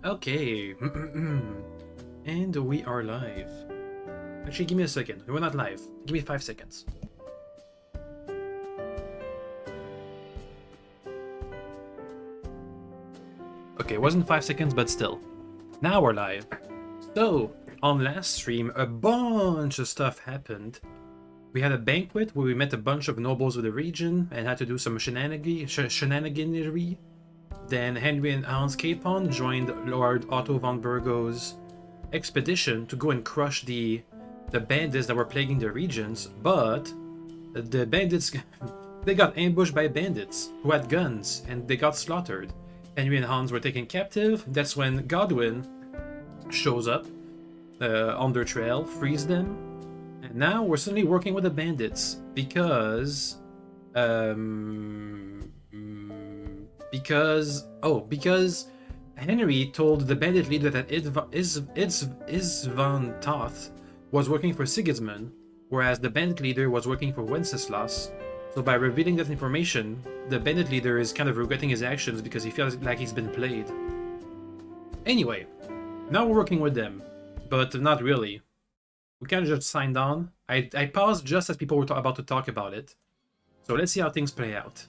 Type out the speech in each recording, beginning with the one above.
Okay. And we are live. Actually, give me a second. We're not live. Give me 5 seconds. Okay, it wasn't 5 seconds, but still. Now we're live. So, on last stream, a bunch of stuff happened. We had a banquet where we met a bunch of nobles of the region and had to do some shenaniganery. Then Henry and Hans Capon joined Lord Otto von Burgo's expedition to go and crush the bandits that were plaguing the regions, but the bandits they got ambushed by bandits who had guns and they got slaughtered. Henry and Hans were taken captive. That's when Godwin shows up on their trail, frees them, and now we're suddenly working with the bandits because Henry told the bandit leader that Isvan Toth was working for Sigismund, whereas the bandit leader was working for Wenceslas. So by revealing that information, the bandit leader is kind of regretting his actions because he feels like he's been played. Anyway, now we're working with them, but not really. We kind of just signed on. I paused just as people were about to talk about it. So let's see how things play out.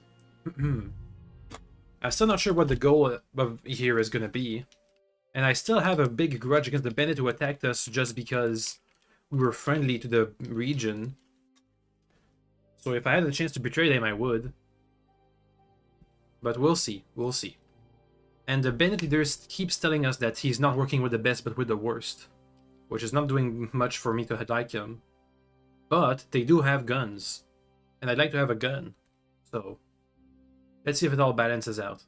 I'm still not sure what the goal of here is going to be. And I still have a big grudge against the bandit who attacked us just because we were friendly to the region. So if I had the chance to betray them, I would. But we'll see. We'll see. And the bandit leader keeps telling us that he's not working with the best but with the worst. Which is not doing much for me to like him. But they do have guns. And I'd like to have a gun. So let's see if it all balances out.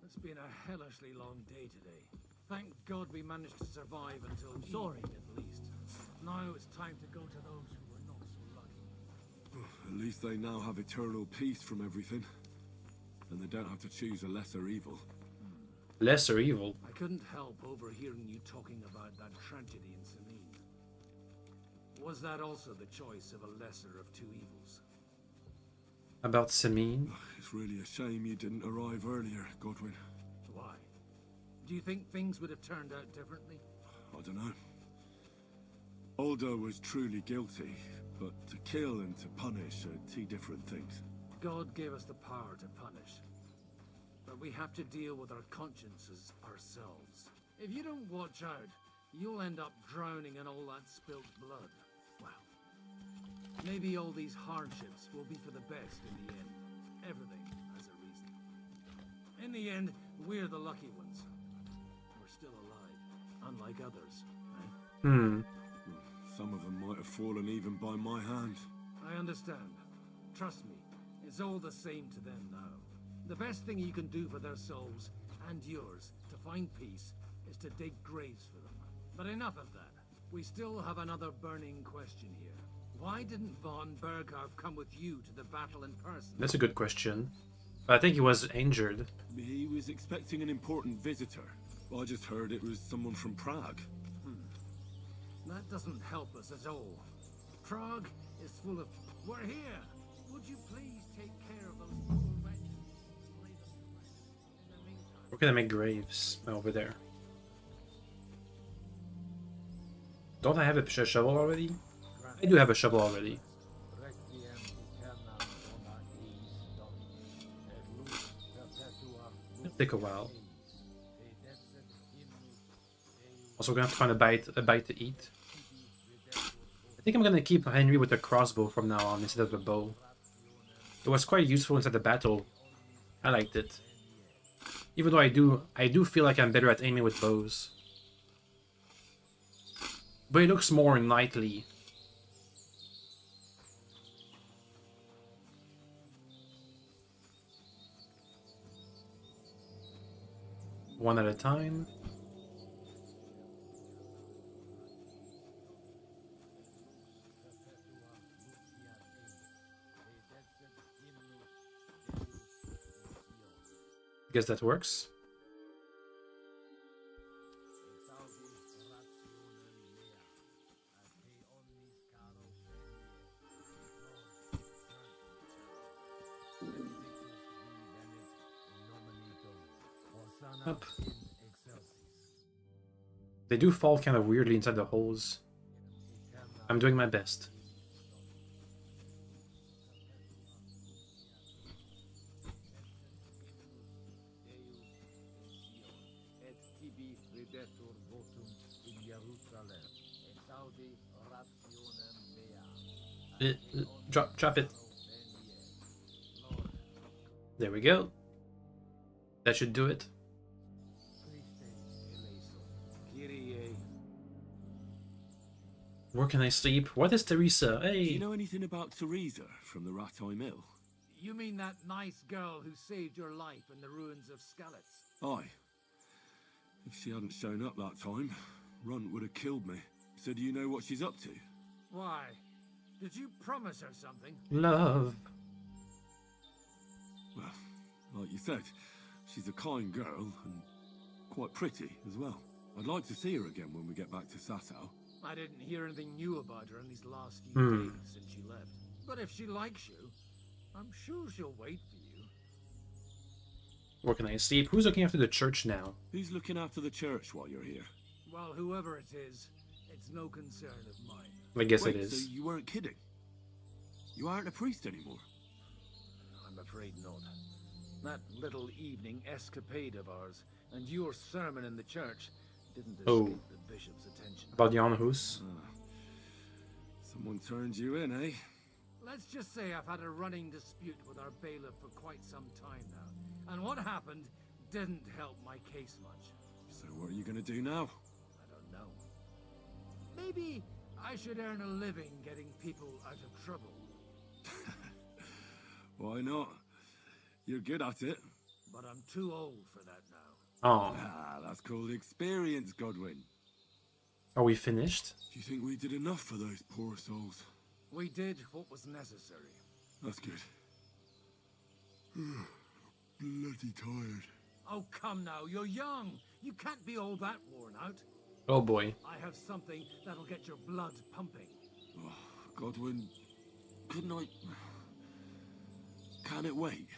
It's been a hellishly long day today. Thank God we managed to survive until evening at least. Now it's time to go to those who were not so lucky. At least they now have eternal peace from everything. And they don't have to choose a lesser evil. Lesser evil? I couldn't help overhearing you talking about that tragedy in Samine. Was that also the choice of a lesser of two evils? About Samine? It's really a shame you didn't arrive earlier, Godwin. Why? Do you think things would have turned out differently? I don't know. Aldo was truly guilty, but to kill and to punish are two different things. God gave us the power to punish. But we have to deal with our consciences ourselves. If you don't watch out, you'll end up drowning in all that spilt blood. Well, maybe all these hardships will be for the best in the end. Everything has a reason. In the end, we're the lucky ones. We're still alive, unlike others, right? Some of them might have fallen even by my hand. I understand. Trust me, it's all the same to them now. The best thing you can do for their souls, and yours, to find peace, is to dig graves for them. But enough of that. We still have another burning question here. Why didn't von Berghoff come with you to the battle in person? That's a good question. I think he was injured. He was expecting an important visitor. I just heard it was someone from Prague. That doesn't help us at all. Prague is full of... We're here! Would you please take care of those poor wretches? Lay them to rest. In the meantime... We're gonna make graves over there. Don't I have a shovel already? I do have a shovel already. It'll take a while. Also gonna have to find a bite to eat. I think I'm gonna keep Henry with the crossbow from now on instead of the bow. It was quite useful inside the battle. I liked it. Even though I do feel like I'm better at aiming with bows. But it looks more knightly. One at a time. Guess that works. Up. They do fall kind of weirdly inside the holes. I'm doing my best. Drop it. There we go. That should do it. Where can I sleep? What is Teresa? Do you Hey! know anything about Teresa from the Rattay Mill? You mean that nice girl who saved your life in the ruins of Skalitz? Aye. If she hadn't shown up that time, Runt would have killed me. So do you know what she's up to? Why? Did you promise her something? Love. Well, like you said, she's a kind girl and quite pretty as well. I'd like to see her again when we get back to Sasau. I didn't hear anything new about her in these last few days since she left. But if she likes you, I'm sure she'll wait for you. Where can I sleep? Who's looking after the church now? Who's looking after the church while you're here? Well, whoever it is, it's no concern of mine. I guess Wait, it is. so you weren't kidding? You aren't a priest anymore? I'm afraid not. That little evening escapade of ours and your sermon in the church didn't escape the bishop's attention. About Jan Hus? Someone turned you in, eh? Let's just say I've had a running dispute with our bailiff for quite some time now. And what happened didn't help my case much. So what are you gonna do now? I don't know. Maybe I should earn a living getting people out of trouble. Why not? You're good at it. But I'm too old for that now. Oh. Ah, that's called experience, Godwin. Are we finished? Do you think we did enough for those poor souls? We did what was necessary. That's good. Bloody tired. Oh, come now, you're young. You can't be all that worn out. Oh boy. I have something that'll get your blood pumping. Oh, Godwin, couldn't I... Can it wait?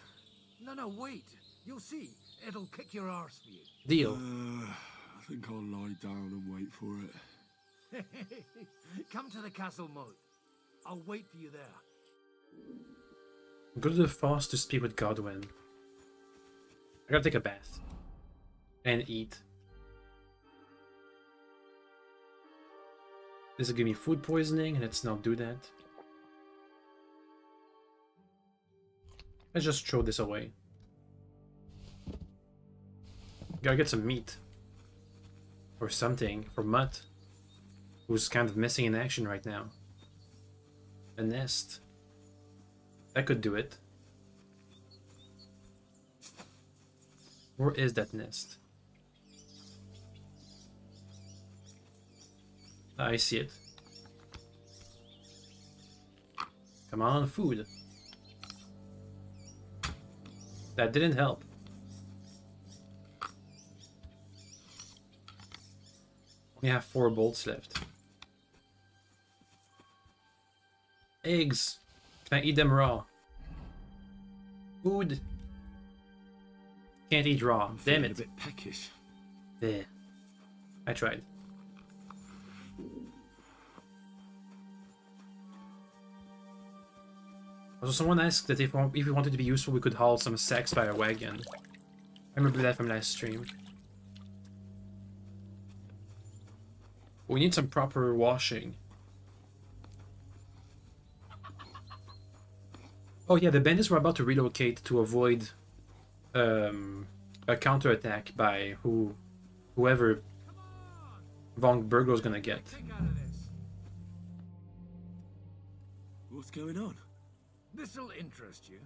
No, wait. You'll see. It'll kick your arse for you. Deal. I think I'll lie down and wait for it. Come to the castle moat. I'll wait for you there. Go to the foss to speak with Godwin. I gotta take a bath. And eat. This will give me food poisoning. Let's not do that. Let's just throw this away. Gotta get some meat. Or something for Mutt, who's kind of missing in action right now. A nest. That could do it. Where is that nest? I see it. Come on, food. That didn't help. We have 4 bolts left. Eggs. Can I eat them raw? Food. Can't eat raw. I'm Damn feeling it. a bit peckish. There. I tried. Also, someone asked that if we wanted to be useful, we could haul some sacks by a wagon. I remember that from last stream. We need some proper washing. Oh yeah, the bandits were about to relocate to avoid a counterattack by whoever Von Burgo's gonna get. Take out of this. What's going on? This'll interest you.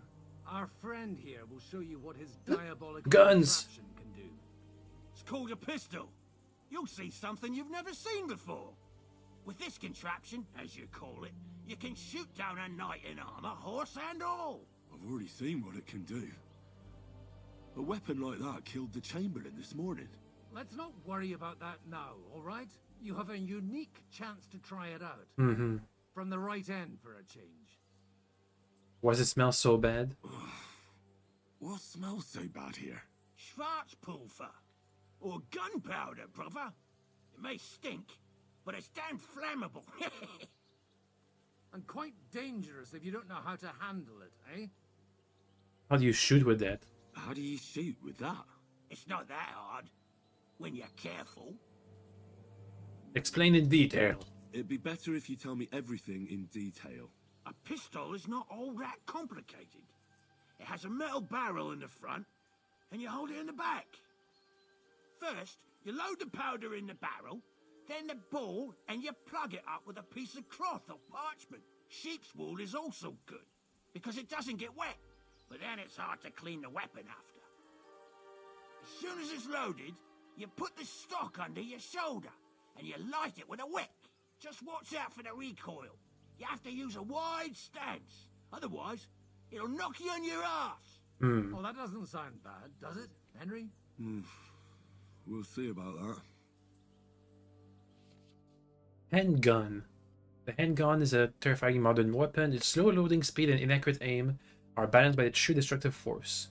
Our friend here will show you what his diabolical Guns. contraption can do. It's called a pistol. You'll see something you've never seen before. With this contraption, as you call it, you can shoot down a knight in armor, horse and all. I've already seen what it can do. A weapon like that killed the Chamberlain this morning. Let's not worry about that now, all right? You have a unique chance to try it out. Mm-hmm. From the right end for a change. Why does it smell so bad? What smells so bad here? Schwarzpulver. Or gunpowder, brother. It may stink, but it's damn flammable. And quite dangerous if you don't know how to handle it, eh? How do you shoot with that? How do you shoot with that? It's not that hard, when you're careful. Explain in detail. It'd be better if you tell me everything in detail. A pistol is not all that complicated. It has a metal barrel in the front, and you hold it in the back. First, you load the powder in the barrel, then the ball, and you plug it up with a piece of cloth or parchment. Sheep's wool is also good, because it doesn't get wet, but then it's hard to clean the weapon after. As soon as it's loaded, you put the stock under your shoulder, and you light it with a wick. Just watch out for the recoil. You have to use a wide stance, otherwise it'll knock you on your ass. Well, that doesn't sound bad, does it, Henry? We'll see about that. Handgun. The handgun is a terrifying modern weapon. Its slow loading speed and inaccurate aim are balanced by its sheer destructive force.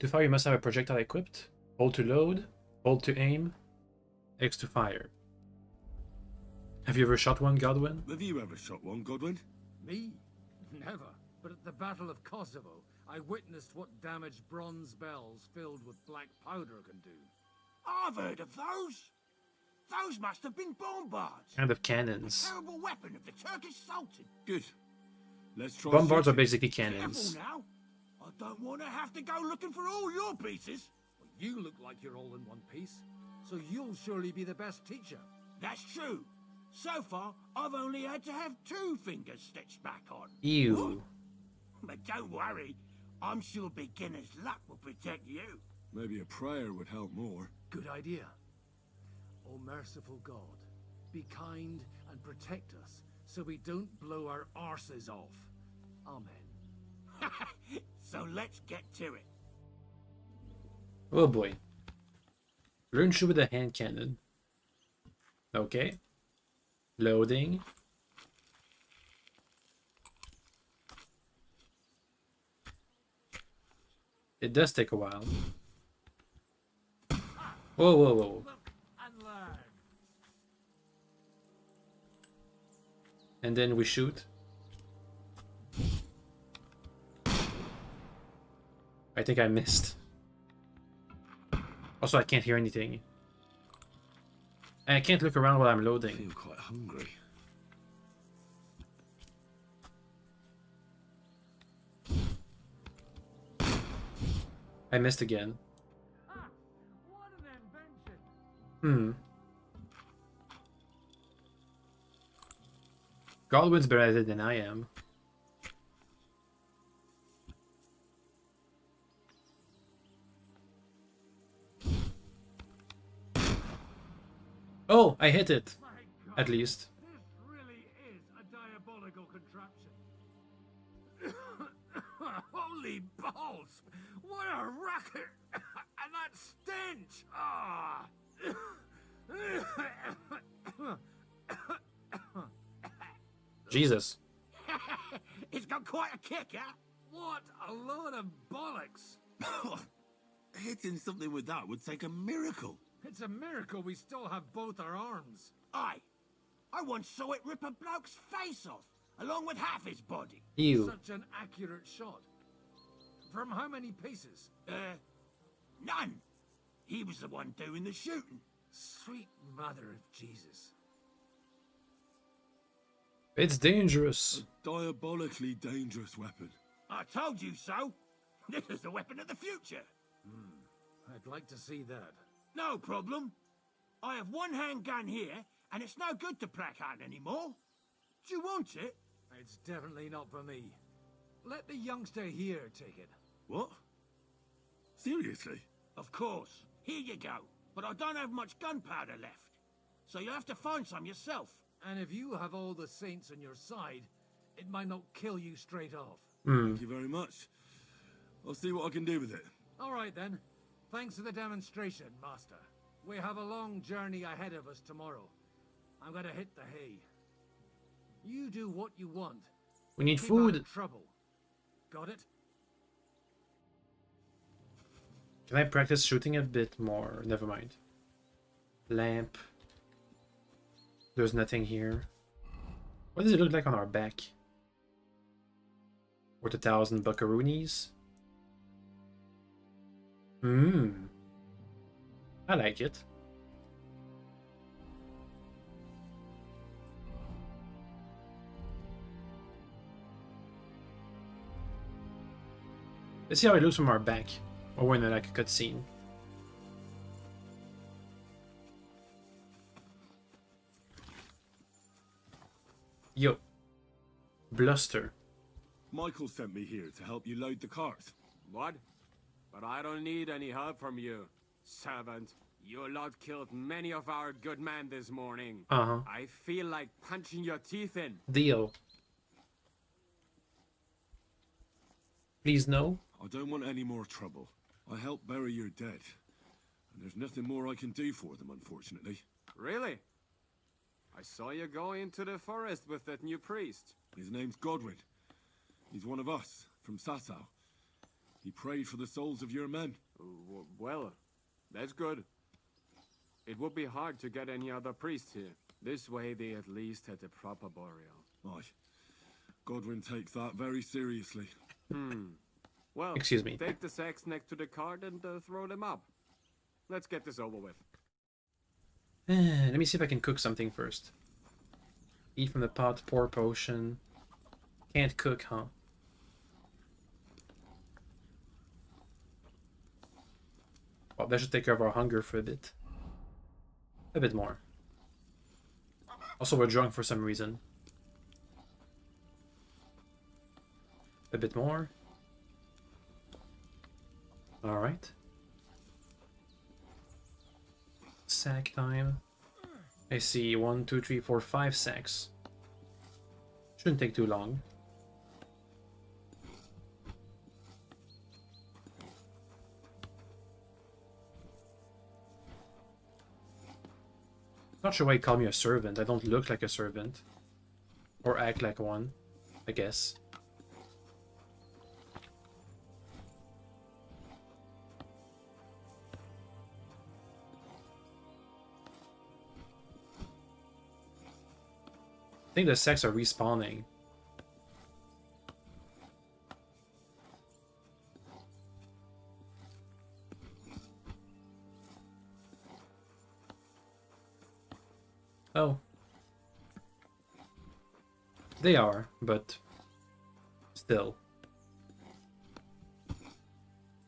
To fire, you must have a projectile equipped. Hold to load, hold to aim, X to fire. Have you ever shot one, Godwin? Have you ever shot one, Godwin? Me? Never. But at the Battle of Kosovo, I witnessed what damage bronze bells filled with black powder can do. I've heard of those. Those must have been bombards. Kind of cannons. Terrible weapon of the Turkish Sultan. Good. Let's try Bombards are shooting. basically cannons. Careful now. I don't want to have to go looking for all your pieces. Well, you look like you're all in one piece, so you'll surely be the best teacher. That's true. So far, I've only had to have 2 fingers stitched back on. Ew. But don't worry. I'm sure beginner's luck will protect you. Maybe a prayer would help more. Good idea. O merciful God, be kind and protect us so we don't blow our arses off. Amen. So let's get to it. Oh boy. Learn shoot with a hand cannon. Okay. Loading. It does take a while. Whoa, whoa, whoa. And learn. And then we shoot. I think I missed. Also, I can't hear anything. And I can't look around while I'm I loading. feel quite hungry. I missed again. Ah, what an invention. Godwin's better at it than I am. Oh, I hit it. My God, At least. this really is a diabolical contraption. Holy balls! What a racket! And that stench! Ah! Jesus. It's got quite a kick, huh? What a load of bollocks! Hitting something with that would take a miracle. It's a miracle we still have both our arms. Aye. I once saw it rip a bloke's face off, along with half his body. Ew. Such an accurate shot. From how many paces? None. He was the one doing the shooting. Sweet mother of Jesus. It's dangerous. A diabolically dangerous weapon. I told you so. This is the weapon of the future. I'd like to see that. No problem. I have one handgun here, and it's no good to placard anymore. Do you want it? It's definitely not for me. Let the youngster here take it. What? Seriously? Of course. Here you go. But I don't have much gunpowder left. So you'll have to find some yourself. And if you have all the saints on your side, it might not kill you straight off. Thank you very much. I'll see what I can do with it. All right then. Thanks for the demonstration, Master. We have a long journey ahead of us tomorrow. I'm gonna hit the hay. You do what you want. We need Keep food. out of trouble. Got it? Can I practice shooting a bit more? Never mind. Lamp. There's nothing here. What does it look like on our back? Worth 1,000 buckaroonies. I like it. Let's see how it looks from our back. Or when like a cutscene. Yo. Bluster. Michael sent me here to help you load the cart. What? But I don't need any help from you, servant. Your lot killed many of our good men this morning. I feel like punching your teeth in. Deal. Please no. I don't want any more trouble. I helped bury your dead. And there's nothing more I can do for them, unfortunately. Really? I saw you go into the forest with that new priest. His name's Godwin. He's one of us, from Sasau. He prayed for the souls of your men. Well, that's good. It would be hard to get any other priest here. This way they at least had a proper burial. Aye. Godwin takes that very seriously. Well, Excuse me. take the sacks next to the cart and throw them up. Let's get this over with. Let me see if I can cook something first. Eat from the pot, pour potion. Can't cook, huh? Well, that should take care of our hunger for a bit. A bit more. Also, we're drunk for some reason. A bit more. Alright. Sack time. I see 1, 2, 3, 4, 5 sacks. Shouldn't take too long. Not sure why you call me a servant. I don't look like a servant. Or act like one, I guess. I think the sacks are respawning. Oh. They are, but still.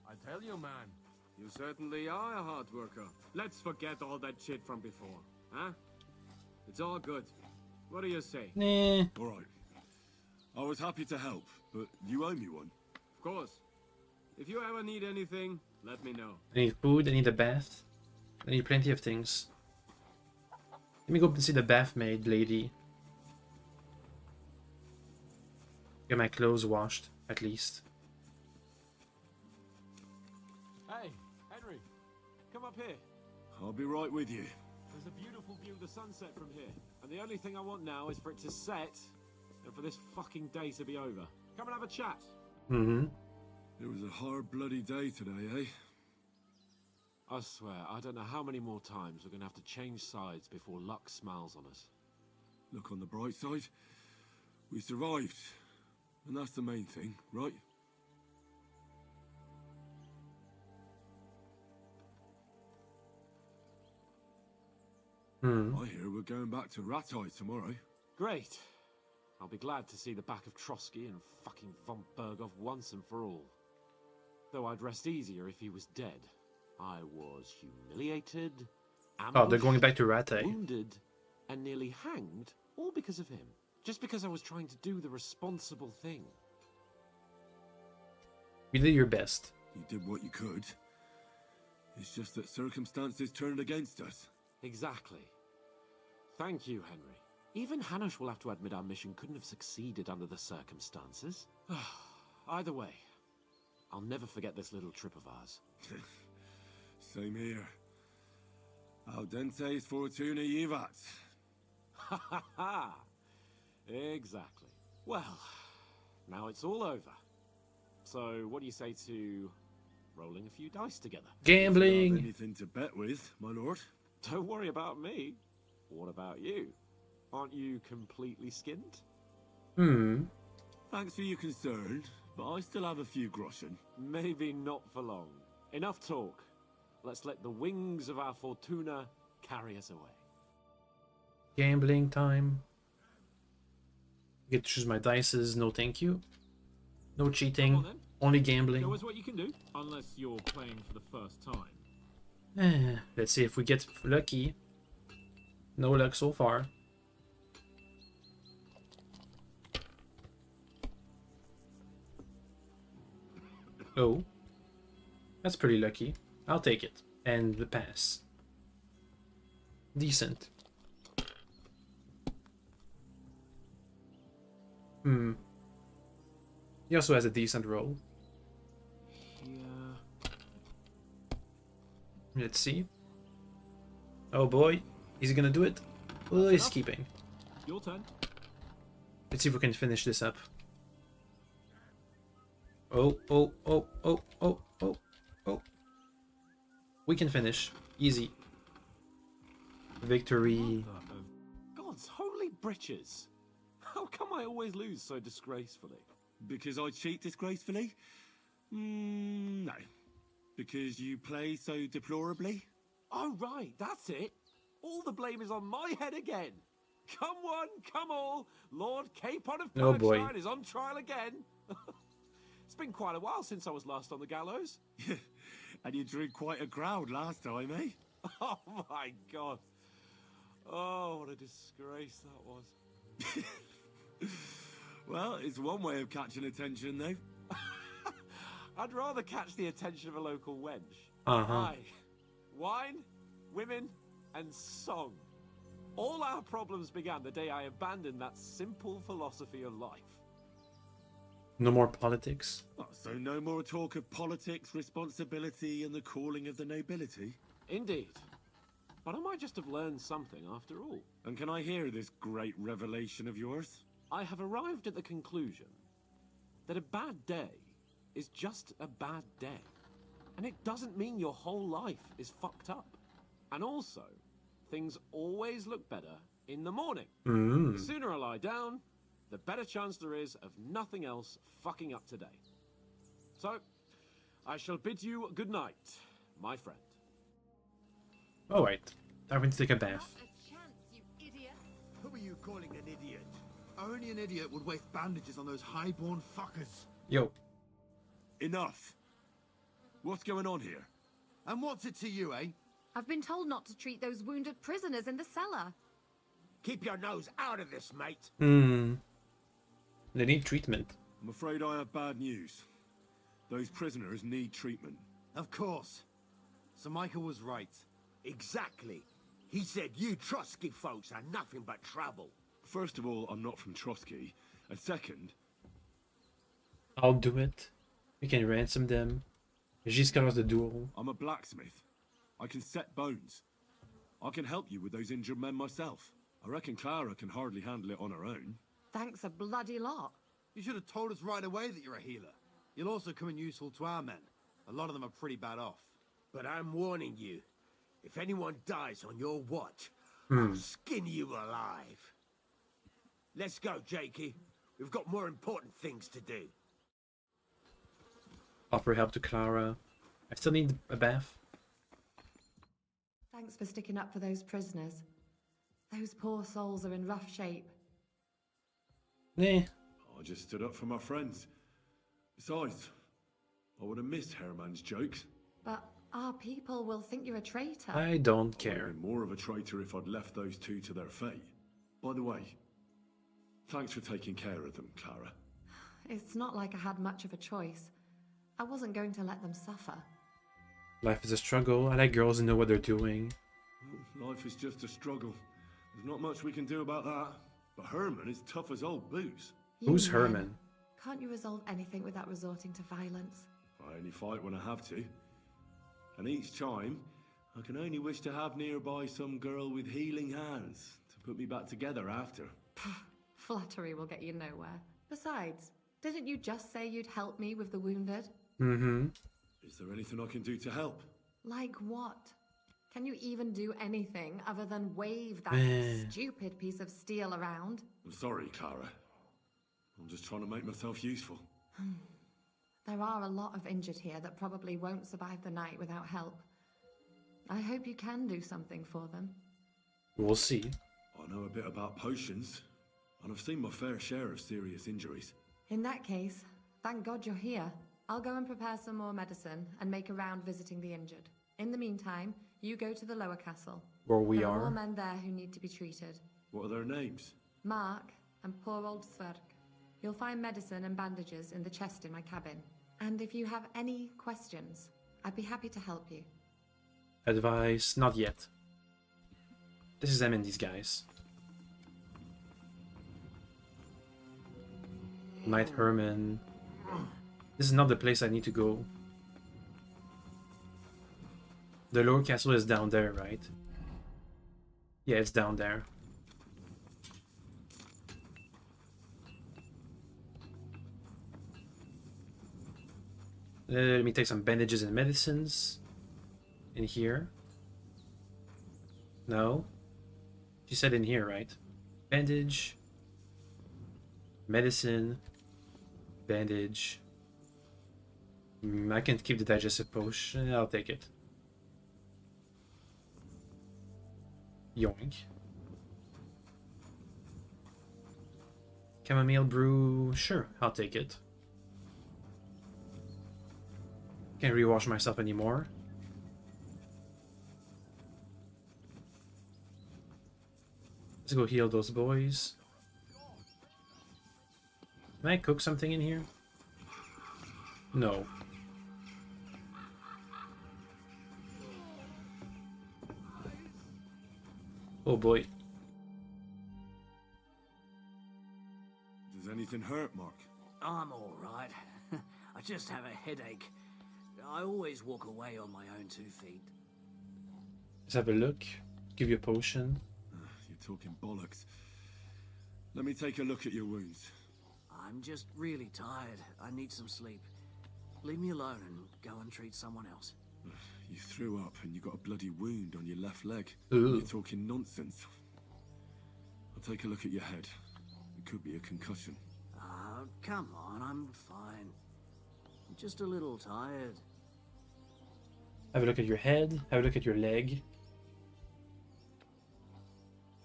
I tell you, man, you certainly are a hard worker. Let's forget all that shit from before, huh? It's all good. What do you say? Nah. All right. I was happy to help, but you owe me one. Of course. If you ever need anything, let me know. I need food, I need a bath. I need plenty of things. Let me go up and see the bath maid lady. Get my clothes washed, at least. Hey, Henry, come up here. I'll be right with you. There's a beautiful view of the sunset from here, and the only thing I want now is for it to set, and for this fucking day to be over. Come and have a chat. Mm-hmm. It was a hard, bloody day today, eh? I swear, I don't know how many more times we're gonna have to change sides before luck smiles on us. Look on the bright side. We survived. And that's the main thing, right? I hear we're going back to Ratai tomorrow. Great. I'll be glad to see the back of Trotsky and fucking von Berghoff once and for all. Though I'd rest easier if he was dead. I was humiliated, Oh, they're going back to Rattay. wounded, and nearly hanged, all because of him. Just because I was trying to do the responsible thing. You did your best. You did what you could. It's just that circumstances turned against us. Exactly. Thank you, Henry. Even Hanush will have to admit our mission couldn't have succeeded under the circumstances. Either way, I'll never forget this little trip of ours. Same here. Al dentes fortuna jivat. Ha ha ha! Exactly. Well, now it's all over. So, what do you say to rolling a few dice together. Gambling. Anything to bet with, my lord? Don't worry about me. What about you? Aren't you completely skinned? Thanks for your concern, but I still have a few groschen. Maybe not for long. Enough talk. Let's let the wings of our Fortuna carry us away. Gambling time. Get to choose my dices. No, thank you. No cheating. Come on, then. Only gambling. Show us what you can do. Unless you're playing for the first time. Let's see if we get lucky. No luck so far. Oh. That's pretty lucky. I'll take it. And the pass. Decent. He also has a decent roll. Yeah. Let's see. Oh boy. Is he gonna do it? Oh, he's keeping. Your turn. Let's see if we can finish this up. Oh, oh, oh, oh, oh, oh, oh. We can finish. Easy. Victory. God's holy britches. How come I always lose so disgracefully? Because I cheat disgracefully? No. Because you play so deplorably? Oh, right, that's it. All the blame is on my head again. Come one, come all. Lord Capon of Oh, boy. Berkshire is on trial again. It's been quite a while since I was last on the gallows. And you drew quite a crowd last time, eh? Oh, my God. Oh, what a disgrace that was. Well, it's one way of catching attention, though. I'd rather catch the attention of a local wench. Uh-huh. Aye. Wine, women, and song. All our problems began the day I abandoned that simple philosophy of life. No more politics. Oh, so no more talk of politics, responsibility, and the calling of the nobility? Indeed. But I might just have learned something after all. And can I hear this great revelation of yours? I have arrived at the conclusion that a bad day is just a bad day. And it doesn't mean your whole life is fucked up. And also, things always look better in the morning. The sooner I lie down, the better chance there is of nothing else fucking up today. So, I shall bid you good night, my friend. Alright. I'm going to take a bath. Not a chance, you idiot. Who are you calling an idiot? Only an idiot would waste bandages on those highborn fuckers. Yo. Enough! What's going on here? And what's it to you, eh? I've been told not to treat those wounded prisoners in the cellar. Keep your nose out of this, mate. They need treatment. I'm afraid I have bad news. Those prisoners need treatment. Of course. Sir Michael was right. Exactly. He said you Trotsky folks are nothing but trouble. First of all, I'm not from Trotsky. And second... I'll do it. We can ransom them. Giscard's the duel. I'm a blacksmith. I can set bones. I can help you with those injured men myself. I reckon Clara can hardly handle it on her own. Thanks a bloody lot. You should have told us right away that you're a healer. You'll also come in useful to our men. A lot of them are pretty bad off. But I'm warning you. If anyone dies on your watch, I'll skin you alive. Let's go, Jakey. We've got more important things to do. Offer help to Clara. I still need a bath. Thanks for sticking up for those prisoners. Those poor souls are in rough shape. Nah. I just stood up for my friends. Besides, I would have missed Herman's jokes. But our people will think you're a traitor. I don't I would care. have been more of a traitor if I'd left those two to their fate. By the way, thanks for taking care of them, Clara. It's not like I had much of a choice. I wasn't going to let them suffer. Life is a struggle. I like girls who know what they're doing. Life is just a struggle. There's not much we can do about that. But Herman is tough as old boots. Who's You Herman? men, can't you resolve anything without resorting to violence? I only fight when I have to. And each time, I can only wish to have nearby some girl with healing hands to put me back together after. Flattery will get you nowhere. Besides, didn't you just say you'd help me with the wounded? Mm-hmm. Is there anything I can do to help? Like what? Can you even do anything other than wave that stupid piece of steel around? I'm sorry, Clara. I'm just trying to make myself useful. There are a lot of injured here that probably won't survive the night without help. I hope you can do something for them. We'll see. I know a bit about potions, and I've seen my fair share of serious injuries. In that case, thank God you're here. I'll go and prepare some more medicine and make a round visiting the injured. In the meantime, you go to the lower castle. Where we there are. There are more men there who need to be treated. What are their names? Mark and poor old Sverk. You'll find medicine and bandages in the chest in my cabin. And if you have any questions, I'd be happy to help you. Advice, not yet. This is them and these guys. Knight Herman. This is not the place I need to go. The lower castle is down there, right? Yeah, it's down there. Let me take some bandages and medicines in here. No. She said in here, right? Bandage. Medicine. Bandage. I can keep the digestive potion. I'll take it. Yoink. Chamomile brew. Sure, I'll take it. Can't rewash myself anymore. Let's go heal those boys. Can I cook something in here? No. Oh boy. Does anything hurt, Mark? I'm all right. I just have a headache. I always walk away on my own 2 feet. Let's have a look. Give you a potion. You're talking bollocks. Let me take a look at your wounds. I'm just really tired. I need some sleep. Leave me alone and go and treat someone else. You threw up and you got a bloody wound on your left leg. Ooh. You're talking nonsense. I'll take a look at your head. It could be a concussion. Oh, come on, I'm fine. I'm just a little tired. Have a look at your head. Have a look at your leg.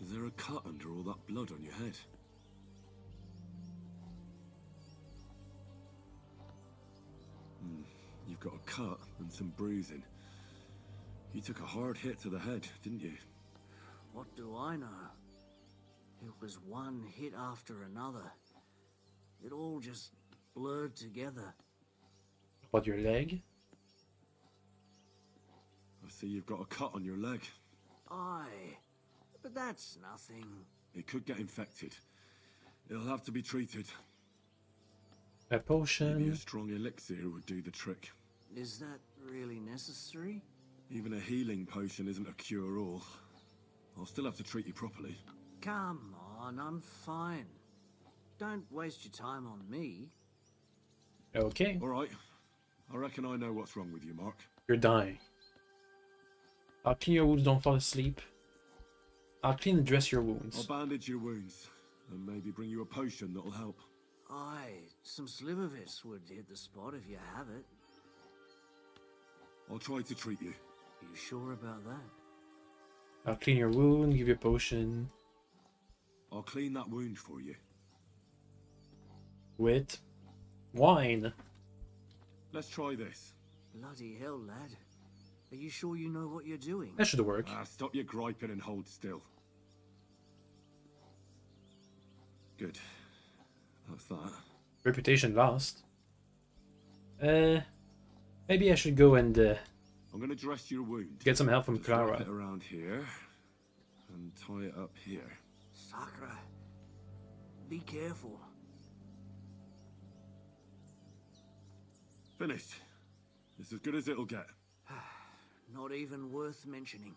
Is there a cut under all that blood on your head? You've got a cut and some bruising. You took a hard hit to the head, didn't you? What do I know? It was one hit after another. It all just blurred together. About your leg? I see you've got a cut on your leg. Aye, but that's nothing. It could get infected. It'll have to be treated. A potion. Maybe a strong elixir would do the trick. Is that really necessary? Even a healing potion isn't a cure-all. I'll still have to treat you properly. Come on, I'm fine. Don't waste your time on me. Okay. All right. I reckon I know what's wrong with you, Mark. You're dying. I'll clean your wounds, don't fall asleep. I'll clean and dress your wounds. I'll bandage your wounds and maybe bring you a potion that'll help. Aye, some Slivovitz would hit the spot if you have it. I'll try to treat you. You sure about that? I'll clean your wound, give you a potion. I'll clean that wound for you. With wine. Let's try this. Bloody hell, lad. Are you sure you know what you're doing? That should work. Stop your griping and hold still. Good. That's that. Reputation lost. Maybe I should go and I'm gonna dress your wound. get some help from Just wrap Clara. it around here and tie it up here. Sakra. Be careful. Finished. It's as good as it'll get. Not even worth mentioning.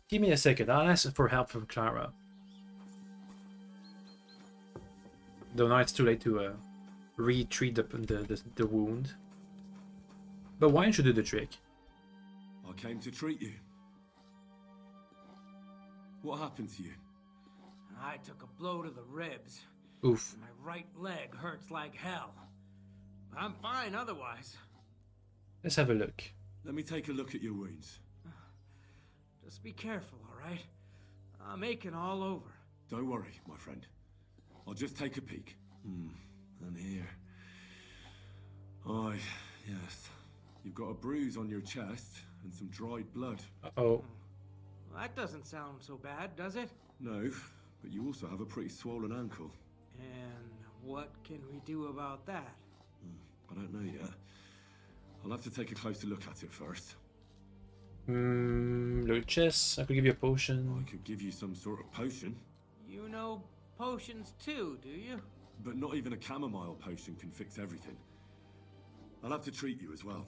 Give me a second. I'll ask for help from Clara. Though now it's too late to retreat the wound. But why don't you do the trick? I came to treat you. What happened to you? I took a blow to the ribs. Oof. My right leg hurts like hell. I'm fine otherwise. Let's have a look. Let me take a look at your wounds. Just be careful, all right? I'm aching all over. Don't worry, my friend. I'll just take a peek. And here. Aye, yes. You've got a bruise on your chest and some dried blood. Uh-oh. Well, that doesn't sound so bad, does it? No, but you also have a pretty swollen ankle. And what can we do about that? I don't know yet. I'll have to take a closer look at it first. Little chest. I could give you a potion. I could give you some sort of potion. You know potions too, do you? But not even a chamomile potion can fix everything. I'll have to treat you as well.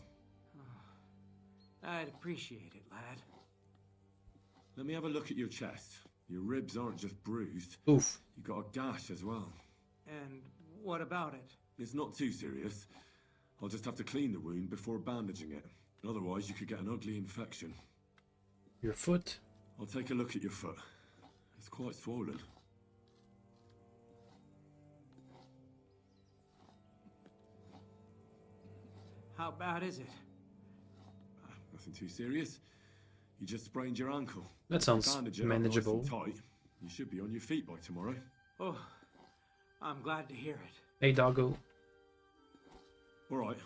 I'd appreciate it, lad. Let me have a look at your chest. Your ribs aren't just bruised. Oof. You got a gash as well. And what about it? It's not too serious. I'll just have to clean the wound before bandaging it. Otherwise, you could get an ugly infection. Your foot. I'll take a look at your foot. It's quite swollen. How bad is it? Nothing too serious. You just sprained your ankle. That sounds Bandage it up manageable. nice and tight. You should be on your feet by tomorrow. Oh, I'm glad to hear it. Hey, doggo. All right.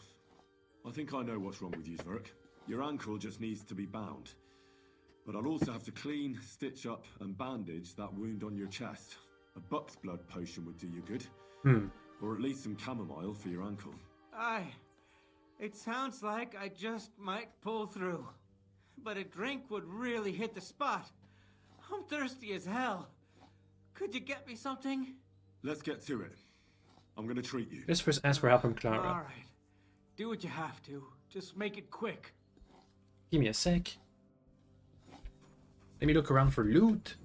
I think I know what's wrong with you, Zverk. Your ankle just needs to be bound. But I'll also have to clean, stitch up, and bandage that wound on your chest. A buck's blood potion would do you good. Or at least some chamomile for your ankle. It sounds like I just might pull through. But a drink would really hit the spot. I'm thirsty as hell. Could you get me something? Let's get to it. I'm gonna treat you. Let's first ask for help from Clara. All right. Do what you have to. Just make it quick. Give me a sec. Let me look around for loot.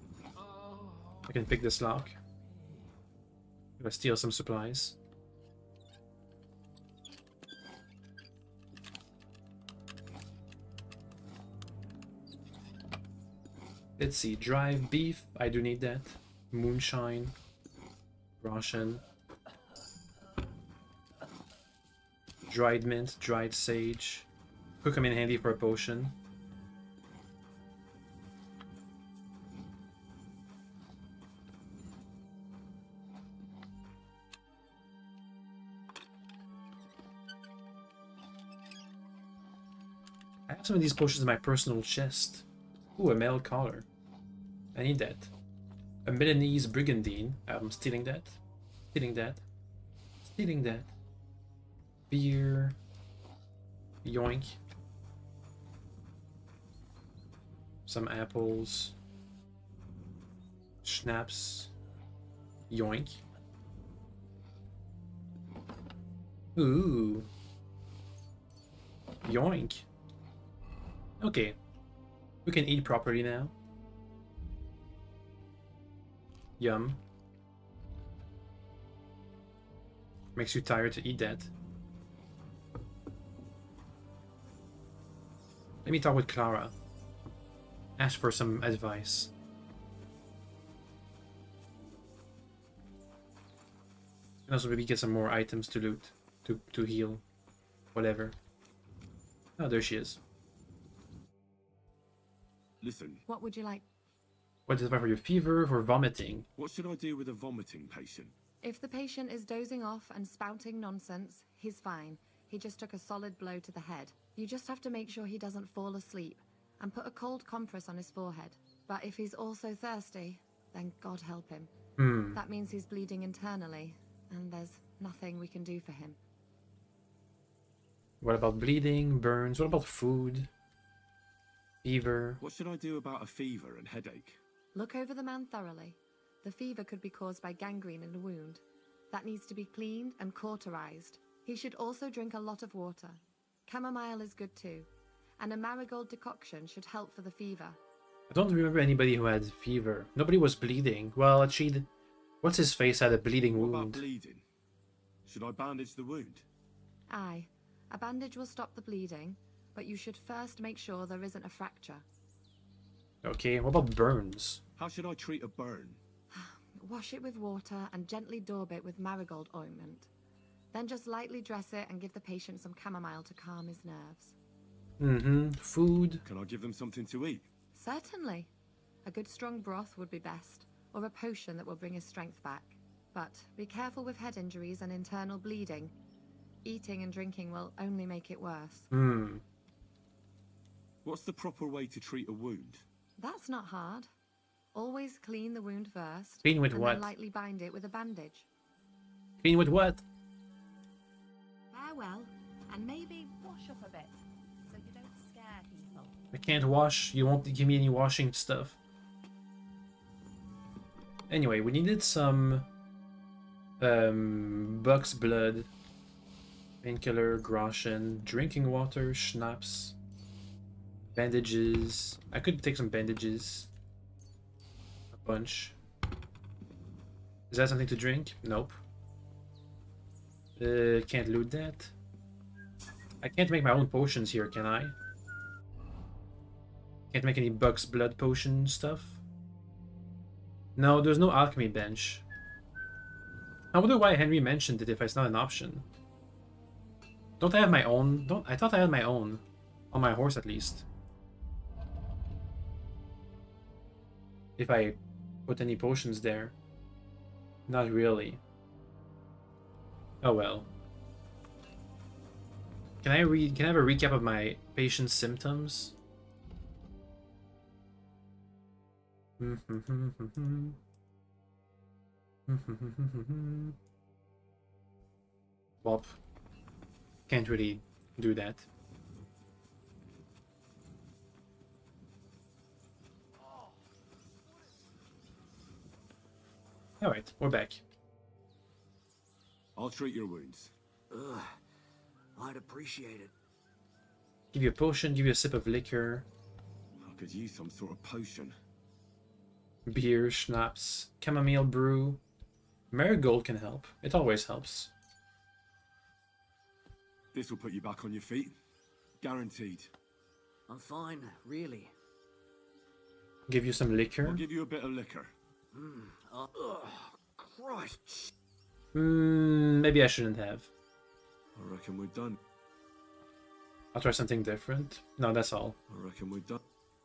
I can pick this lock. I'm gonna steal some supplies. Let's see, dried beef, I do need that. Moonshine, Roshan, dried mint, dried sage. Could come in handy for a potion. I have some of these potions in my personal chest. Ooh, a metal collar. I need that. A Milanese brigandine. I'm stealing that. Stealing that. Stealing that. Beer. Yoink. Some apples. Schnapps. Yoink. Ooh. Yoink. Okay. We can eat properly now. Yum. Makes you tired to eat that. Let me talk with Clara. Ask for some advice. And also maybe get some more items to loot. To heal. Whatever. Oh, there she is. Listen, What would you like? What is it for your fever, for vomiting? what should I do with a vomiting patient? If the patient is dozing off and spouting nonsense, he's fine. He just took a solid blow to the head. You just have to make sure he doesn't fall asleep and put a cold compress on his forehead. But if he's also thirsty, then God help him. That means he's bleeding internally, and there's nothing we can do for him. What about bleeding, burns? What about food? Fever? What should I do about a fever and headache? Look over the man thoroughly. The fever could be caused by gangrene in a wound. That needs to be cleaned and cauterized. He should also drink a lot of water. Chamomile is good too. And a marigold decoction should help for the fever. I don't remember anybody who had fever. Nobody was bleeding. Well, actually, what's his face had a bleeding What about wound. bleeding? Should I bandage the wound? Aye. A bandage will stop the bleeding, but you should first make sure there isn't a fracture. Okay, what about burns? How should I treat a burn? Wash it with water and gently daub it with marigold ointment. Then just lightly dress it and give the patient some chamomile to calm his nerves. Food. Can I give them something to eat? Certainly. A good strong broth would be best, or a potion that will bring his strength back. But be careful with head injuries and internal bleeding. Eating and drinking will only make it worse. What's the proper way to treat a wound? That's not hard. Always clean the wound first. Clean with and what? then lightly bind it with a bandage. Clean with what? Farewell, and maybe wash up a bit, so you don't scare people. I can't wash. You won't give me any washing stuff. Anyway, we needed some buck's blood, painkiller, groschen, drinking water, schnapps, bandages. I could take some bandages. A bunch. Is that something to drink? Nope. Can't loot that. I can't make my own potions here, can I? Can't make any buck's blood potion stuff. No, there's no alchemy bench. I wonder why Henry mentioned it if it's not an option. Don't I have my own? I thought I had my own. On my horse at least. If I put any potions there. Not really. Oh well. Can I have a recap of my patient's symptoms? Well, can't really do that. Alright, we're back. I'll treat your wounds. Ugh, I'd appreciate it. Give you a potion, give you a sip of liquor, I could use some sort of potion. beer, schnapps, chamomile brew. Marigold can help. It always helps. This will put you back on your feet. Guaranteed. I'm fine, really. Give you some liquor. I'll give you a bit of liquor. Christ. Maybe I shouldn't have. I reckon we're done. I'll try something different. No, that's all. I reckon we're done.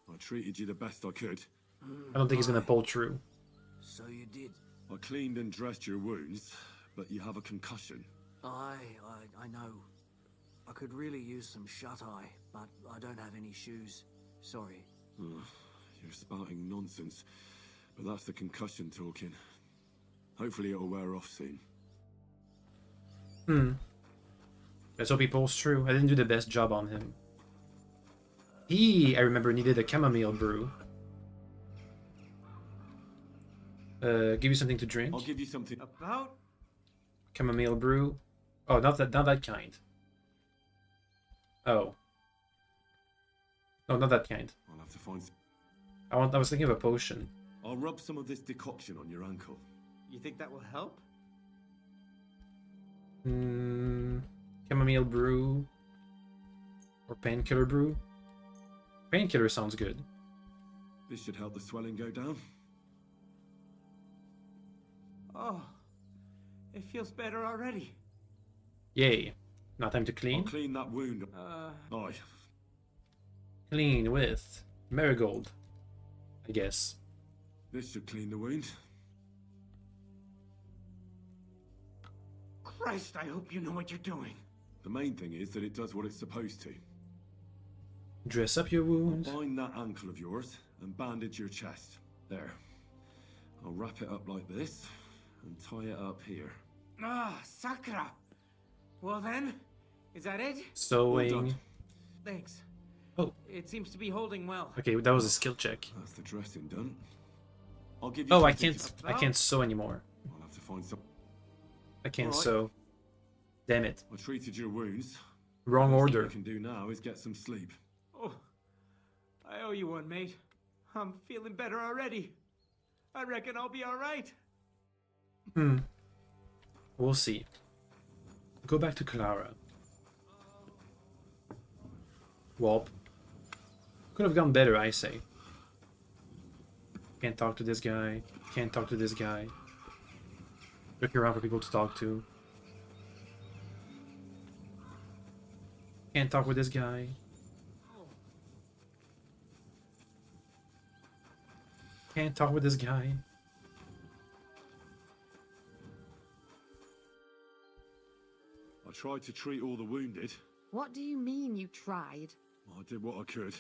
I treated you the best I could. I don't think he's gonna pull through. So you did. I cleaned and dressed your wounds, but you have a concussion. I know. I could really use some shut-eye, but I don't have any shoes. Sorry. You're spouting nonsense, but that's the concussion talking. Hopefully it'll wear off soon. Let's hope he pulls through. I didn't do the best job on him. He, I remember, needed a chamomile brew. Give you something to drink. I'll give you something. About? Chamomile brew. Oh, not that kind. Oh. No, not that kind. I'll have to find. I was thinking of a potion. I'll rub some of this decoction on your ankle. You think that will help? Chamomile brew. Or painkiller brew. Painkiller sounds good. This should help the swelling go down. Oh, it feels better already. Yay. Now time to I'll clean. clean that wound. Aye. Clean with marigold, I guess. This should clean the wound. Christ, I hope you know what you're doing. The main thing is that it does what it's supposed to. Dress up your wounds. Bind that ankle of yours and bandage your chest. There. I'll wrap it up like this and tie it up here. Ah, Sakra. Well then, is that it? Well Sewing. done. Thanks. Oh. It seems to be holding well. Okay, that was a skill check. That's the dressing done. I'll give you. Oh, I something can't sew anymore. I'll have to find some. I can't Alright. sew. Damn it. I treated your wounds. Wrong Best thing order. you can do now is get some sleep. Oh, I owe you one, mate. I'm feeling better already. I reckon I'll be all right. We'll see. Go back to Clara. Whoop. Could have gone better, I say. Can't talk to this guy. Can't talk to this guy. Looking around for people to talk to. Can't talk with this guy. Can't talk with this guy. I tried to treat all the wounded. What do you mean you tried? I did what I could,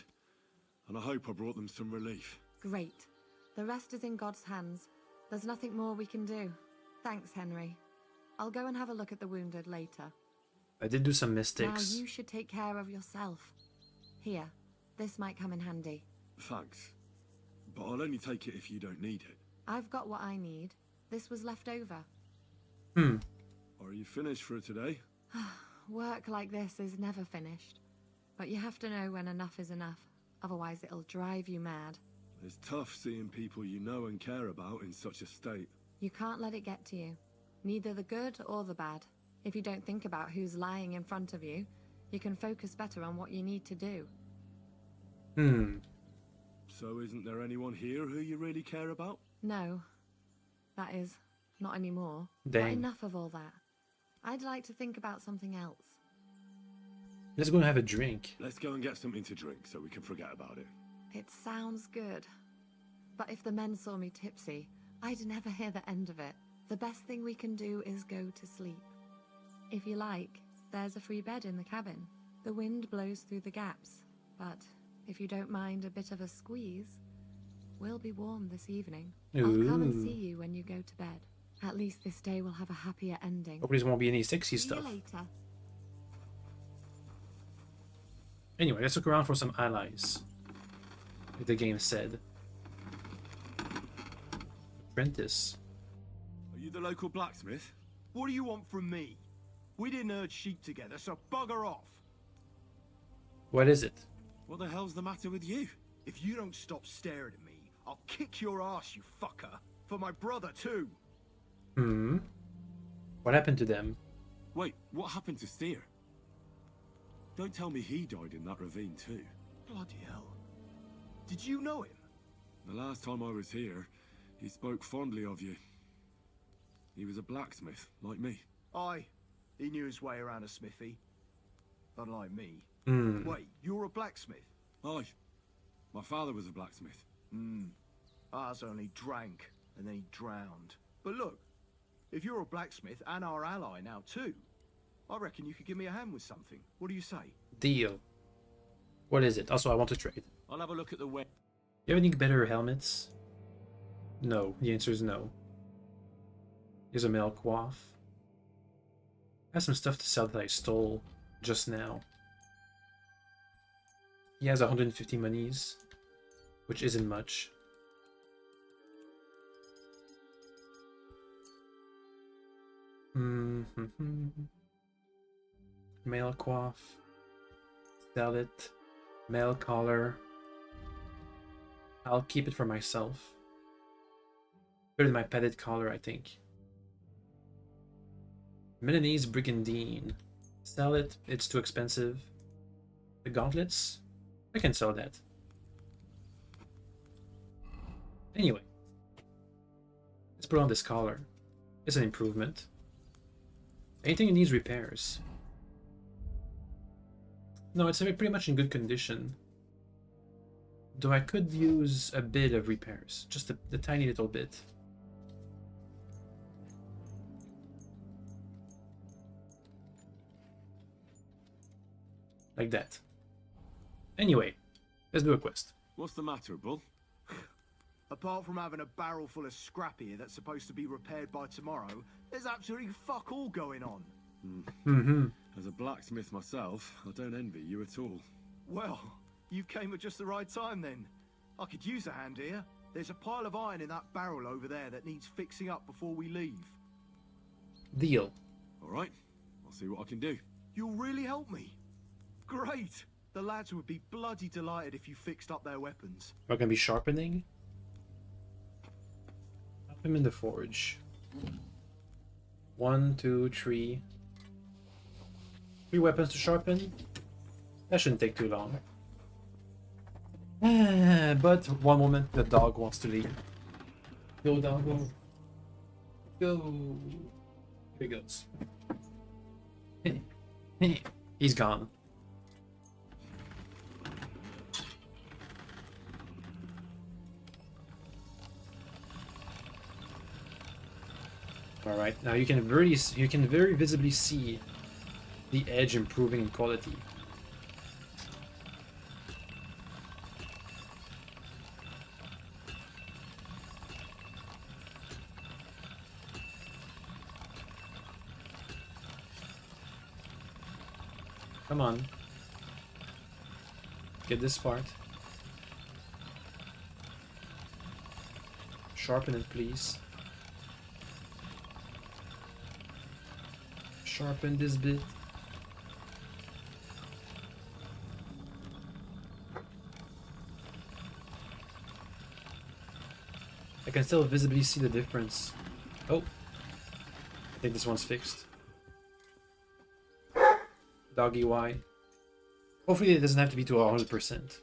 and I hope I brought them some relief. Great. The rest is in God's hands. There's nothing more we can do. Thanks, Henry. I'll go and have a look at the wounded later. I did do some mistakes. Now you should take care of yourself. Here, this might come in handy. Thanks, but I'll only take it if you don't need it. I've got what I need. This was left over. Are you finished for today? Work like this is never finished. But you have to know when enough is enough. Otherwise it'll drive you mad. It's tough seeing people you know and care about in such a state. You can't let it get to you. Neither the good or the bad. If you don't think about who's lying in front of you, you can focus better on what you need to do. So isn't there anyone here who you really care about? No. That is, not anymore. Dang. But enough of all that. I'd like to think about something else. Let's go and have a drink. Let's go and get something to drink so we can forget about it. It sounds good. But if the men saw me tipsy, I'd never hear the end of it. The best thing we can do is go to sleep. If you like, there's a free bed in the cabin. The wind blows through the gaps, but if you don't mind a bit of a squeeze, we'll be warm this evening. I'll come and see you when you go to bed. At least this day will have a happier ending. Hopefully there won't be any sexy See stuff. you later. Anyway, let's look around for some allies. Like the game said. Apprentice. Are you the local blacksmith? What do you want from me? We didn't herd sheep together, so bugger off. What is it? What the hell's the matter with you? If you don't stop staring at me, I'll kick your ass, you fucker. For my brother, too. What happened to them? Wait, what happened to Steer? Don't tell me he died in that ravine too. Bloody hell. Did you know him? The last time I was here, he spoke fondly of you. He was a blacksmith, like me. Aye. He knew his way around a smithy. Unlike me. Hmm. Wait, you're a blacksmith? Aye. My father was a blacksmith. Ours only drank, and then he drowned. But look, if you're a blacksmith and our ally now too, I reckon you could give me a hand with something. What do you say? Deal. What is it? Also, I want to trade. I'll have a look at the way. You have any better helmets? No. The answer is no. Here's a male coif. I have some stuff to sell that I stole just now. He has 150 monies, which isn't much. Male coif. Sell it. Male collar. I'll keep it for myself. Put it in my padded collar, I think. Milanese brigandine. Sell it. It's too expensive. The gauntlets? I can sell that. Anyway. Let's put on this collar. It's an improvement. Anything that needs repairs? No, it's pretty much in good condition. Though I could use a bit of repairs. Just the tiny little bit. Like that. Anyway, let's do a quest. What's the matter, Bull? Apart from having a barrel full of scrap here that's supposed to be repaired by tomorrow, there's absolutely fuck all going on. As a blacksmith myself, I don't envy you at all. Well, you came at just the right time then. I could use a hand here. There's a pile of iron in that barrel over there that needs fixing up before we leave. Deal. Alright, I'll see what I can do. You'll really help me. Great. The lads would be bloody delighted if you fixed up their weapons. We're gonna be sharpening. Up him in the forge. 1, 2, 3. 3 weapons to sharpen. That shouldn't take too long. But one moment, the dog wants to leave. Go, dog, go. Go. Here he goes. He's gone. All right, now you can very visibly see the edge improving in quality. Come on. Get this part. Sharpen it, please. Sharpen this bit. I can still visibly see the difference. Oh, I think this one's fixed. Doggy Y. Hopefully it doesn't have to be to 100%.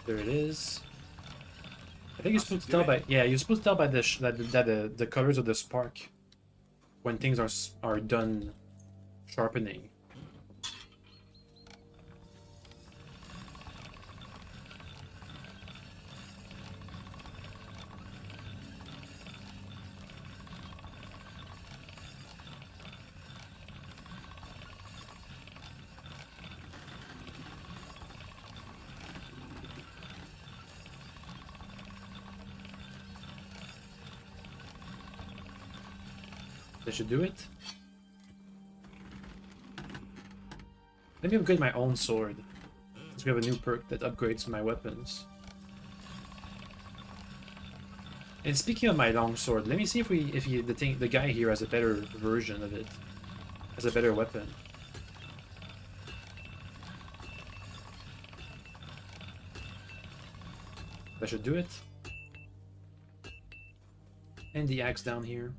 There it is. I think you're supposed to tell by you're supposed to tell by the colors of the spark when things are done sharpening. That should do it. Let me upgrade my own sword, since we have a new perk that upgrades my weapons. And speaking of my long sword, let me see if the guy here has a better version of it, has a better weapon. That should do it. And the axe down here.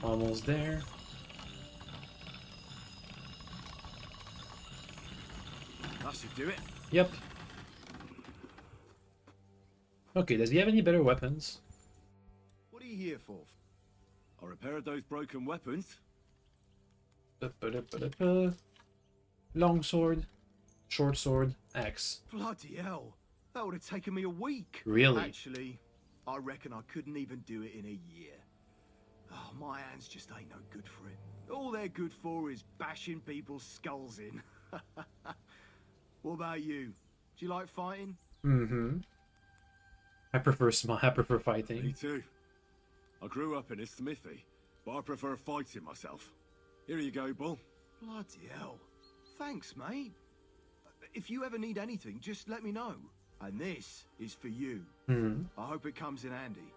Almost there. That should do it. Yep. Okay, does he have any better weapons? What are you here for? I repaired those broken weapons. Long sword, short sword, axe. Bloody hell. That would have taken me a week. Really? Actually, I reckon I couldn't even do it in a year. Oh, my hands just ain't no good for it. All they're good for is bashing people's skulls in. What about you? Do you like fighting? Mm-hmm. I prefer fighting. Me too. I grew up in a smithy, but I prefer fighting myself. Here you go, Bull. Bloody hell. Thanks, mate. If you ever need anything, just let me know. And this is for you. Mm-hmm. I hope it comes in handy.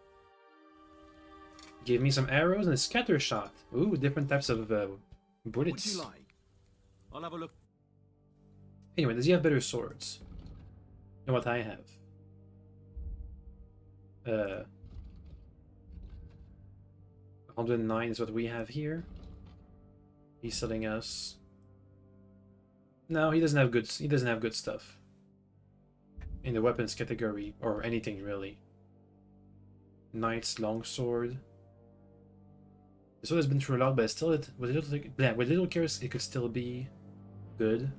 Give me some arrows and a scatter shot. Ooh, different types of bullets. What'd you like? I'll have a look. Anyway, does he have better swords than what I have? 109 is what we have here. He's selling us. No, he doesn't have good. He doesn't have good stuff in the weapons category or anything really. Knight's longsword. The sword has been through a lot, but still, with little cares, it could still be good.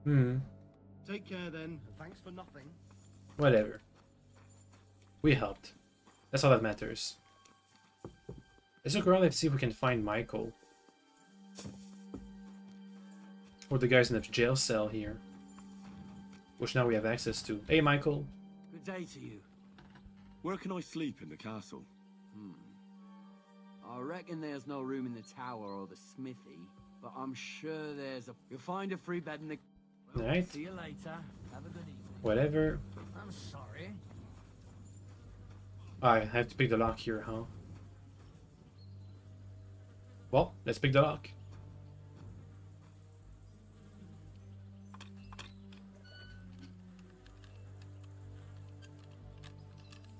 Hmm. Take care then. Thanks for nothing. Whatever. We helped. That's all that matters. Let's look around and see if we can find Michael. Or the guys in the jail cell here. Which now we have access to. Hey, Michael. Good day to you. Where can I sleep in the castle? I reckon there's no room in the tower or the smithy, but I'm sure there's a... You'll find a free bed in the... Well, Alright. see you later. Have a good evening. Whatever. I'm sorry. I have to pick the lock here, huh? Well, let's pick the lock.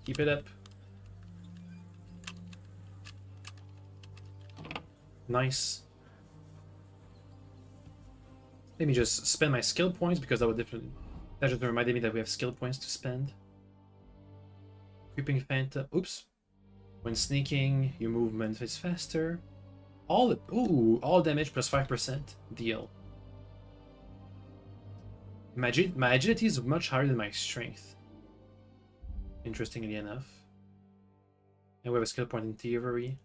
Keep it up. Nice. Let me just spend my skill points because that just reminded me that we have skill points to spend. Creeping Phantom. Oops. When sneaking, your movement is faster. All damage plus 5% deal. My agility is much higher than my strength. Interestingly enough. And we have a skill point in theory.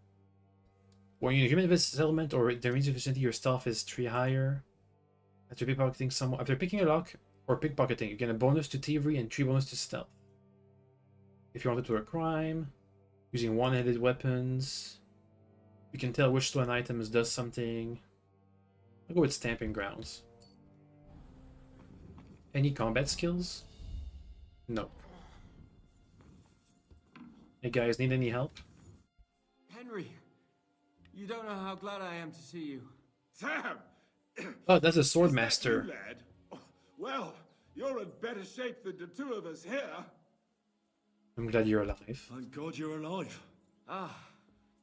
When you're in a human settlement or the range efficiency, your stealth is 3 higher. After picking a lock or pickpocketing, you get a bonus to thievery and 3 bonus to stealth. If you want to do a crime, using one-handed weapons, you can tell which stolen items does something. I'll go with Stamping Grounds. Any combat skills? Nope. Hey guys, need any help? Henry, you don't know how glad I am to see you. Sam! Oh, that's a sword master. You, lad? Well, you're in better shape than the two of us here. I'm glad you're alive. Thank God you're alive. Ah,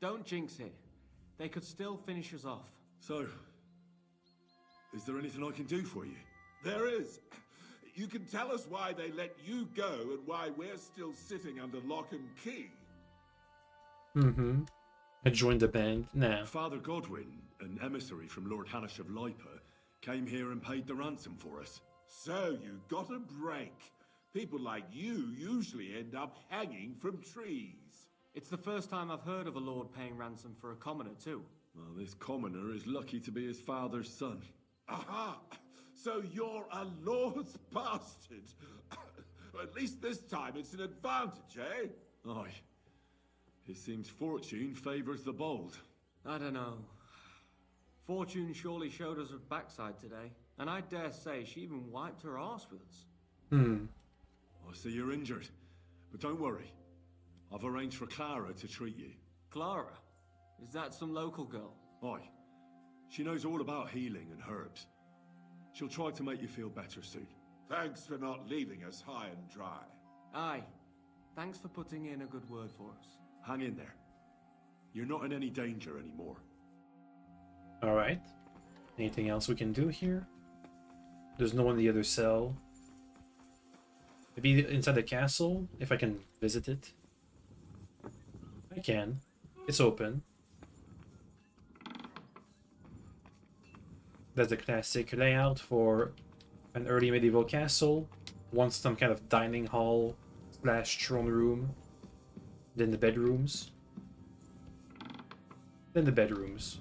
don't jinx it. They could still finish us off. So, is there anything I can do for you? There is. You can tell us why they let you go and why we're still sitting under lock and key. Mm-hmm. I joined the band. Nah. Father Godwin, an emissary from Lord Hanish of Lipa, came here and paid the ransom for us. So you got a break. People like you usually end up hanging from trees. It's the first time I've heard of a lord paying ransom for a commoner, too. Well, this commoner is lucky to be his father's son. Aha! So you're a lord's bastard. At least this time it's an advantage, eh? Aye. It seems fortune favours the bold. I don't know. Fortune surely showed us her backside today, and I dare say she even wiped her arse with us. I see you're injured, but don't worry. I've arranged for Clara to treat you. Clara? Is that some local girl? Aye. She knows all about healing and herbs. She'll try to make you feel better soon. Thanks for not leaving us high and dry. Aye. Thanks for putting in a good word for us. Hang in there. You're not in any danger anymore. Alright. Anything else we can do here? There's no one in the other cell. Maybe inside the castle, if I can visit it. I can. It's open. That's the classic layout for an early medieval castle. Once some kind of dining hall / throne room. Then the bedrooms. Then the bedrooms.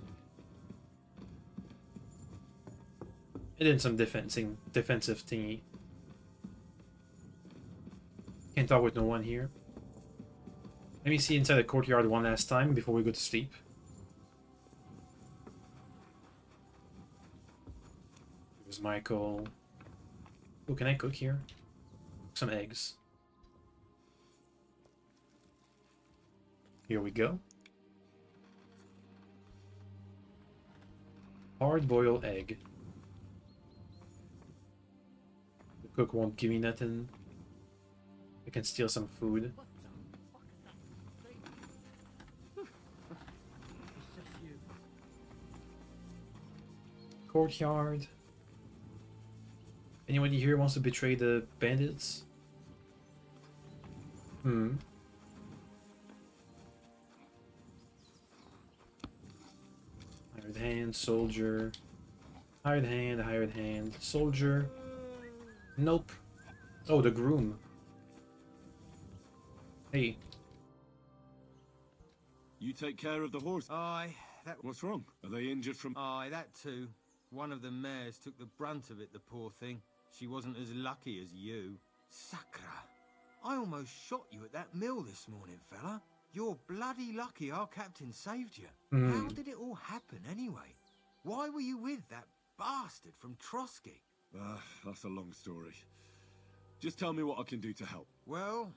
And then some defensive thingy. Can't talk with no one here. Let me see inside the courtyard one last time before we go to sleep. There's Michael. Oh, can I cook here? Some eggs. Here we go. Hard-boiled egg. The cook won't give me nothing. I can steal some food. Courtyard. Anybody here wants to betray the bandits? Hired hand, soldier. Hired hand, soldier. Nope. Oh, the groom. Hey. You take care of the horse. Aye, that... What's wrong? Are they injured from... Aye, that too. One of the mares took the brunt of it, the poor thing. She wasn't as lucky as you. Sacra. I almost shot you at that mill this morning, fella. You're bloody lucky our captain saved you. How did it all happen, anyway? Why were you with that bastard from Trotsky? That's a long story. Just tell me what I can do to help. Well,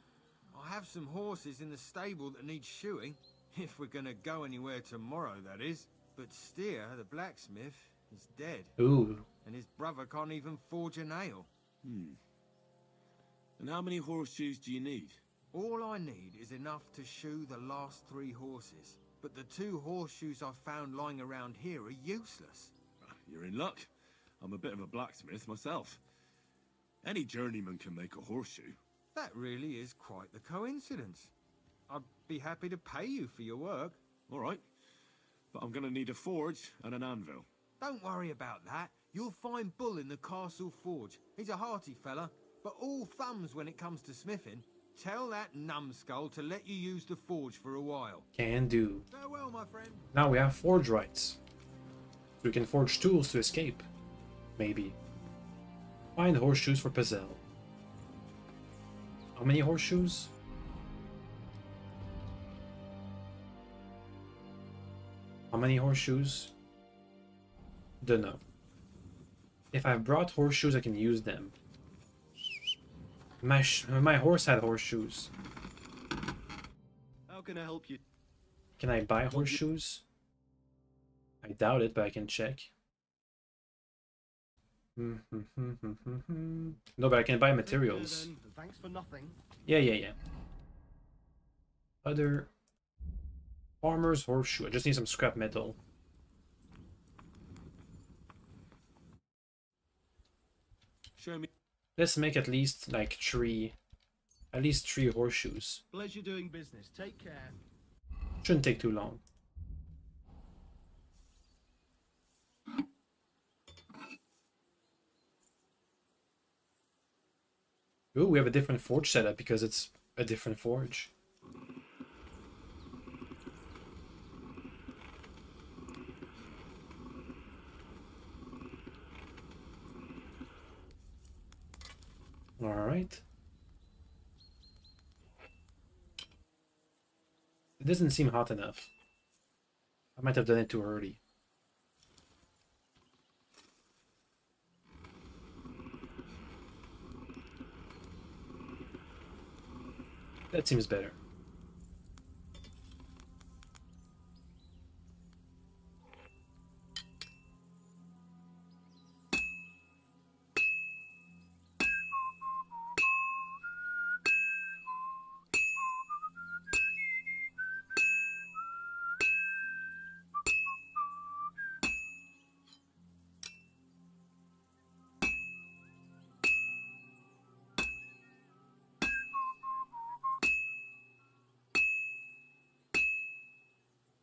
I have some horses in the stable that need shoeing. If we're gonna go anywhere tomorrow, that is. But Steer, the blacksmith, is dead. Ooh. And his brother can't even forge a nail. And how many horseshoes do you need? All I need is enough to shoe the last 3 horses. But the 2 horseshoes I found lying around here are useless. You're in luck. I'm a bit of a blacksmith myself. Any journeyman can make a horseshoe. That really is quite the coincidence. I'd be happy to pay you for your work. All right. But I'm going to need a forge and an anvil. Don't worry about that. You'll find Bull in the castle forge. He's a hearty fella, but all thumbs when it comes to smithing. Tell that numbskull to let you use the forge for a while. Can do. Farewell, my friend. Now we have forge rights. So we can forge tools to escape. Maybe. Find horseshoes for Pazel. How many horseshoes? How many horseshoes? Dunno. If I've brought horseshoes, I can use them. My horse had horseshoes. How can I help you? Can I buy horseshoes? I doubt it, but I can check. No, but I can buy materials. Thanks for nothing. Yeah. Other farmer's horseshoe. I just need some scrap metal. Show me. Let's make at least like 3 horseshoes. Pleasure doing business. Take care. Shouldn't take too long. Ooh, we have a different forge setup because it's a different forge. All right. It doesn't seem hot enough. I might have done it too early. That seems better.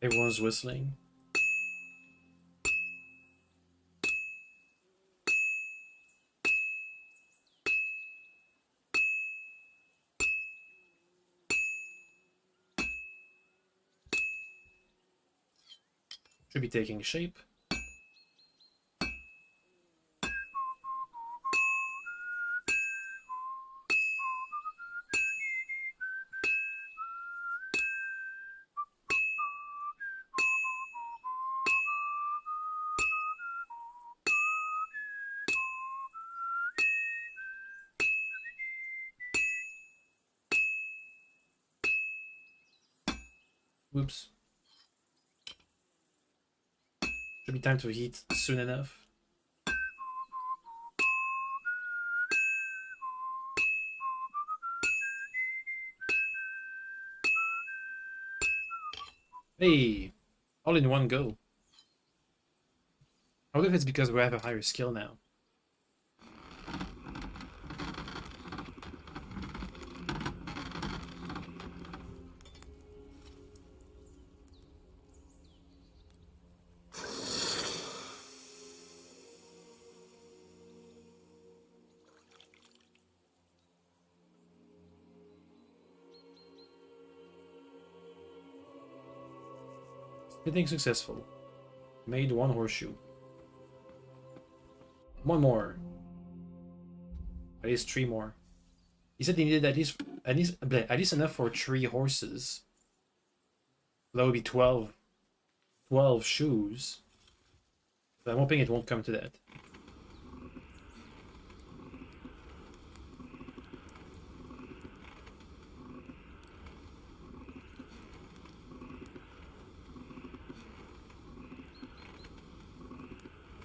Everyone's whistling. Should be taking shape. Whoops. Should be time to heat soon enough. Hey, all in one go. I wonder if it's because we have a higher skill now. Hitting successful. Made 1 horseshoe. 1 more. At least 3 more. He said he needed at least enough for 3 horses. That would be 12 shoes. But I'm hoping it won't come to that.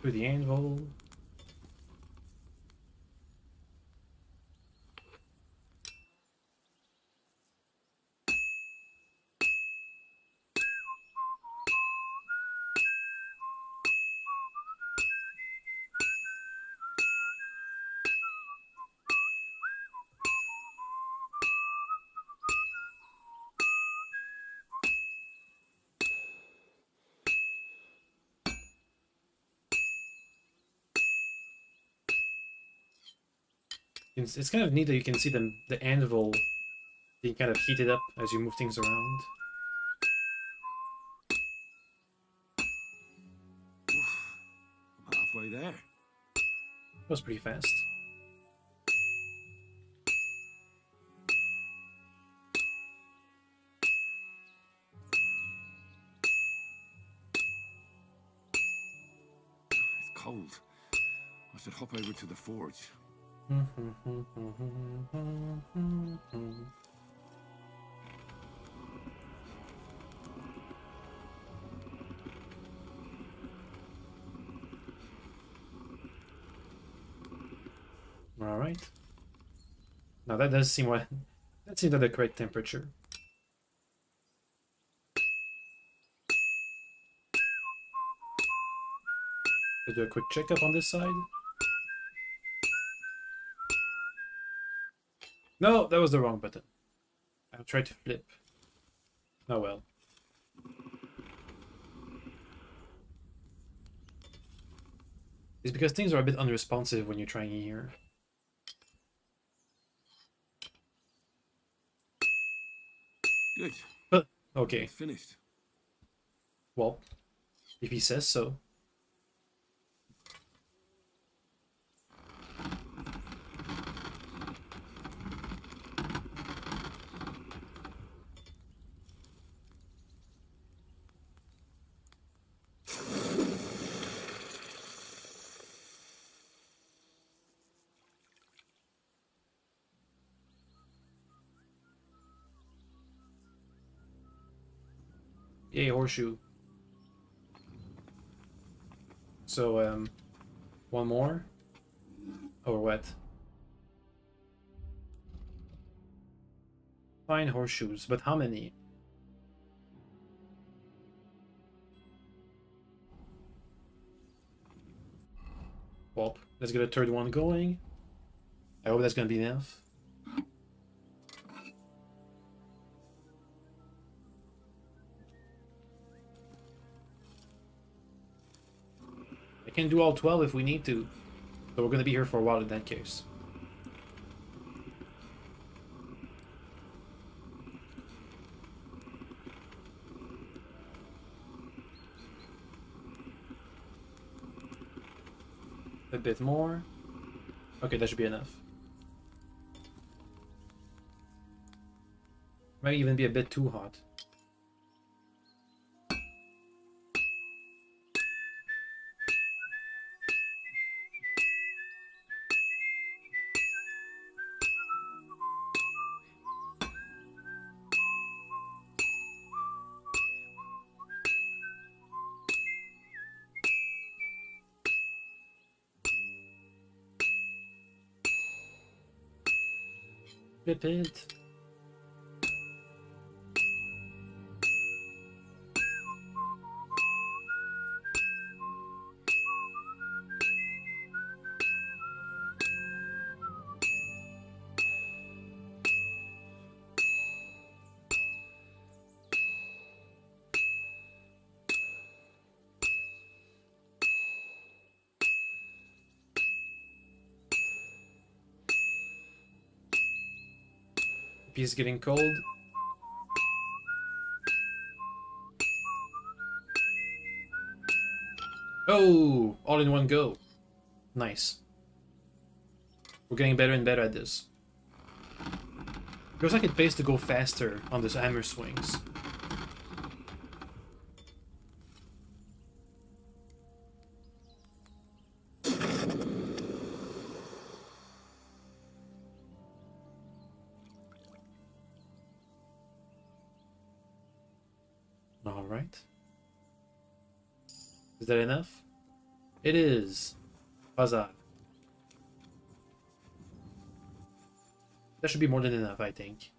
To the anvil. It's kind of neat that you can see the anvil being kind of heated up as you move things around. I'm halfway there. That was pretty fast. It's cold. I should hop over to the forge. All right. Now that does seem what that seems like the correct temperature. Let's do a quick checkup on this side. No, that was the wrong button. I tried to flip. Oh well. It's because things are a bit unresponsive when you're trying here. Good. Okay. It's finished. Well, if he says so. Yay, horseshoe. So, one more? Or what? Fine horseshoes, but how many? Well, let's get a third one going. I hope that's gonna be enough. I can do all 12 if we need to. So we're gonna be here for a while in that case. A bit more. Okay, that should be enough. Might even be a bit too hot. Flip it. Piece getting cold. Oh, all in one go. Nice. We're getting better and better at this. Feels like it pays to go faster on this hammer swings. All right. Is that enough? It is. Huzzah. That should be more than enough, I think.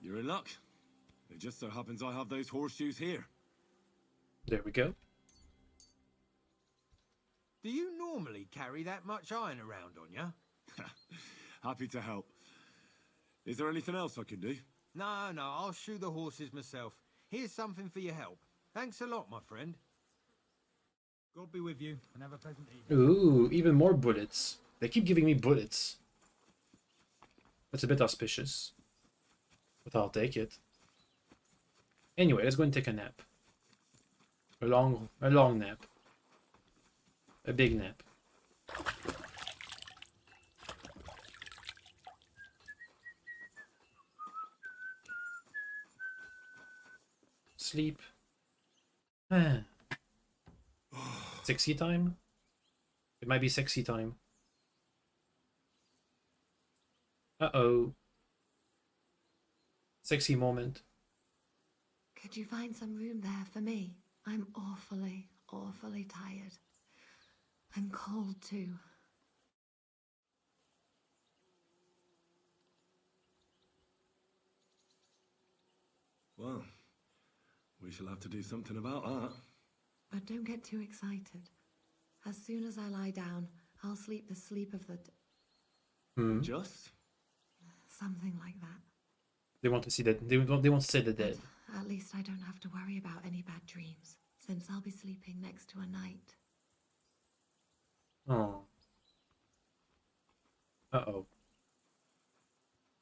You're in luck. It just so happens I have those horseshoes here. There we go. Do you normally carry that much iron around on you? Happy to help. Is there anything else I can do? No, I'll shoe the horses myself. Here's something for your help. Thanks a lot, my friend. God be with you, and have a pleasant evening. Ooh, even more bullets. They keep giving me bullets. That's a bit auspicious. But I'll take it. Anyway, let's go and take a nap. A long nap. A big nap. Sleep. Sexy time? It might be sexy time. Uh-oh. Sexy moment. Could you find some room there for me? I'm awfully, awfully tired. I'm cold too. Well, we shall have to do something about that. But don't get too excited. As soon as I lie down, I'll sleep the sleep of the... Just? Something like that. They want to see that. They want to say the dead. At least I don't have to worry about any bad dreams, since I'll be sleeping next to a knight. Oh. Uh-oh.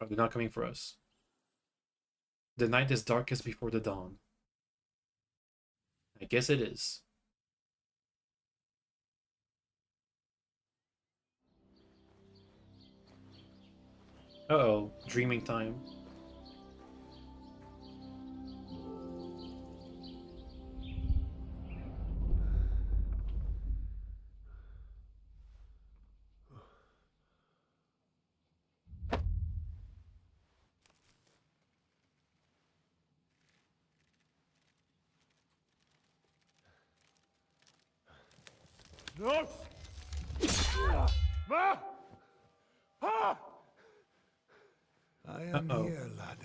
Oh, they're not coming for us. The night is darkest before the dawn. I guess it is. Uh-oh. Dreaming time. No! I am here, lad.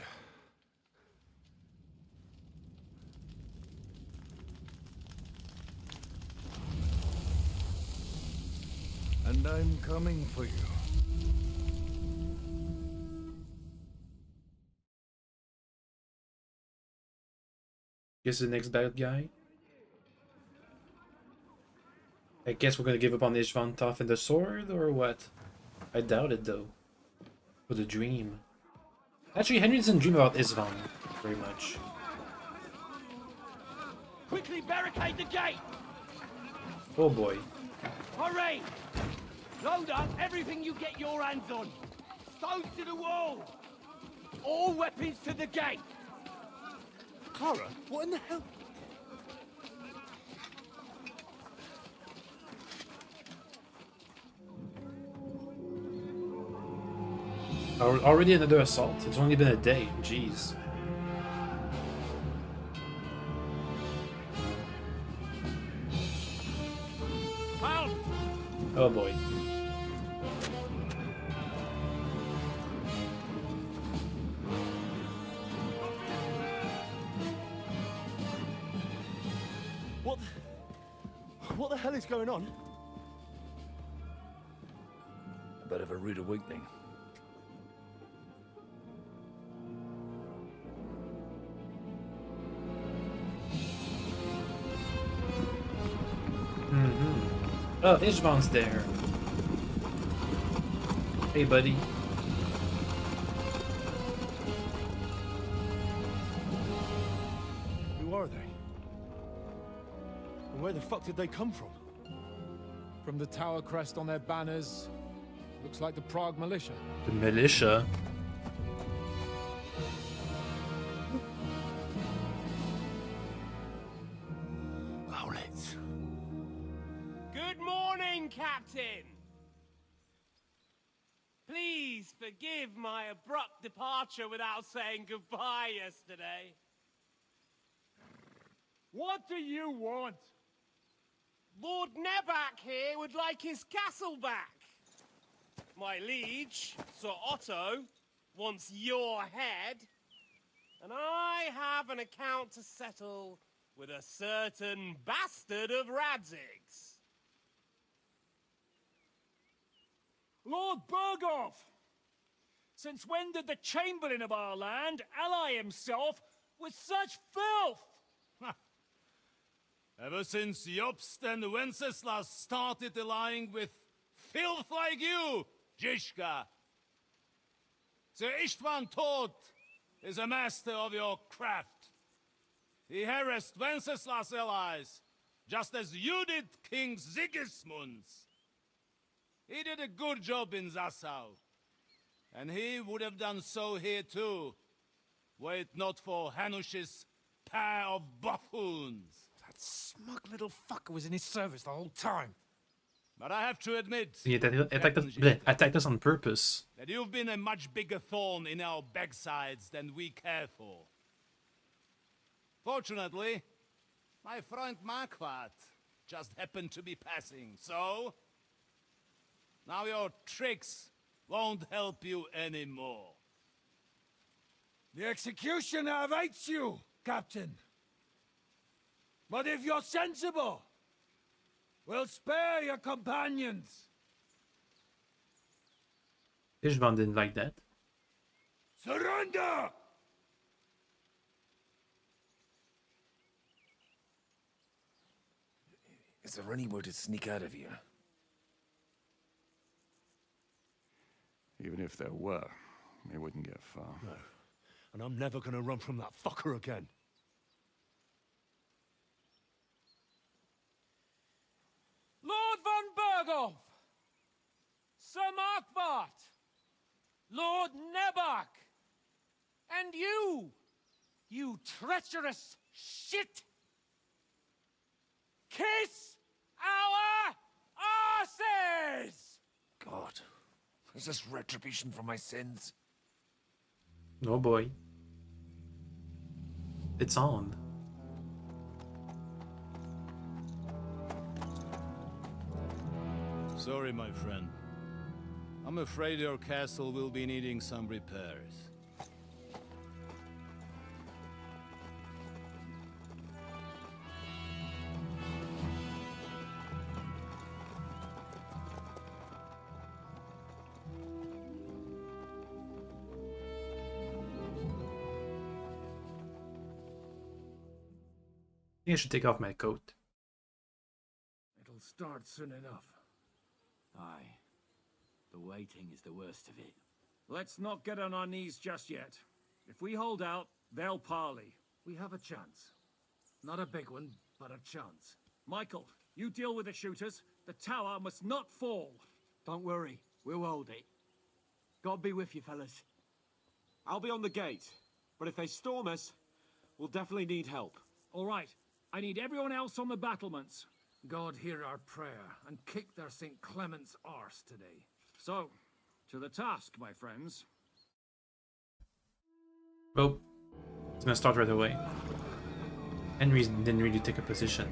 And I'm coming for you. Guess the next bad guy? I guess we're gonna give up on Ishvan Toph and the sword, or what? I doubt it, though. For the dream. Actually, Henry doesn't dream about Ishvan very much. Quickly barricade the gate! Oh boy. Hurry! Load up everything you get your hands on! Stones to the wall! All weapons to the gate! Clara, what in the hell? Already another assault? It's only been a day. Jeez. Help! Oh boy. What the hell is going on? A bit of a rude awakening. Oh, Ishvan's there. Hey, buddy. Where the fuck did they come from? From the tower crest on their banners. Looks like the Prague militia. The militia? Owlets. Good morning, Captain! Please forgive my abrupt departure without saying goodbye yesterday. What do you want? Lord Nebak here would like his castle back. My liege, Sir Otto, wants your head. And I have an account to settle with a certain bastard of Radzig's. Lord Berghoff! Since when did the Chamberlain of our land ally himself with such filth? Ever since Jobst and Wenceslas started allying with filth like you, Zizka. Sir Istvan Tod is a master of your craft. He harassed Wenceslas' allies, just as you did King Sigismund's. He did a good job in Zassau, and he would have done so here too, were it not for Hanush's pair of buffoons. That smug little fucker was in his service the whole time. But I have to admit, He attacked us on purpose. that you've been a much bigger thorn in our backsides than we care for. Fortunately, my friend Marquardt just happened to be passing, so now your tricks won't help you anymore. The executioner awaits you, Captain. But if you're sensible, we'll spare your companions. Istvan didn't like that. Surrender! Is there anywhere to sneak out of here? Even if there were, we wouldn't get far. No. And I'm never gonna run from that fucker again. Lord von Berghoff! Sir Marquardt! Lord Nebak! And you treacherous shit! Kiss our asses! God, is this retribution for my sins? Oh boy. It's on. Sorry, my friend. I'm afraid your castle will be needing some repairs. I think I should take off my coat. It'll start soon enough. Aye. The waiting is the worst of it. Let's not get on our knees just yet. If we hold out, they'll parley. We have a chance. Not a big one, but a chance. Michael, you deal with the shooters. The tower must not fall. Don't worry, we'll hold it. God be with you, fellas. I'll be on the gate, but if they storm us, we'll definitely need help. All right, I need everyone else on the battlements. God hear our prayer and kick their St. Clement's arse today. So, to the task, my friends. Well, it's gonna start right away. Henry didn't really take a position.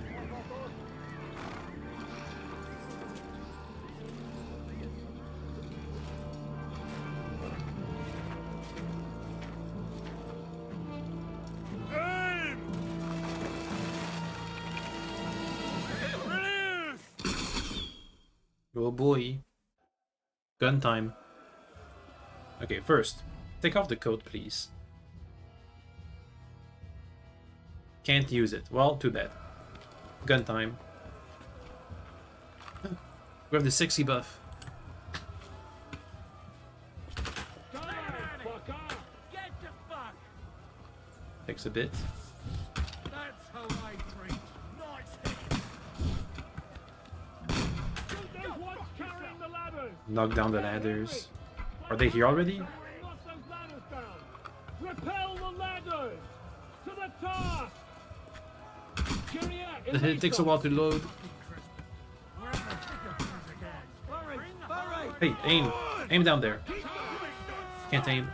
Oh boy. Gun time. Okay, first, take off the coat, please. Can't use it. Well, too bad. Gun time. We have the 60 buff. Takes a bit. That's how I treat. Nice hit. Knock down the ladders. Are they here already? Repel the ladders! To the task! It takes a while to load. Hey, aim! Aim down there. Can't aim.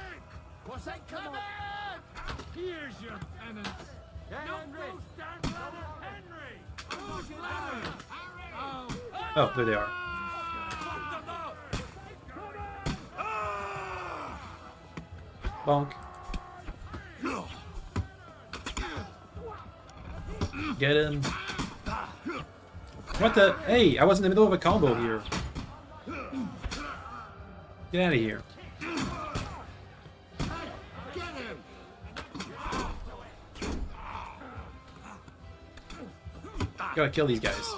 Here's your penance. Oh, there they are. Bonk. Get him. What the? Hey, I was in the middle of a combo here. Get out of here. Gotta kill these guys.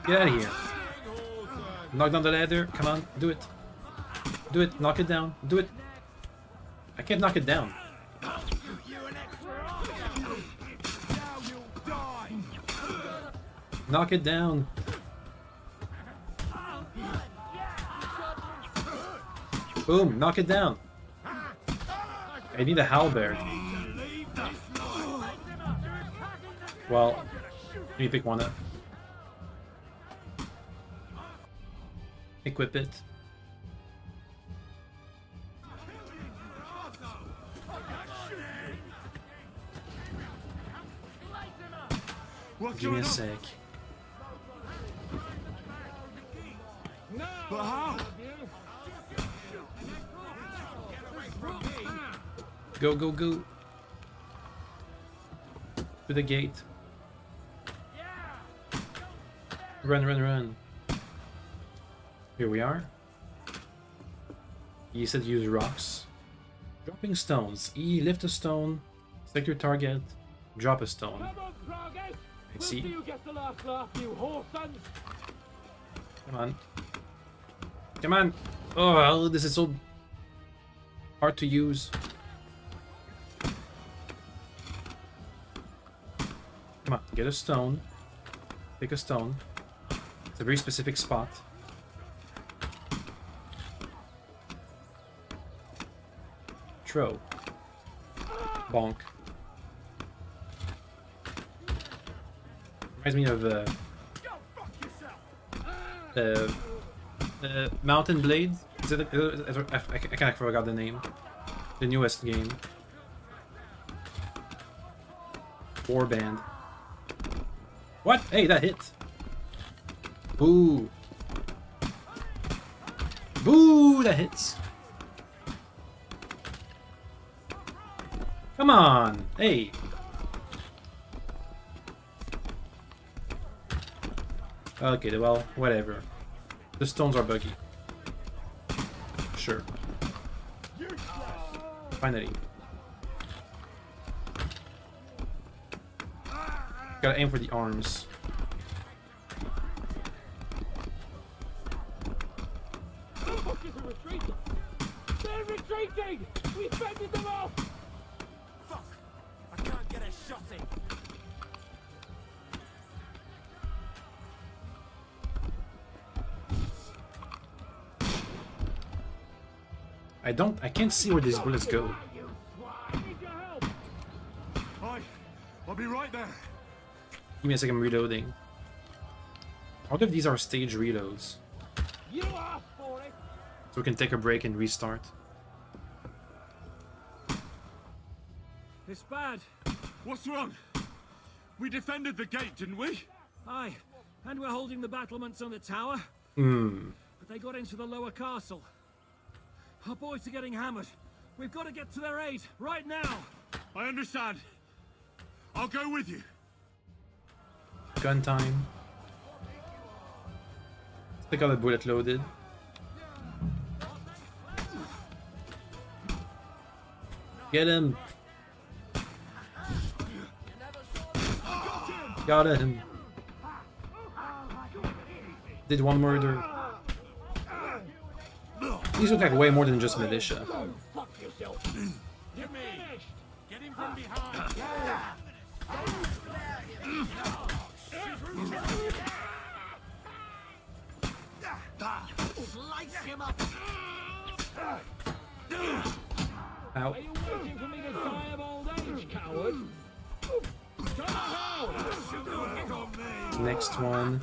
Get out of here. Knock down the ladder. Come on, do it. Do it. Knock it down. Do it. I can't knock it down. Knock it down. Boom, knock it down. I need a halberd. Well, let me pick one up. Equip it. Give me a sec. But how? Go, go, go. To the gate. Run, run, run. Here we are. You said use rocks. Dropping stones. E, lift a stone. Select your target. Drop a stone. I see. Come on. Come on. Oh, this is so hard to use. Come on, get a stone. Pick a stone. It's a very specific spot. Throw. Bonk. Reminds me of Mountain Blade. Is it, I kind of forgot the name. The newest game. Warband. What? Hey, that hit. Boo. Boo, that hits. Come on. Hey. Okay, well, whatever. The stones are buggy. Sure. Finally. Gotta aim for the arms. They're retreating! We fended them off! Fuck! I can't get a shot in. I can't see where these bullets go. I'll be right there. Give me a second, I'm reloading. I wonder if these are stage reloads. You asked for it. So we can take a break and restart. It's bad. What's wrong? We defended the gate, didn't we? Aye, and we're holding the battlements on the tower. But they got into the lower castle. Our boys are getting hammered. We've got to get to their aid, right now. I understand. I'll go with you. Gun time. I got a bullet loaded. Get him! Got him! Did one murder. These look like way more than just militia. Light him up. Ow. Are you waiting for me to die of old age, coward? Next one.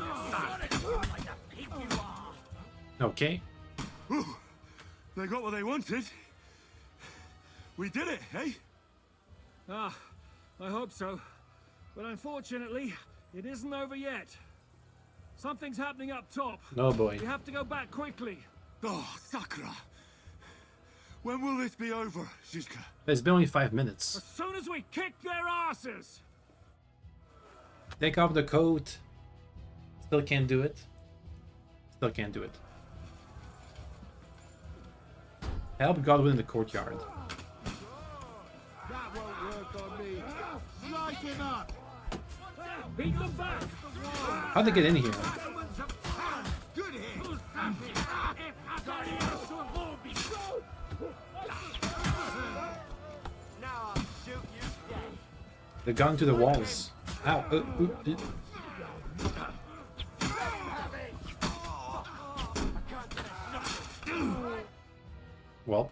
Okay. They got what they wanted. We did it, eh? Ah, I hope so. But unfortunately, it isn't over yet. Something's happening up top. No boy. We have to go back quickly. Oh, Sakura. When will this be over, Zizka? It's been only 5 minutes. As soon as we kick their asses. Take off the coat. Still can't do it. Still can't do it. Help Godwin in the courtyard. That won't work on me. Light him up. Beat them back. How'd they get in here? Good hit. Now I'll shoot you dead. They've gone to the walls. Ow. Well.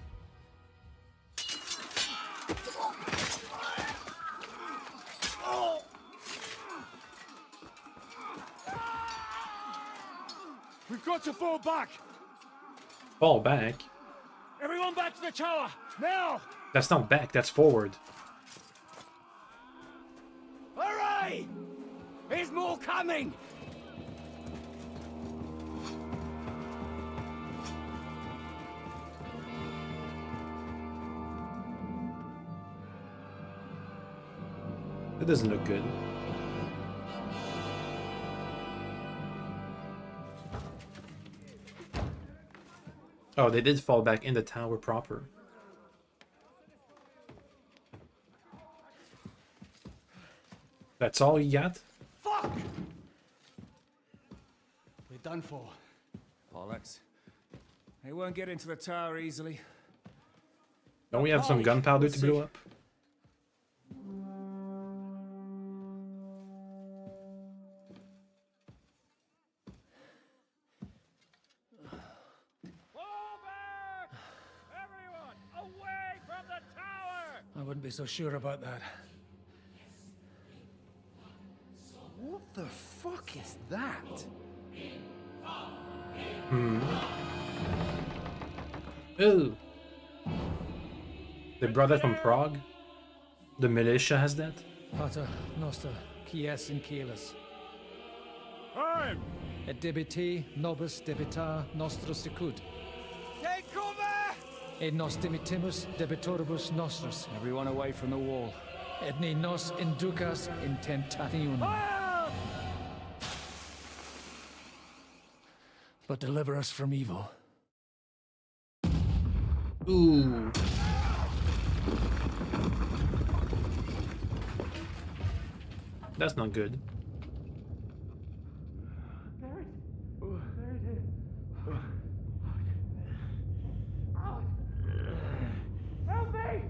We've got to fall back. Fall back? Everyone back to the tower, now! That's not back, that's forward. Hurry! There's more coming! That doesn't look good. Oh, they did fall back in the tower proper. That's all you got? Fuck! We're done for. Bollocks. They won't get into the tower easily. Don't we have some gunpowder to blow up? I wouldn't be so sure about that. What the fuck is that? Ooh. They brought that from Prague? The militia has that? Pater Noster, Kies in Kelis. Time! Et debiti nobis debitar nostros sicut. Take cover! Et nos dimitimus debitoribus nostros. Everyone away from the wall. Et ne nos inducas in tentationem. But deliver us from evil. Ooh. That's not good. Help me!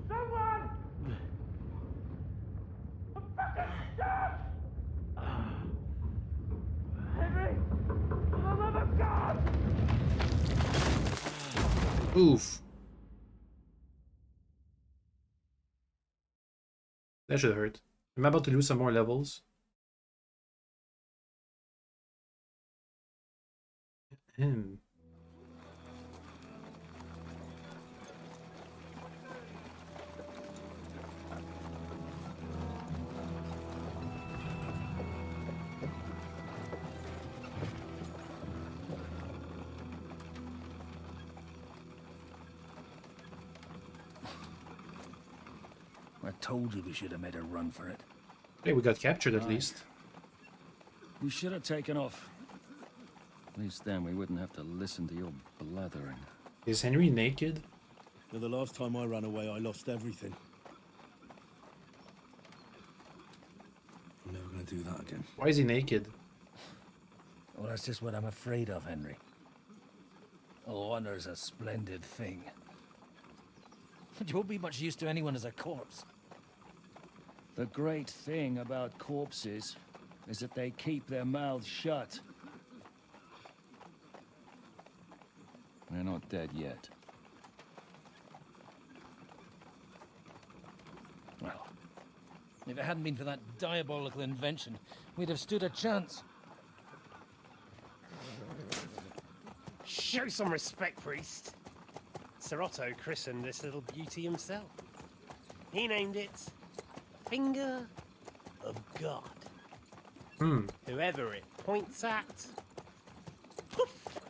Someone! I'm fucking stuck! Henry! For the love of God! Oof. That should hurt. I'm about to lose some more levels. Him. I told you we should have made a run for it. Hey, we got captured at least. We should have taken off. At least then we wouldn't have to listen to your blathering. Is Henry naked? Yeah, the last time I ran away, I lost everything. I'm never gonna do that again. Why is he naked? Well, that's just what I'm afraid of, Henry. Honor's a splendid thing. You won't be much use to anyone as a corpse. The great thing about corpses is that they keep their mouths shut. They're not dead yet. Well, if it hadn't been for that diabolical invention, we'd have stood a chance. Show some respect, priest. Sir Otto christened this little beauty himself. He named it Finger of God. Whoever it points at, poof!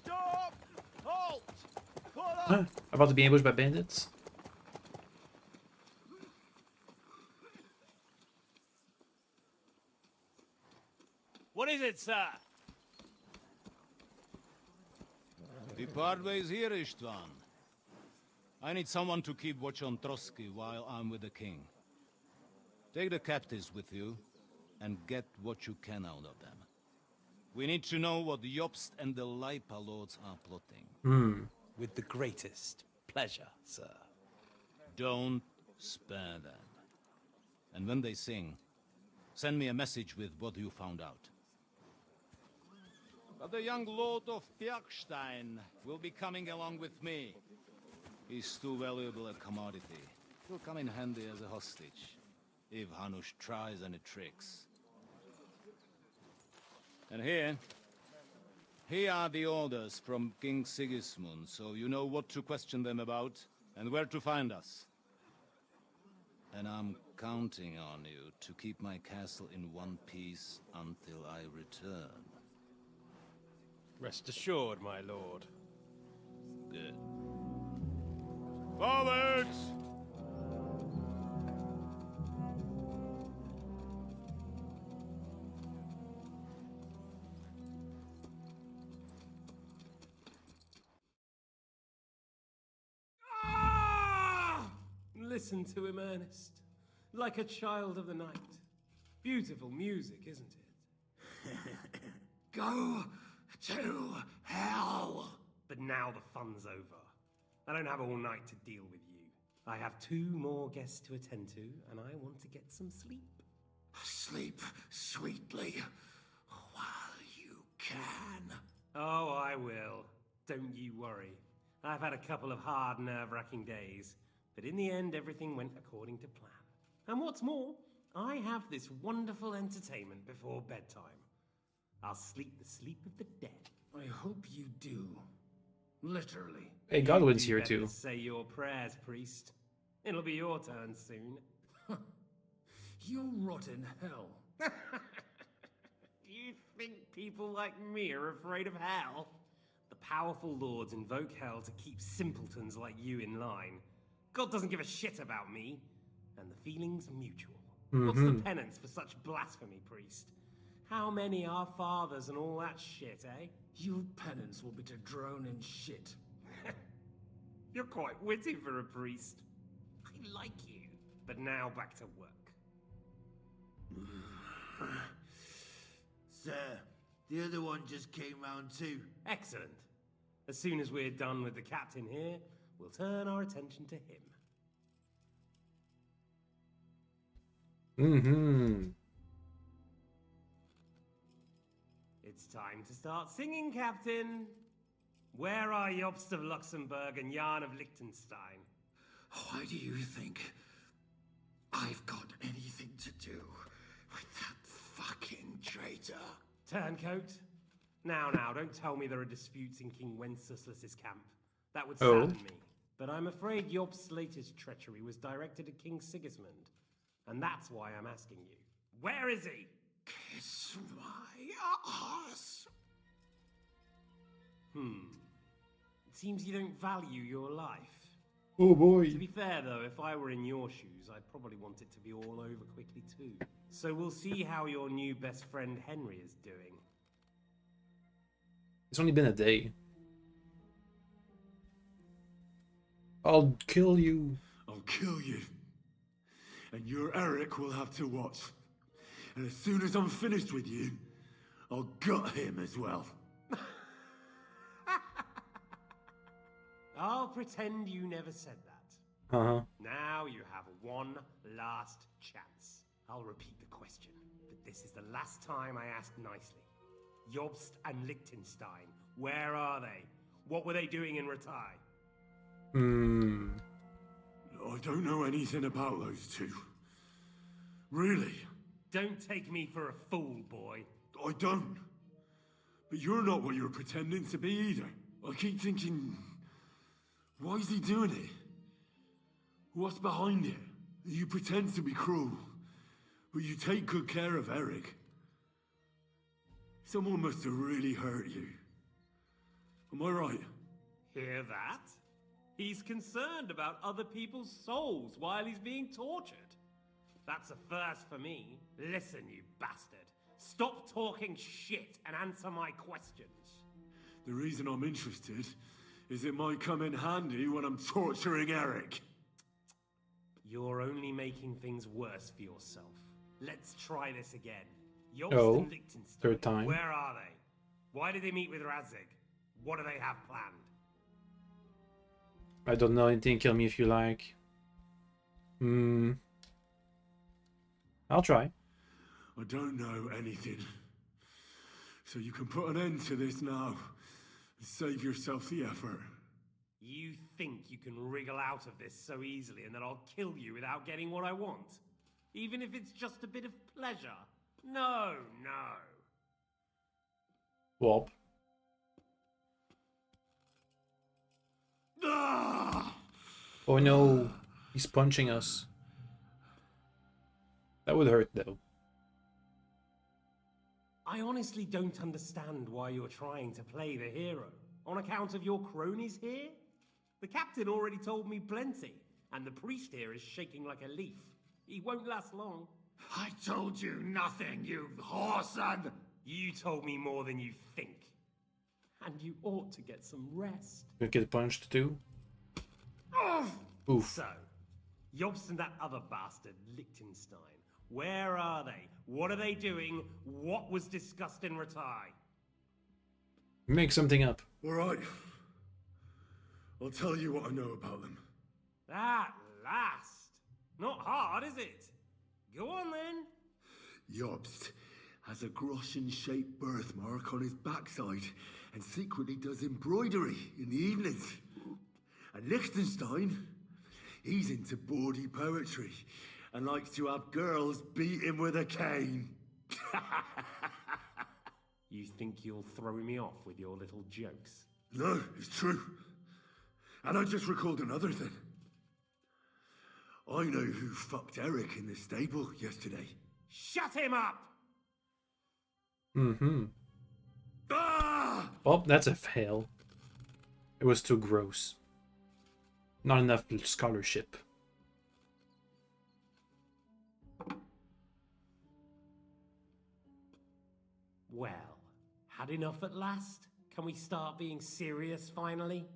Stop! Halt! Pull up! About to be ambushed by bandits? What is it, sir? The Parway's here, Istvan. I need someone to keep watch on Trotsky while I'm with the king. Take the captives with you, and get what you can out of them. We need to know what the Jobst and the Leipa lords are plotting. With the greatest pleasure, sir. Don't spare them. And when they sing, send me a message with what you found out. But the young lord of Bjergstein will be coming along with me. He's too valuable a commodity. He'll come in handy as a hostage, if Hanush tries any tricks. And here are the orders from King Sigismund, so you know what to question them about and where to find us. And I'm counting on you to keep my castle in one piece until I return. Rest assured, my lord. Good. Forward! Listen to him, Ernest. Like a child of the night. Beautiful music, isn't it? Go to hell! But now the fun's over. I don't have all night to deal with you. I have 2 more guests to attend to, and I want to get some sleep. Sleep sweetly while you can. Oh, I will. Don't you worry. I've had a couple of hard, nerve-wracking days, but in the end, everything went according to plan. And what's more, I have this wonderful entertainment before bedtime. I'll sleep the sleep of the dead. I hope you do. Literally. Hey, Godwin's You here better too. Say your prayers, priest. It'll be your turn soon. You'll rot in hell. Do you think people like me are afraid of hell? The powerful lords invoke hell to keep simpletons like you in line. God doesn't give a shit about me, and the feeling's mutual. What's the penance for such blasphemy, priest? How many are fathers and all that shit, eh? Your penance will be to drown in shit. You're quite witty for a priest. I like you. But now back to work. Sir, the other one just came round too. Excellent. As soon as we're done with the captain here, we'll turn our attention to him. It's time to start singing, Captain. Where are Jobst of Luxembourg and Jan of Liechtenstein? Why do you think I've got anything to do with that fucking traitor? Turncoat? Now, don't tell me there are disputes in King Wenceslas's camp. That would sadden me. But I'm afraid Jobst's latest treachery was directed at King Sigismund. And that's why I'm asking you. Where is he? Kiss my ass. It seems you don't value your life. Oh boy. To be fair though, if I were in your shoes, I'd probably want it to be all over quickly too. So we'll see how your new best friend Henry is doing. It's only been a day. I'll kill you. I'll kill you. And your Eric will have to watch. And as soon as I'm finished with you, I'll gut him as well. I'll pretend you never said that. Uh-huh. Now you have one last chance. I'll repeat the question, but this is the last time I ask nicely. Jobst and Liechtenstein, where are they? What were they doing in Ratai? I don't know anything about those two. Really? Don't take me for a fool, boy. I don't. But you're not what you're pretending to be either. I keep thinking, why is he doing it? What's behind it? You pretend to be cruel, but you take good care of Eric. Someone must have really hurt you. Am I right? Hear that? He's concerned about other people's souls while he's being tortured. That's a first for me. Listen, you bastard. Stop talking shit and answer my questions. The reason I'm interested is it might come in handy when I'm torturing Eric. You're only making things worse for yourself. Let's try this again. Oh, third time. Where are they? Why did they meet with Radzig? What do they have planned? I don't know anything. Kill me if you like. I'll try. I don't know anything. So you can put an end to this now and save yourself the effort. You think you can wriggle out of this so easily and that I'll kill you without getting what I want? Even if it's just a bit of pleasure? No, no. Wop. Oh no, he's punching us. That would hurt though. I honestly don't understand why you're trying to play the hero. On account of your cronies here? The captain already told me plenty, and the priest here is shaking like a leaf. He won't last long. I told you nothing, you whoreson! You told me more than you think. And you ought to get some rest. You get punched too? Oof. So, Jobst and that other bastard, Liechtenstein. Where are they? What are they doing? What was discussed in Ratai? Make something up. Alright. I'll tell you what I know about them. At last! Not hard, is it? Go on then. Jobst has a Groschen-shaped birthmark on his backside and secretly does embroidery in the evenings. And Liechtenstein, he's into bawdy poetry and likes to have girls beat him with a cane. You think you'll throw me off with your little jokes? No, it's true. And I just recalled another thing. I know who fucked Eric in the stable yesterday. Shut him up! Ah! Oh, that's a fail. It was too gross. Not enough scholarship. Well, had enough at last? Can we start being serious finally?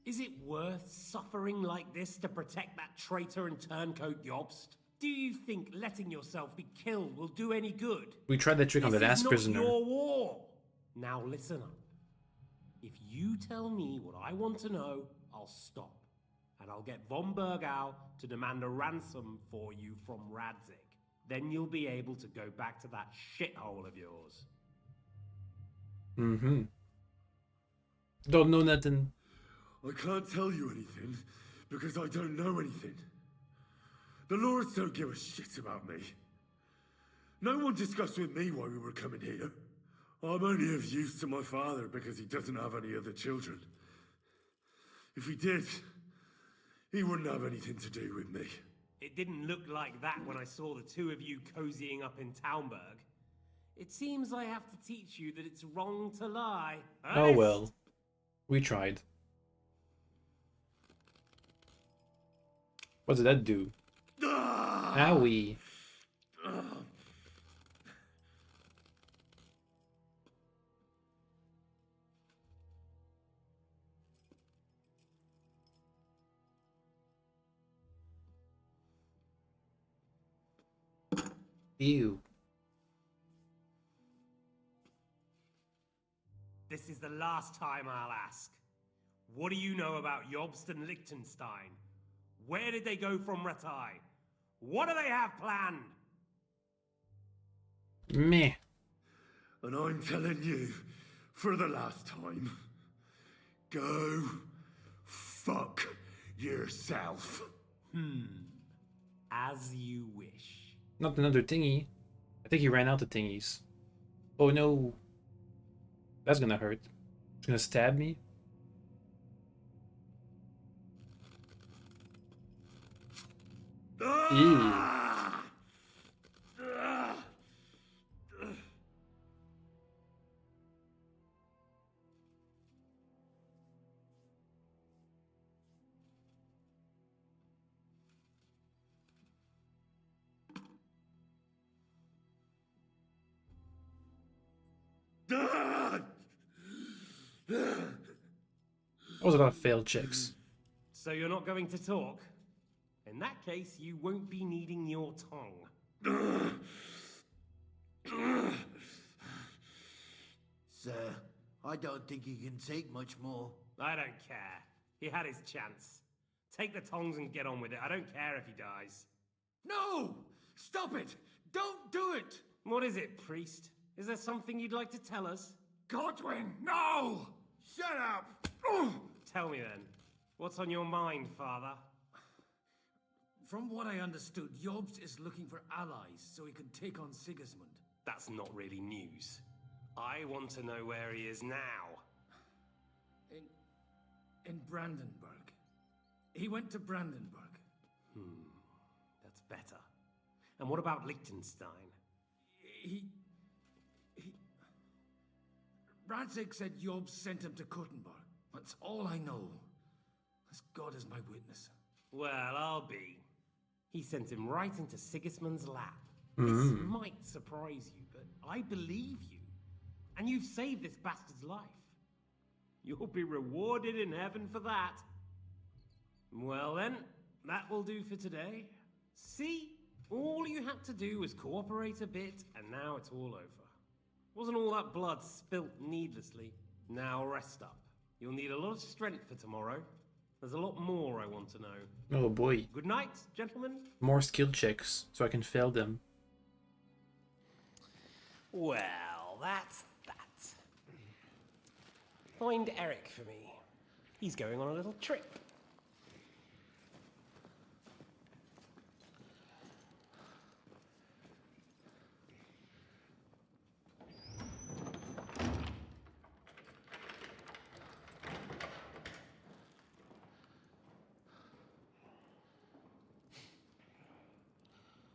Is it worth suffering like this to protect that traitor and turncoat Jobst? Do you think letting yourself be killed will do any good? We tried that trick on the last prisoner. This is not your war. Now listen up. If you tell me what I want to know, I'll stop. And I'll get von Bergau to demand a ransom for you from Radzig. Then you'll be able to go back to that shithole of yours. Don't know nothing. I can't tell you anything because I don't know anything. The lords don't give a shit about me. No one discussed with me why we were coming here. I'm only of use to my father because he doesn't have any other children. If he did, he wouldn't have anything to do with me. It didn't look like that when I saw the two of you cozying up in Taumberg. It seems I have to teach you that it's wrong to lie. Oh well. We tried. What did that do? Owie. Ew. This is the last time I'll ask. What do you know about Jobst and Liechtenstein? Where did they go from Ratai? What do they have planned? Meh. And I'm telling you, for the last time, go fuck yourself. As you wish. Not another thingy. I think he ran out of thingies. Oh no. That's gonna hurt. It's gonna stab me. Ew. That was a lot of failed checks. So you're not going to talk? In that case, you won't be needing your tongue. Sir, I don't think he can take much more. I don't care. He had his chance. Take the tongs and get on with it. I don't care if he dies. No! Stop it! Don't do it! What is it, priest? Is there something you'd like to tell us? Godwin, no! Shut up! Tell me then. What's on your mind, father? From what I understood, Jobst is looking for allies so he can take on Sigismund. That's not really news. I want to know where he is now. In Brandenburg. He went to Brandenburg. That's better. And what about Liechtenstein? Radzig said Jobst sent him to Kuttenberg. That's all I know. As God is my witness. Well, I'll be. He sent him right into Sigismund's lap. This might surprise you, but I believe you. And you've saved this bastard's life. You'll be rewarded in heaven for that. Well then, that will do for today. See? All you had to do was cooperate a bit, and now it's all over. Wasn't all that blood spilt needlessly? Now rest up. You'll need a lot of strength for tomorrow. There's a lot more I want to know. Oh boy. Good night, gentlemen. More skill checks so I can fail them. Well, that's that. Find Eric for me. He's going on a little trip.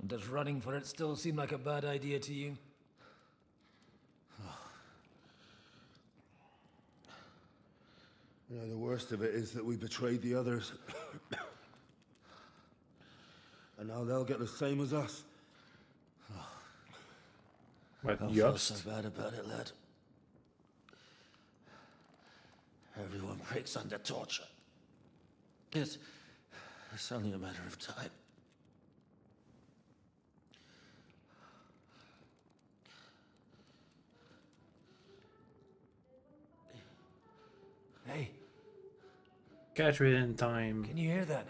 Does running for it still seem like a bad idea to you? You know, the worst of it is that we betrayed the others. And now they'll get the same as us. What, I feel so bad about it, lad. Everyone breaks under torture. It's only a matter of time. Hey. Catch it in time. Can you hear that?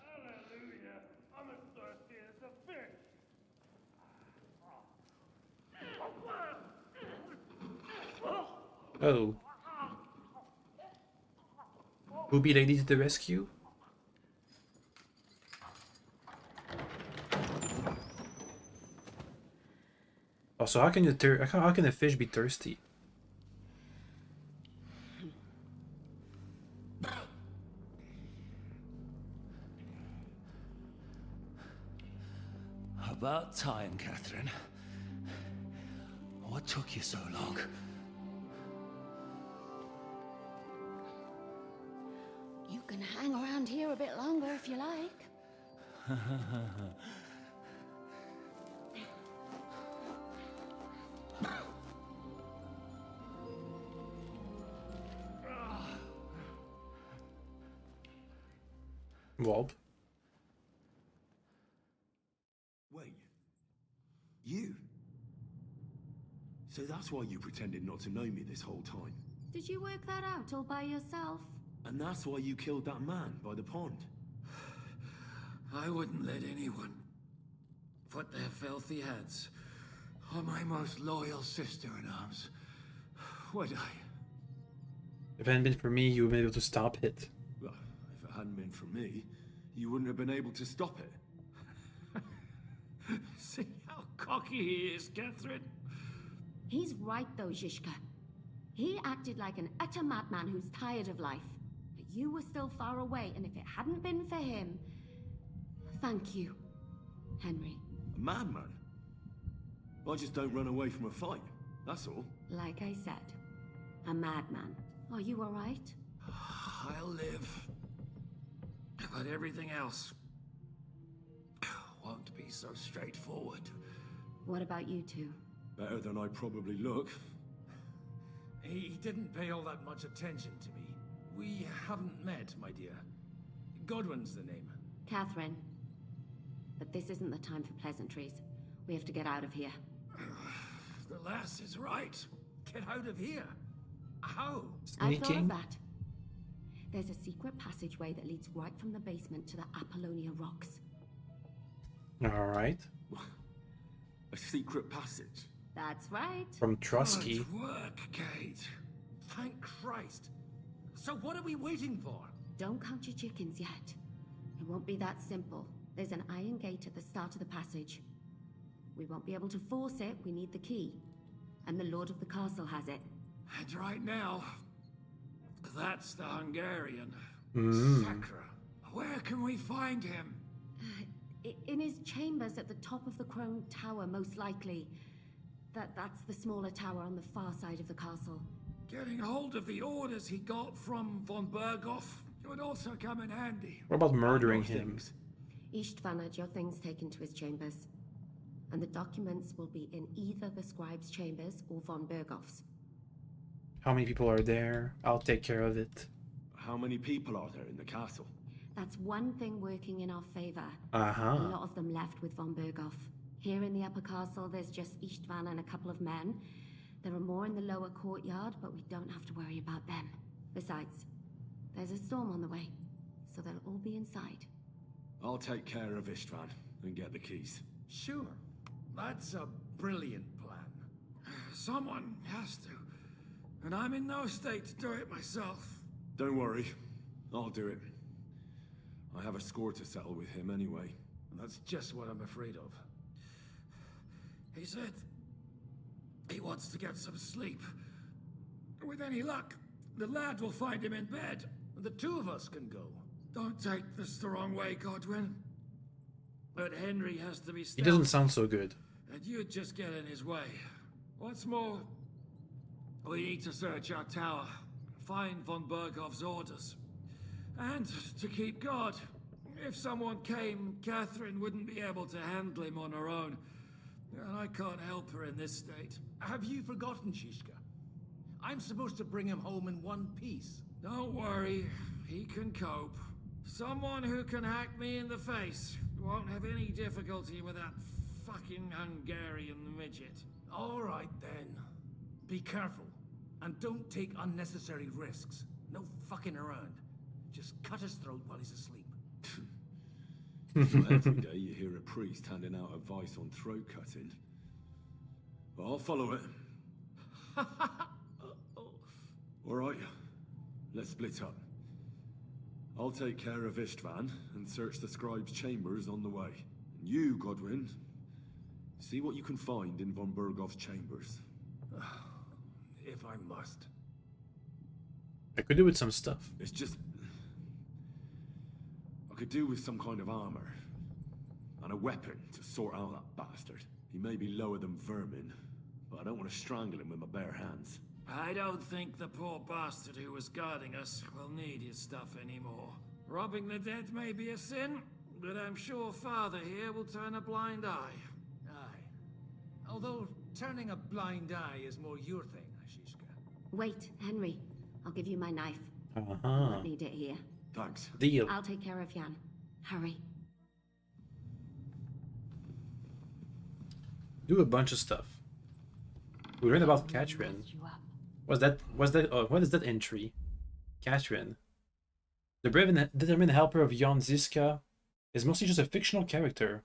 Hallelujah. I'm as thirsty as a fish. Oh. Booby lady to the rescue? Oh, so how can a fish be thirsty? About time, Catherine. What took you so long? You can hang around here a bit longer if you like. Wob. Wait. You? That's why you pretended not to know me this whole time. Did you work that out all by yourself? And that's why you killed that man by the pond. I wouldn't let anyone put their filthy heads on my most loyal sister-in-arms, would I? If it hadn't been for me, you would be able to stop it. Well, if it hadn't been for me, you wouldn't have been able to stop it. See how cocky he is, Catherine? He's right though, Zhishka. He acted like an utter madman who's tired of life. But you were still far away, and if it hadn't been for him... Thank you, Henry. A madman? I just don't run away from a fight, that's all. Like I said, a madman. Are you alright? I'll live. But everything else won't be so straightforward. What about you two? Better than I probably look. He didn't pay all that much attention to me. We haven't met, my dear. Godwin's the name. Catherine. But this isn't the time for pleasantries. We have to get out of here. The lass is right. Get out of here. How? I thought of that. There's a secret passageway that leads right from the basement to the Apollonia Rocks. Alright. A secret passage? That's right. From Trusky. Good work, Kate. Thank Christ. So what are we waiting for? Don't count your chickens yet. It won't be that simple. There's an iron gate at the start of the passage. We won't be able to force it, we need the key. And the Lord of the Castle has it. And right now, that's the Hungarian. Sakra. Where can we find him? In his chambers at the top of the Crone Tower, most likely. That's the smaller tower on the far side of the castle. Getting hold of the orders he got from von Berghoff would also come in handy. What about murdering him? Istvan had your things taken to his chambers. And the documents will be in either the scribe's chambers or von Berghoff's. How many people are there? I'll take care of it. How many people are there in the castle? That's one thing working in our favor. Uh-huh. A lot of them left with von Berghoff. Here in the upper castle, there's just Istvan and a couple of men. There are more in the lower courtyard, but we don't have to worry about them. Besides, there's a storm on the way, so they'll all be inside. I'll take care of Istvan and get the keys. Sure. That's a brilliant plan. Someone has to. And I'm in no state to do it myself. Don't worry. I'll do it. I have a score to settle with him anyway. That's just what I'm afraid of. He said he wants to get some sleep. With any luck, the lad will find him in bed. The two of us can go. Don't take this the wrong way, Godwin. But Henry has to be He stealthy. doesn't sound so good. And you'd just get in his way. What's more, we need to search our tower, find von Berghoff's orders. And to keep guard. If someone came, Catherine wouldn't be able to handle him on her own. And I can't help her in this state. Have you forgotten, Zhishka? I'm supposed to bring him home in one piece. Don't worry, he can cope. Someone who can hack me in the face won't have any difficulty with that fucking Hungarian midget. All right, then. Be careful. And don't take unnecessary risks. No fucking around. Just cut his throat while he's asleep. Every day you hear a priest handing out advice on throat cutting. But I'll follow it. Alright, let's split up. I'll take care of Istvan and search the scribe's chambers on the way. And you, Godwin, see what you can find in von Berghoff's chambers. If I must. I could do with some stuff. It's just... I could do with some kind of armor. And a weapon to sort out that bastard. He may be lower than vermin, but I don't want to strangle him with my bare hands. I don't think the poor bastard who was guarding us will need his stuff anymore. Robbing the dead may be a sin, but I'm sure Father here will turn a blind eye. Aye. Although turning a blind eye is more your thing, Ashishka. Wait, Henry. I'll give you my knife. Uh-huh. I won't need it here. Thanks. Deal. I'll take care of Jan. Hurry. Do a bunch of stuff. We learned about Catherine. What is that entry? Catherine. The brave and determined helper of Jan Ziska is mostly just a fictional character.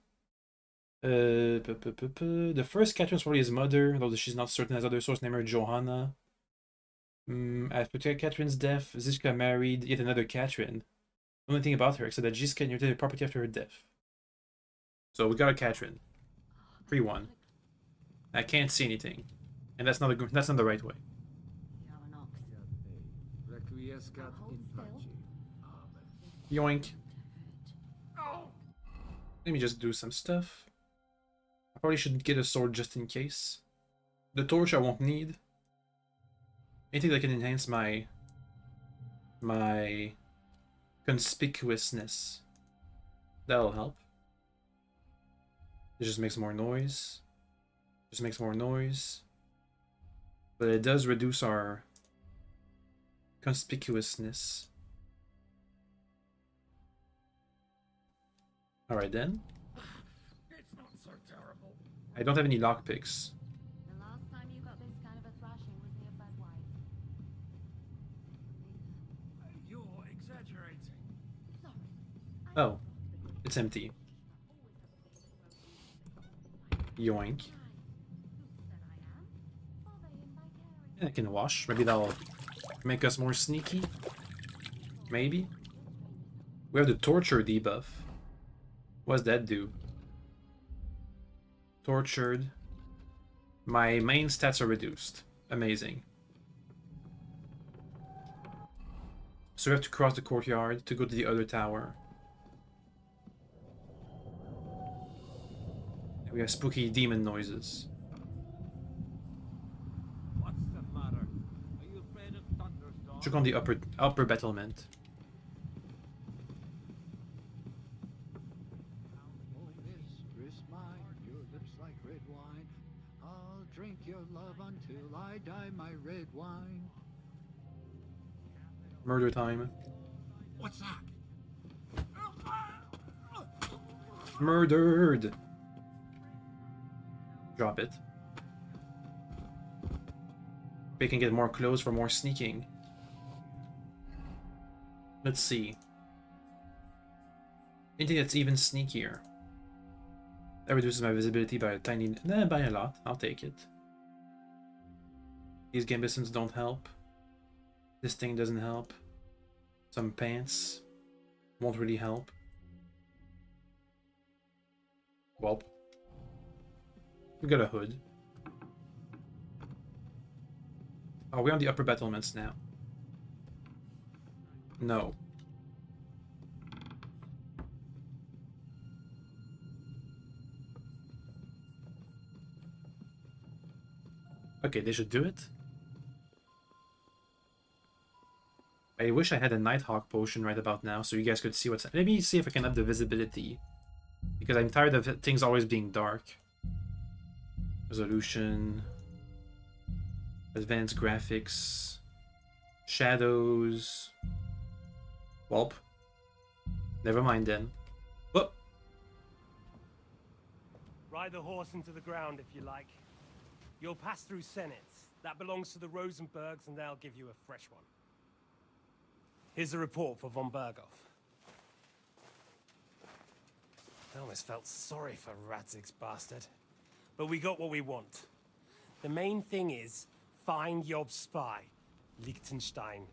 The first Catherine is probably his mother, though she's not certain, as other sources name her Johanna. After Catherine's death, Ziska married yet another Catherine. The only thing about her except that Ziska inherited her property after her death. So we got a Catherine. 3-1. I can't see anything. And that's not the right way. Yoink. Let me just do some stuff. I probably should get a sword just in case. The torch I won't need. Anything that can enhance my conspicuousness. That'll help. It just makes more noise. Just makes more noise. But it does reduce our conspicuousness. Alright then. It's not so terrible. I don't have any lockpicks. The last time you got this kind of a thrashing was near Budweiser. You're exaggerating. Oh, it's empty. Yoink. I can wash. Maybe that'll make us more sneaky. Maybe. We have the torture debuff. What does that do? Tortured. My main stats are reduced. Amazing. So we have to cross the courtyard to go to the other tower. And we have spooky demon noises. What's the matter? Are you afraid of thunderstorms? Check on the upper battlement. Mistress mine, your lips like red wine. I'll drink your love until I die, my red wine. Murder time. What's that? Murdered! Drop it. We can get more clothes for more sneaking. Let's see. Anything that's even sneakier. That reduces my visibility by a tiny... Nah, by a lot. I'll take it. These gambesons don't help. This thing doesn't help. Some pants won't really help. Well, we got a hood. Are we on the upper battlements now? No. Okay, they should do it. I wish I had a Nighthawk potion right about now so you guys could see what's... Maybe see if I can up the visibility. Because I'm tired of things always being dark. Resolution. Advanced graphics. Shadows. Welp. Never mind then. Oh! Ride the horse into the ground if you like. You'll pass through Senates. That belongs to the Rosenbergs and they'll give you a fresh one. Here's a report for von Berghoff. I almost felt sorry for Radzig's bastard. But we got what we want. The main thing is, find Job's spy, Liechtenstein.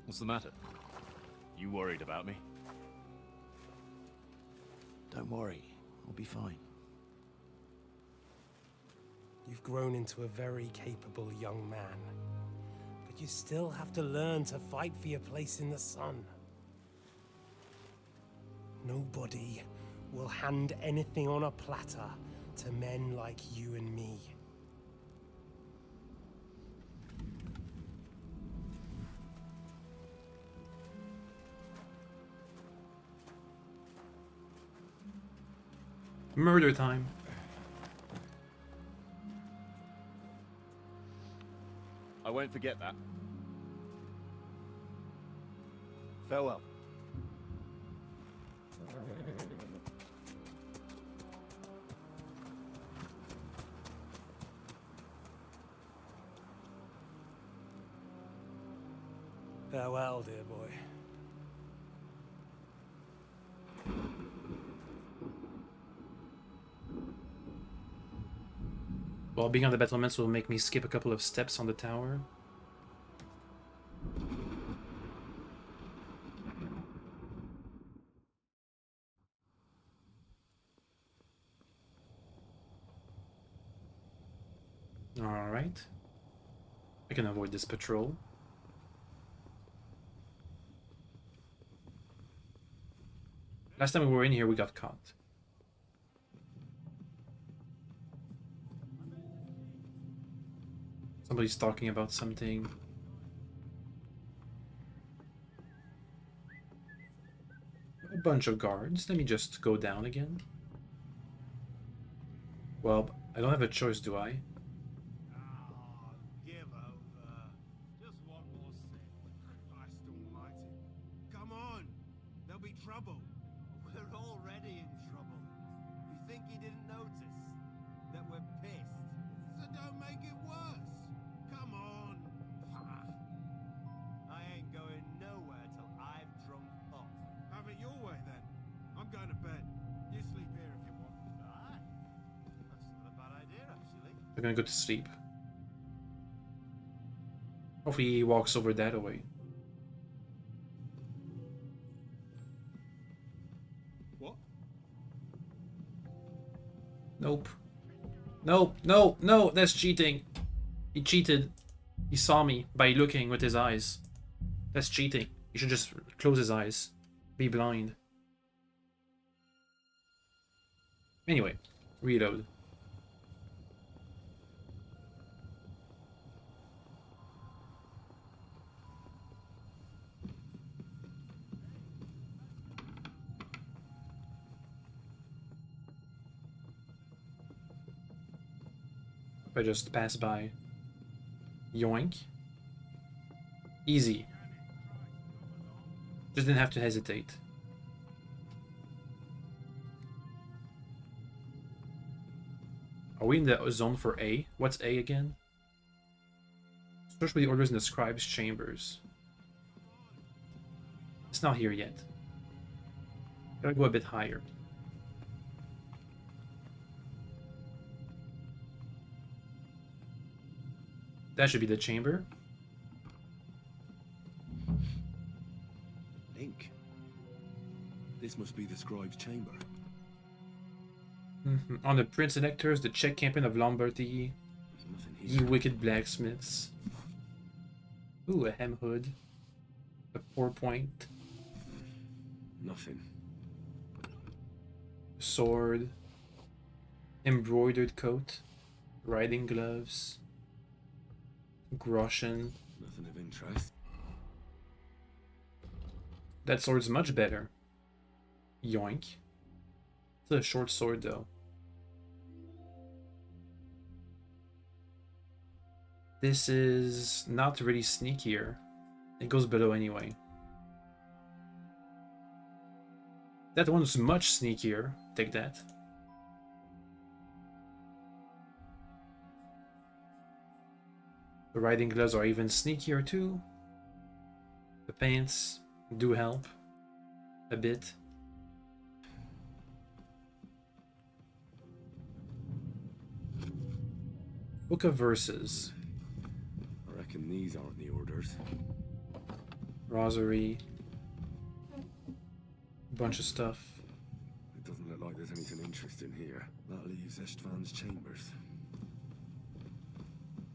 What's the matter? You worried about me? Don't worry, I'll be fine. You've grown into a very capable young man. But you still have to learn to fight for your place in the sun. Nobody will hand anything on a platter to men like you and me. Murder time. I won't forget that. Farewell. Farewell, dear boy. Well, being on the battlements will make me skip a couple of steps on the tower. Alright. I can avoid this patrol. Last time we were in here, we got caught. Somebody's talking about something. A bunch of guards. Let me just go down again. Well, I don't have a choice, do I? Give over. Just one more sip. Christ almighty. Come on. There'll be trouble. We're already in trouble. You think he didn't notice that we're pissed? So don't make it worse. Come on. I ain't going nowhere till I've drunk up. Have it your way then. I'm going to bed. You sleep here if you want. Aye. That's not a bad idea, actually. I'm gonna go to sleep. Hopefully he walks over that way. What? Nope. Nope, no, no, that's cheating. He cheated. He saw me by looking with his eyes. That's cheating. He should just close his eyes. Be blind. Anyway, reload. If I just pass by. Yoink. Easy. Just didn't have to hesitate. Are we in the zone for A? What's A again? Search for the orders in the scribe's chambers. It's not here yet. Gotta go a bit higher. That should be the chamber. Ink. This must be the scribe's chamber. On the prince electors, the Czech campaign of Lombardy, There's nothing ye here. wicked blacksmiths. Ooh, a hem hood. A 4-point. Nothing. Sword. Embroidered coat. Riding gloves. Groschen. Nothing of interest. That sword's much better. Yoink. It's a short sword though. This is not really sneakier. It goes below anyway. That one's much sneakier. Take that. The riding gloves are even sneakier too. The pants do help a bit. Book of Verses. I reckon these aren't the orders. Rosary. Bunch of stuff. It doesn't look like there's anything interesting here. That leaves Istvan's chambers.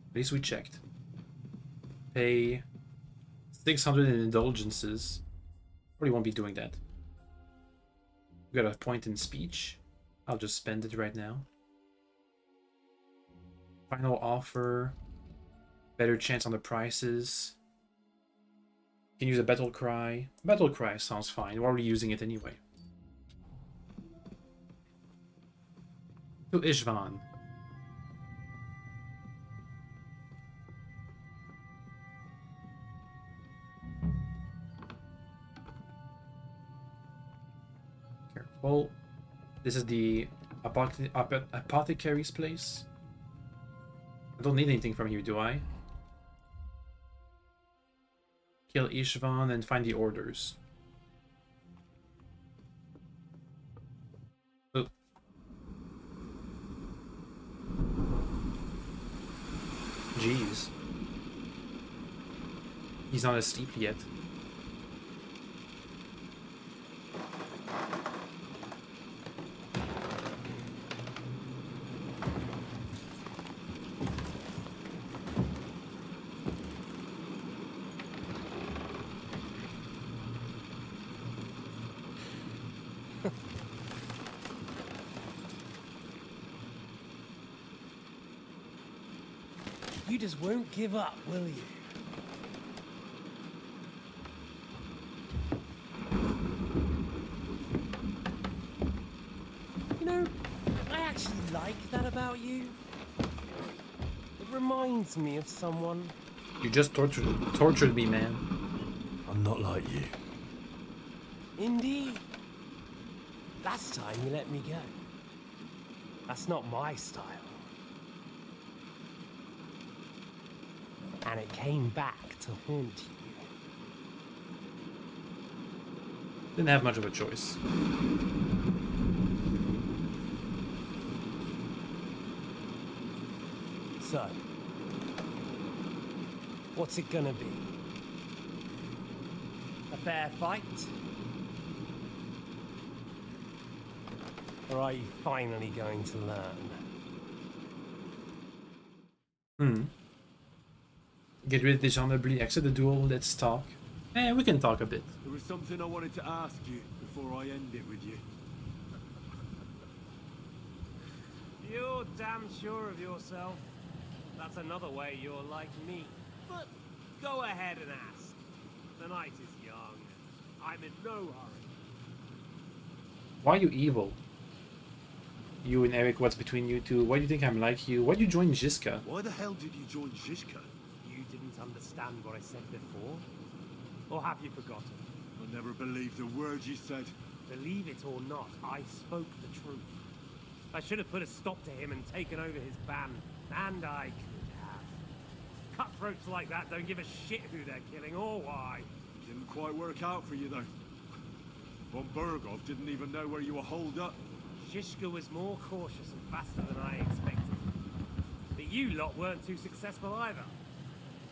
At least we checked. Pay 600 in indulgences. Probably won't be doing that. We got a point in speech. I'll just spend it right now. Final offer. Better chance on the prices. Can use a battle cry. Battle cry sounds fine. We're already using it anyway. To Istvan. Here. Well, this is the apothecary's place. I don't need anything from you, do I? Kill Ishvan and find the orders. Oh. Jeez. He's not asleep yet. You just won't give up, will you? You know, I actually like that about you. It reminds me of someone. You just tortured me, man. I'm not like you. Indeed. Last time you let me go. That's not my style. And it came back to haunt you. Didn't have much of a choice. So, what's it gonna be? A fair fight? Or are you finally going to learn? Get rid of dishonorably, exit the duel, let's talk. We can talk a bit. There was something I wanted to ask you before I end it with you. You're damn sure of yourself. That's another way you're like me. But go ahead and ask. The night is young. I'm in no hurry. Why are you evil? You and Eric, what's between you two? Why do you think I'm like you? Why did you join Jiska? Why the hell did you join Zizka? You didn't understand what I said before? Or have you forgotten? I never believed a word you said. Believe it or not, I spoke the truth. I should have put a stop to him and taken over his band. And I could have. Cutthroats like that don't give a shit who they're killing or why. Didn't quite work out for you, though. Von Berghoff didn't even know where you were holed up. Zizka was more cautious and faster than I expected. But you lot weren't too successful either.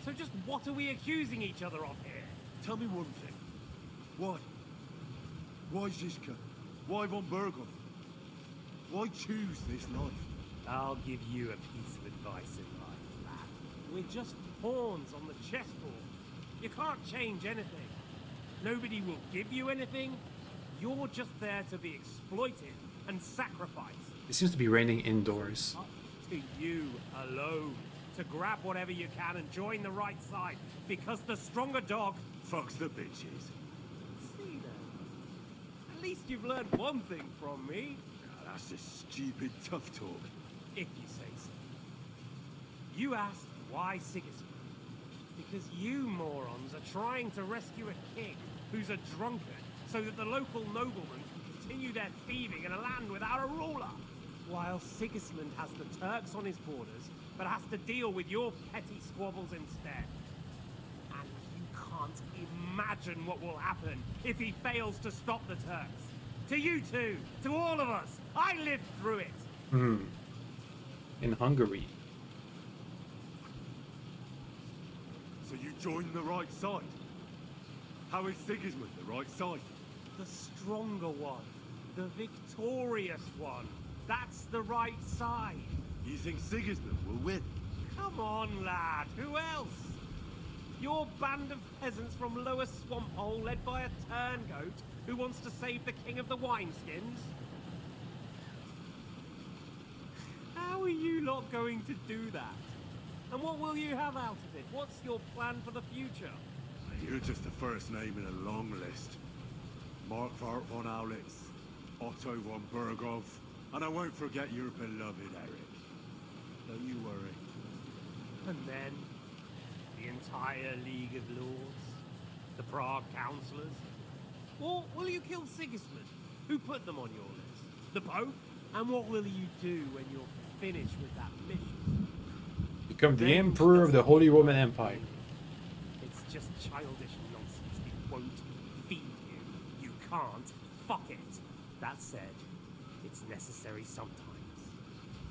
So just what are we accusing each other of here? Tell me one thing. Why? Why Zizka? Why Von Berghoff? Why choose this life? I'll give you a piece of advice in life, lad. We're just pawns on the chessboard. You can't change anything. Nobody will give you anything. You're just there to be exploited and sacrificed. It seems to be raining indoors. Up to you alone. To grab whatever you can and join the right side. Because the stronger dog fucks the bitches. See then. At least you've learned one thing from me. That's just stupid tough talk. If you say so. You asked why Sigismund. Because you morons are trying to rescue a king who's a drunkard so that the local noblemen can continue their thieving in a land without a ruler. While Sigismund has the Turks on his borders, but has to deal with your petty squabbles instead. And you can't imagine what will happen if he fails to stop the Turks. To you two, to all of us, I lived through it. In Hungary. So you joined the right side? How is Sigismund the right side? The stronger one. The victorious one. That's the right side. You think Sigismund will win? Come on, lad. Who else? Your band of peasants from Lower Swamphole led by a turngoat who wants to save the king of the wineskins? How are you lot going to do that? And what will you have out of it? What's your plan for the future? You're just the first name in a long list. Markvart von Aulitz, Otto von Berghoff, and I won't forget your beloved Eric. Don't you worry. And then, the entire League of Lords? The Prague Councillors? Or will you kill Sigismund? Who put them on your list? The Pope? And what will you do when you're finished with that mission? Become the Emperor of the Holy Roman Empire. It's just childish nonsense. It won't feed you. You can't fuck it. That said, it's necessary sometimes.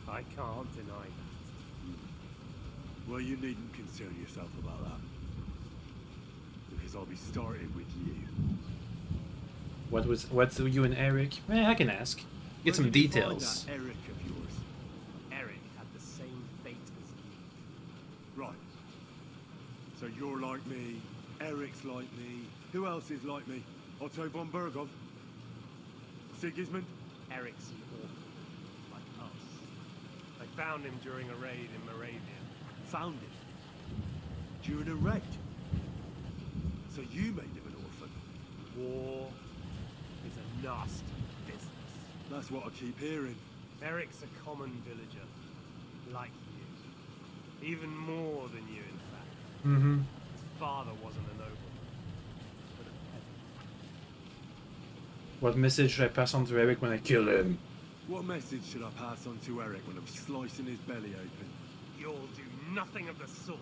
I can't deny that. Well, you needn't concern yourself about that. Because I'll be starting with you. What's you and Eric? I can ask. Get some details. That Eric of yours. Eric had the same fate as you. Right. So you're like me, Eric's like me. Who else is like me? Otto von Bergov? Sigismund? Eric's an orphan, like us. I found him during a raid in Moravia. Found him? During a raid? So you made him an orphan? War is a nasty business. That's what I keep hearing. Eric's a common villager, like you. Even more than you, in fact. Mm-hmm. His father wasn't a nobleman, but a peasant. What message should I pass on to Eric when I kill him? What message should I pass on to Eric when I'm slicing his belly open? You'll do nothing of the sort.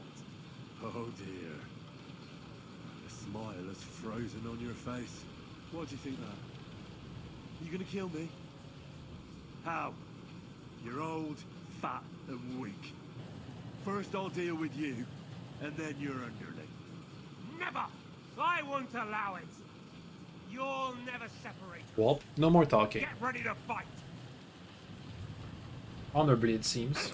Oh dear. The smile has frozen on your face. Why do you think that? You gonna kill me? How? You're old, fat, and weak. First I'll deal with you, and then your underling. Never! I won't allow it! You'll never separate. Well, no more talking. Get ready to fight! Honorably, it seems.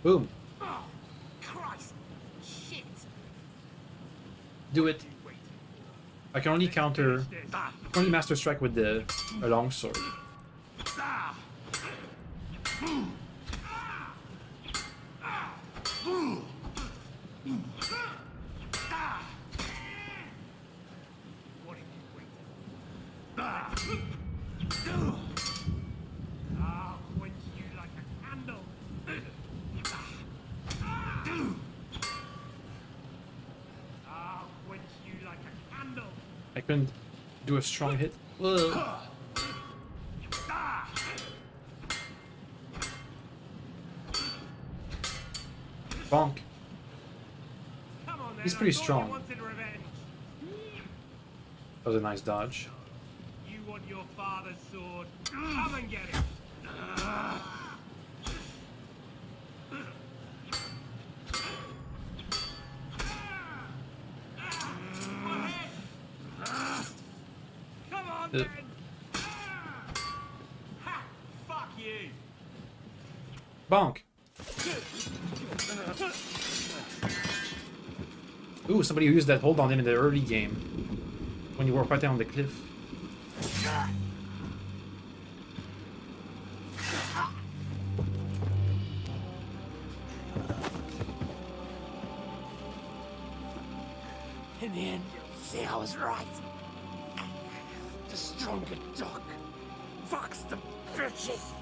Boom. Oh, Christ! Shit! Do it. I can only counter. I can only master strike with a long sword. I'll quench you like a candle. I'll quench you like a candle. I couldn't do a strong hit. Whoa. Bonk. He's pretty strong. That was a nice dodge. You want your father's sword? Come and get it. Come on, then. Ha! Fuck you. Bonk. Ooh, somebody used that hold on him in the early game when you were right down on the cliff. In the end, you'll see I was right. The stronger dog. Fucks the bitches.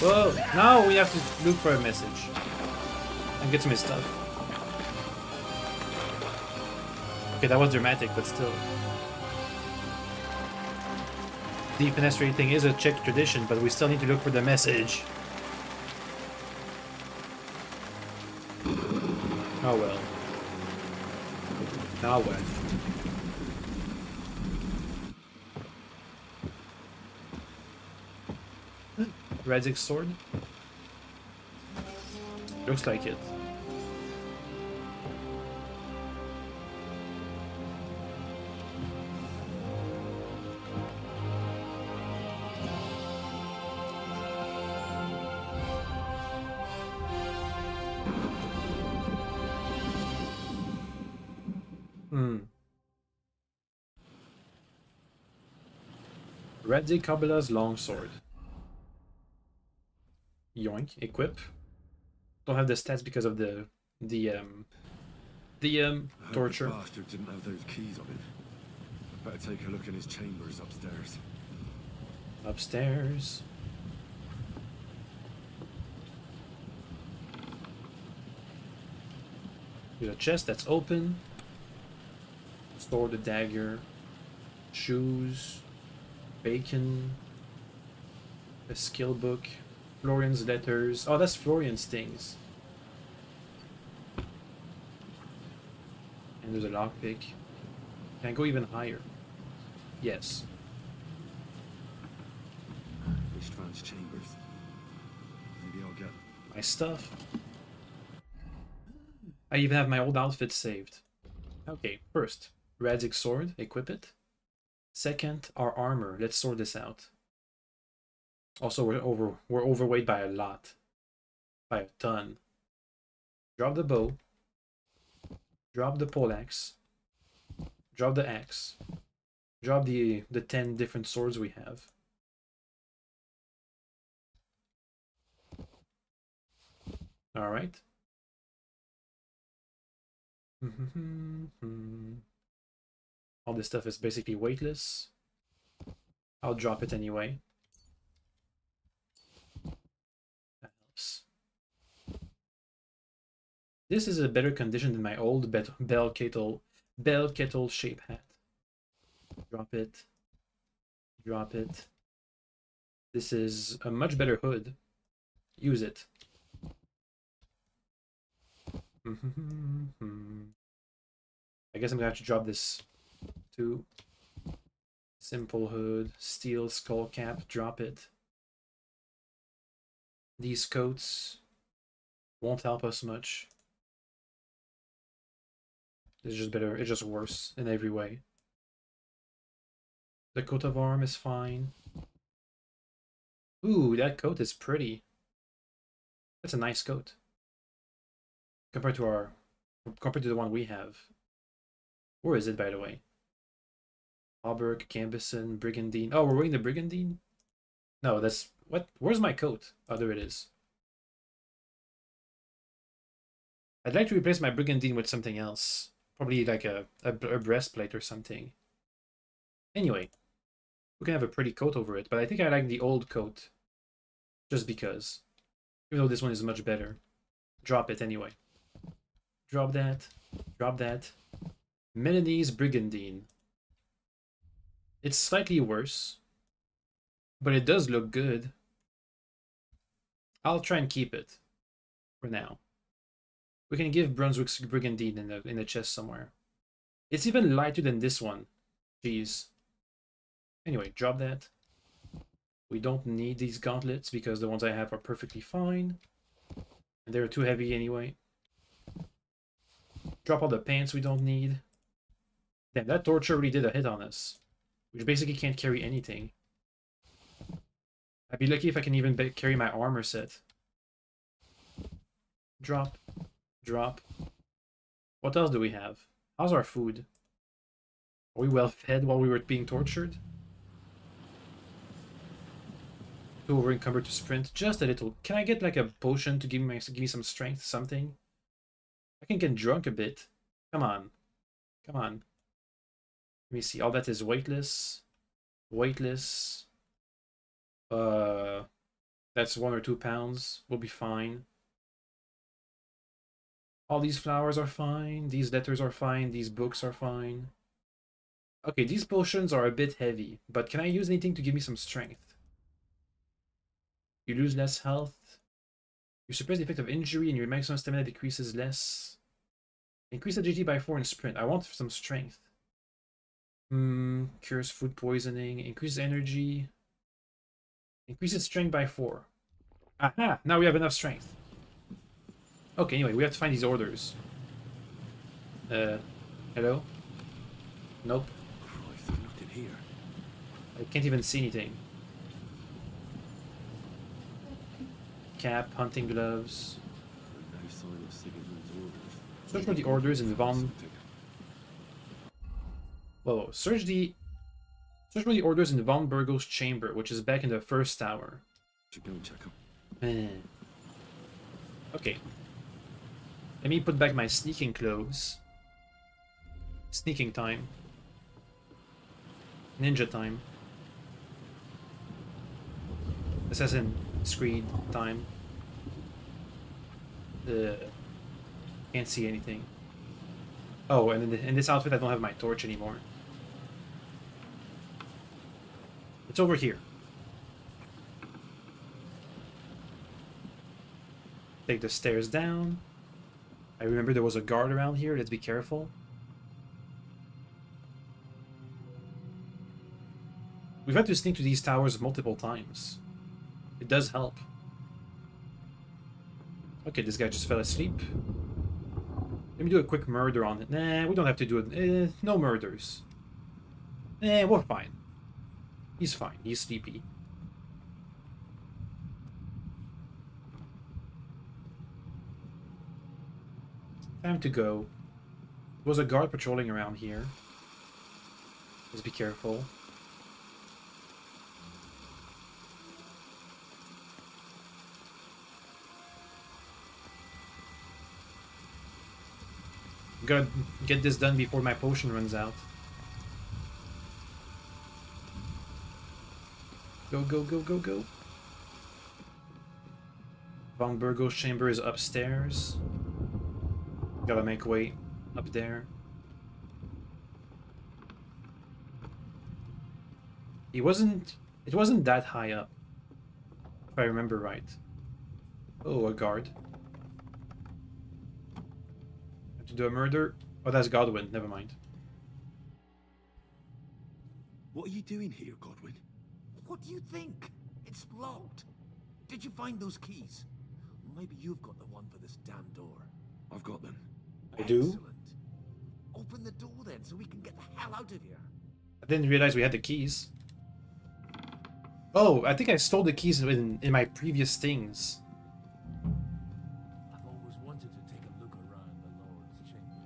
Whoa! Now we have to look for a message and get some stuff. Okay, that was dramatic, but still. Defenestrating is a Czech tradition, but we still need to look for the message. Oh well. Now what? Radzik's sword? Looks like it. Radzik Kabila's longsword. Yoink. Equip. Don't have the stats because of the torture. The bastard didn't have those keys on him. Better take a look in his chambers upstairs. Upstairs. There's a chest that's open. Sword, the dagger, shoes, bacon, a skill book, Florian's letters. Oh, that's Florian's things. And there's a lockpick. Can I go even higher? Yes. Istvan's chambers. Maybe I'll get My stuff. I even have my old outfit saved. Okay, first, Radzik's sword, equip it. Second, our armor. Let's sort this out. Also, we're overweight by a lot. By a ton. Drop the bow. Drop the poleaxe. Drop the axe. Drop the 10 different swords we have. Alright. All this stuff is basically weightless. I'll drop it anyway. That helps. This is a better condition than my old bell kettle shape hat. Drop it. Drop it. This is a much better hood. Use it. I guess I'm gonna have to drop this too. Simple hood, steel skull cap, drop it. These coats won't help us much. It's just better, it's just worse in every way. The coat of arm is fine. Ooh, that coat is pretty. That's a nice coat. Compared to the one we have. Where is it, by the way? Auberg, Cambison, Brigandine. Oh, we're wearing the Brigandine? No, that's... What? Where's my coat? Oh, there it is. I'd like to replace my Brigandine with something else. Probably like a breastplate or something. Anyway. We can have a pretty coat over it, but I think I like the old coat. Just because. Even though this one is much better. Drop it anyway. Drop that. Drop that. Melanie's Brigandine. It's slightly worse, but it does look good. I'll try and keep it for now. We can give Brunswick's Brigandine in the chest somewhere. It's even lighter than this one. Jeez. Anyway, drop that. We don't need these gauntlets because the ones I have are perfectly fine. And they're too heavy anyway. Drop all the pants we don't need. Damn, that torture really did a hit on us. We basically can't carry anything. I'd be lucky if I can even carry my armor set. Drop. Drop. What else do we have? How's our food? Are we well fed while we were being tortured? Too over encumbered to sprint. Just a little. Can I get like a potion to give me some strength? Something? I can get drunk a bit. Come on. Come on. Let me see. All that is weightless. Weightless. That's 1 or 2 pounds. We'll be fine. All these flowers are fine. These letters are fine. These books are fine. Okay, these potions are a bit heavy, but can I use anything to give me some strength? You lose less health. You suppress the effect of injury and your maximum stamina decreases less. Increase agility by 4 in sprint. I want some strength. Cures food poisoning. Increases energy. Increases strength by 4. Aha! Now we have enough strength. Okay, anyway, we have to find these orders. Hello? Nope. Christ, there's nothing here. I can't even see anything. Cap, hunting gloves. No sign of Sigismund's orders. Search for the orders in Von... Whoa, search for the orders in Von Burgo's chamber, which is back in the first tower. Should go and check them. Man. Okay. Let me put back my sneaking clothes. Sneaking time. Ninja time. Assassin's Creed time. Can't see anything. Oh, and in this outfit I don't have my torch anymore. It's over here. Take the stairs down. I remember there was a guard around here. Let's be careful. We've had to sneak to these towers multiple times. It does help. Okay, this guy just fell asleep. Let me do a quick murder on it. Nah, we don't have to do it. No murders. We're fine. He's fine. He's sleepy. Time to go. There was a guard patrolling around here. Just be careful. Gotta get this done before my potion runs out. Go, go, go, go, go. Von Burgo's chamber is upstairs. Gotta make way up there. It wasn't that high up, if I remember right. Oh, a guard. Have to do a murder. Oh, that's Godwin. Never mind. What are you doing here, Godwin? What do you think? It's locked. Did you find those keys? Maybe you've got the one for this damn door. I've got them. I do? Excellent. Open the door then, so we can get the hell out of here. I didn't realize we had the keys. Oh, I think I stole the keys in my previous things. I've always wanted to take a look around the Lord's chambers.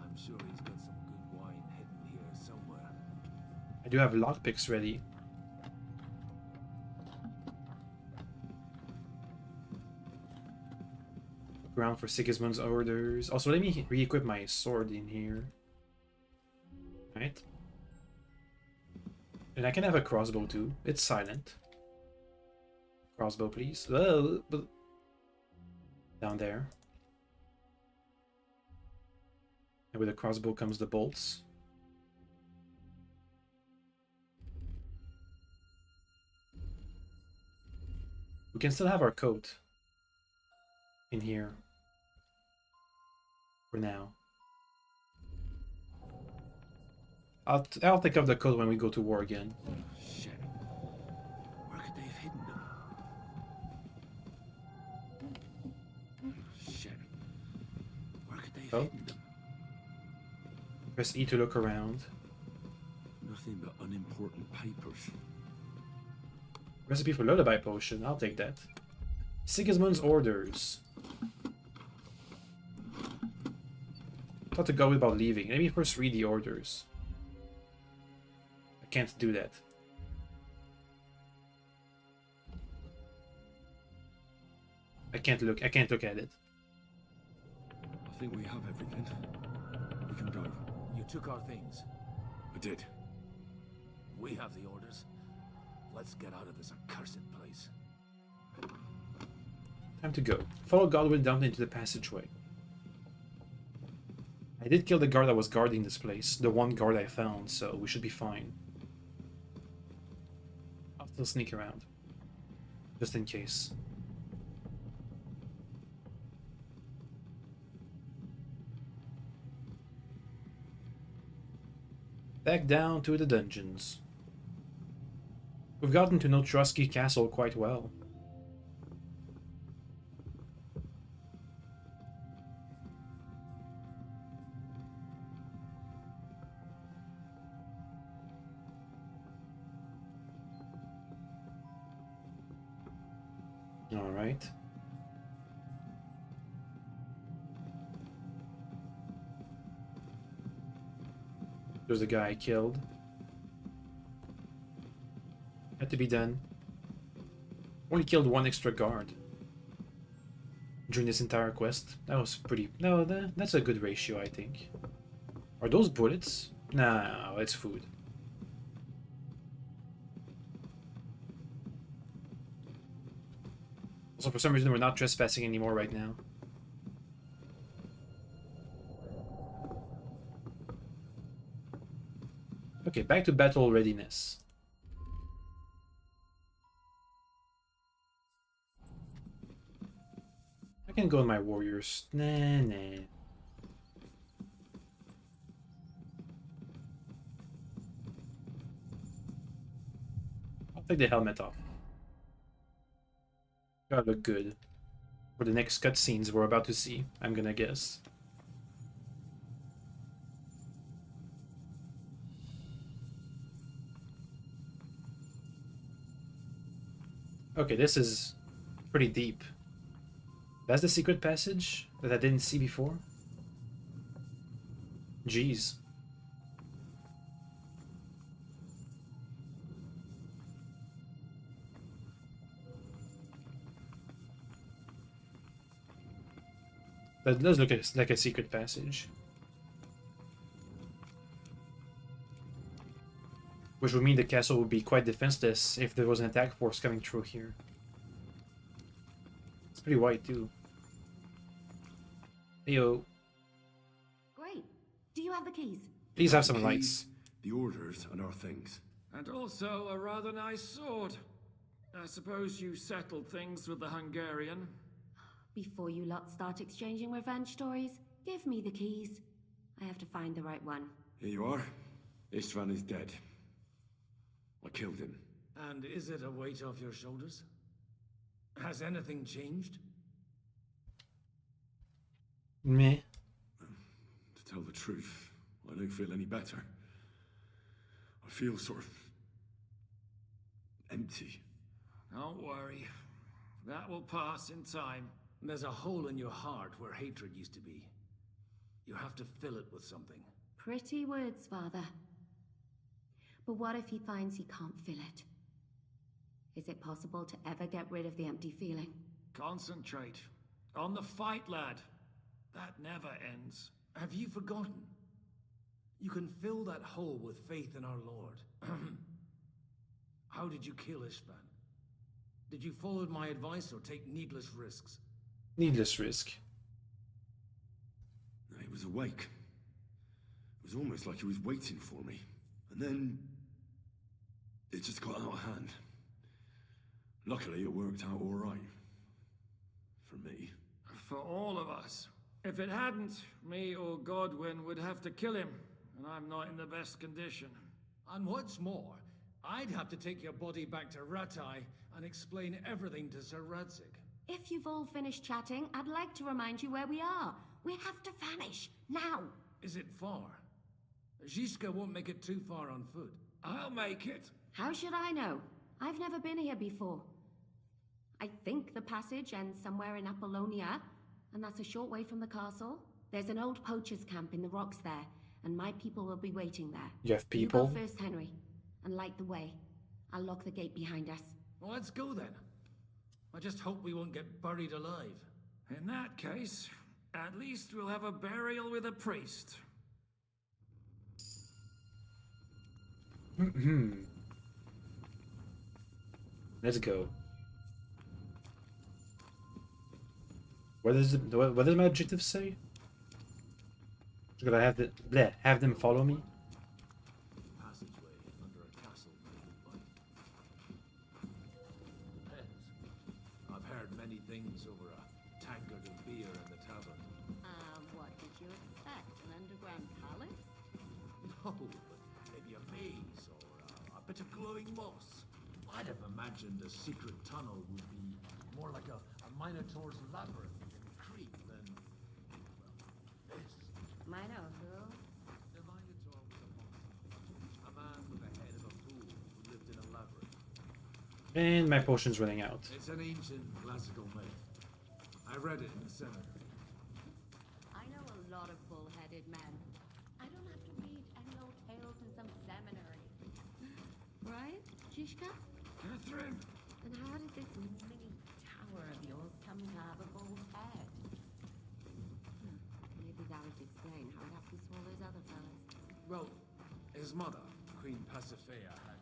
I'm sure he's got some good wine hidden here somewhere. I do have lockpicks ready. Look around for Sigismund's orders. Also, let me re-equip my sword in here. Right. And I can have a crossbow too. It's silent. Crossbow, please. Oh, but down there. And with the crossbow comes the bolts. We can still have our coat in here for now. I'll take off the coat when we go to war again. Shit. Where could they have hidden them? Shit. Where could they have hidden them? Press E to look around. Nothing but unimportant papers. Recipe for lullaby potion. I'll take that. Sigismund's orders. Thought to go without leaving. Let me first read the orders. I can't do that. I can't look at it. I think we have everything. We can go. You took our things. I did. We have the orders. Let's get out of this accursed place. Time to go. Follow Godwin down into the passageway. I did kill the guard that was guarding this place. The one guard I found, so we should be fine. I'll still sneak around. Just in case. Back down to the dungeons. We've gotten to know Trusky Castle quite well. All right. There's the guy I killed. Had to be done. Only killed one extra guard during this entire quest. That was pretty... No, that's a good ratio, I think. Are those bullets? No, it's food. Also, for some reason, we're not trespassing anymore right now. Okay, back to battle readiness. I can go with my warriors. Nah. I'll take the helmet off. Gotta look good for the next cutscenes we're about to see, I'm gonna guess. Okay, this is pretty deep. That's the secret passage that I didn't see before? Jeez. That does look like a secret passage. Which would mean the castle would be quite defenseless if there was an attack force coming through here. It's pretty wide too. Heyo. Great. Do you have the keys? Please have some lights. The orders and our things. And also a rather nice sword. I suppose you settled things with the Hungarian. Before you lot start exchanging revenge stories, give me the keys. I have to find the right one. Here you are. Istvan is dead. I killed him. And is it a weight off your shoulders? Has anything changed? Meh. To tell the truth, I don't feel any better. I feel sort of empty. Don't worry. That will pass in time. There's a hole in your heart where hatred used to be. You have to fill it with something. Pretty words, Father. But what if he finds he can't fill it? Is it possible to ever get rid of the empty feeling? Concentrate. On the fight, lad. That never ends. Have you forgotten? You can fill that hole with faith in our Lord. How did you kill Istvan? Did you follow my advice or take needless risks? Needless risk. He was awake. It was almost like he was waiting for me. And then it just got out of hand. Luckily, it worked out all right. For me. For all of us. If it hadn't, me or Godwin would have to kill him, and I'm not in the best condition. And what's more, I'd have to take your body back to Ratai and explain everything to Sir Radzig. If you've all finished chatting, I'd like to remind you where we are. We have to vanish, now. Is it far? Zizka won't make it too far on foot. I'll make it. How should I know? I've never been here before. I think the passage ends somewhere in Apollonia, and that's a short way from the castle. There's an old poacher's camp in the rocks there, and my people will be waiting there. You have people? You go first, Henry, and light the way. I'll lock the gate behind us. Well, let's go then. I just hope we won't get buried alive. In that case, at least we'll have a burial with a priest. Let's go. What does my objective say? Should I have them follow me? Passageway under a castle. Depends. I've heard many things over a tankard of beer in the tavern. What did you expect? An underground palace? No, but maybe a maze or a bit of glowing moss. I'd have imagined a secret tunnel would be more like a Minotaur's labyrinth in Crete than, well, this. Minotaur who? The Minotaur was a monster. A man with the head of a fool who lived in a labyrinth. And my potion's running out. It's an ancient classical myth. I read it in the seminary. I know a lot of bull-headed men. I don't have to read any old tales in some seminary. Right, Zizka? Catherine? And how did this mini tower of yours come to have a bull's head? Maybe that would explain how it happens to all those other fellas. Well, his mother, Queen Pasiphae, had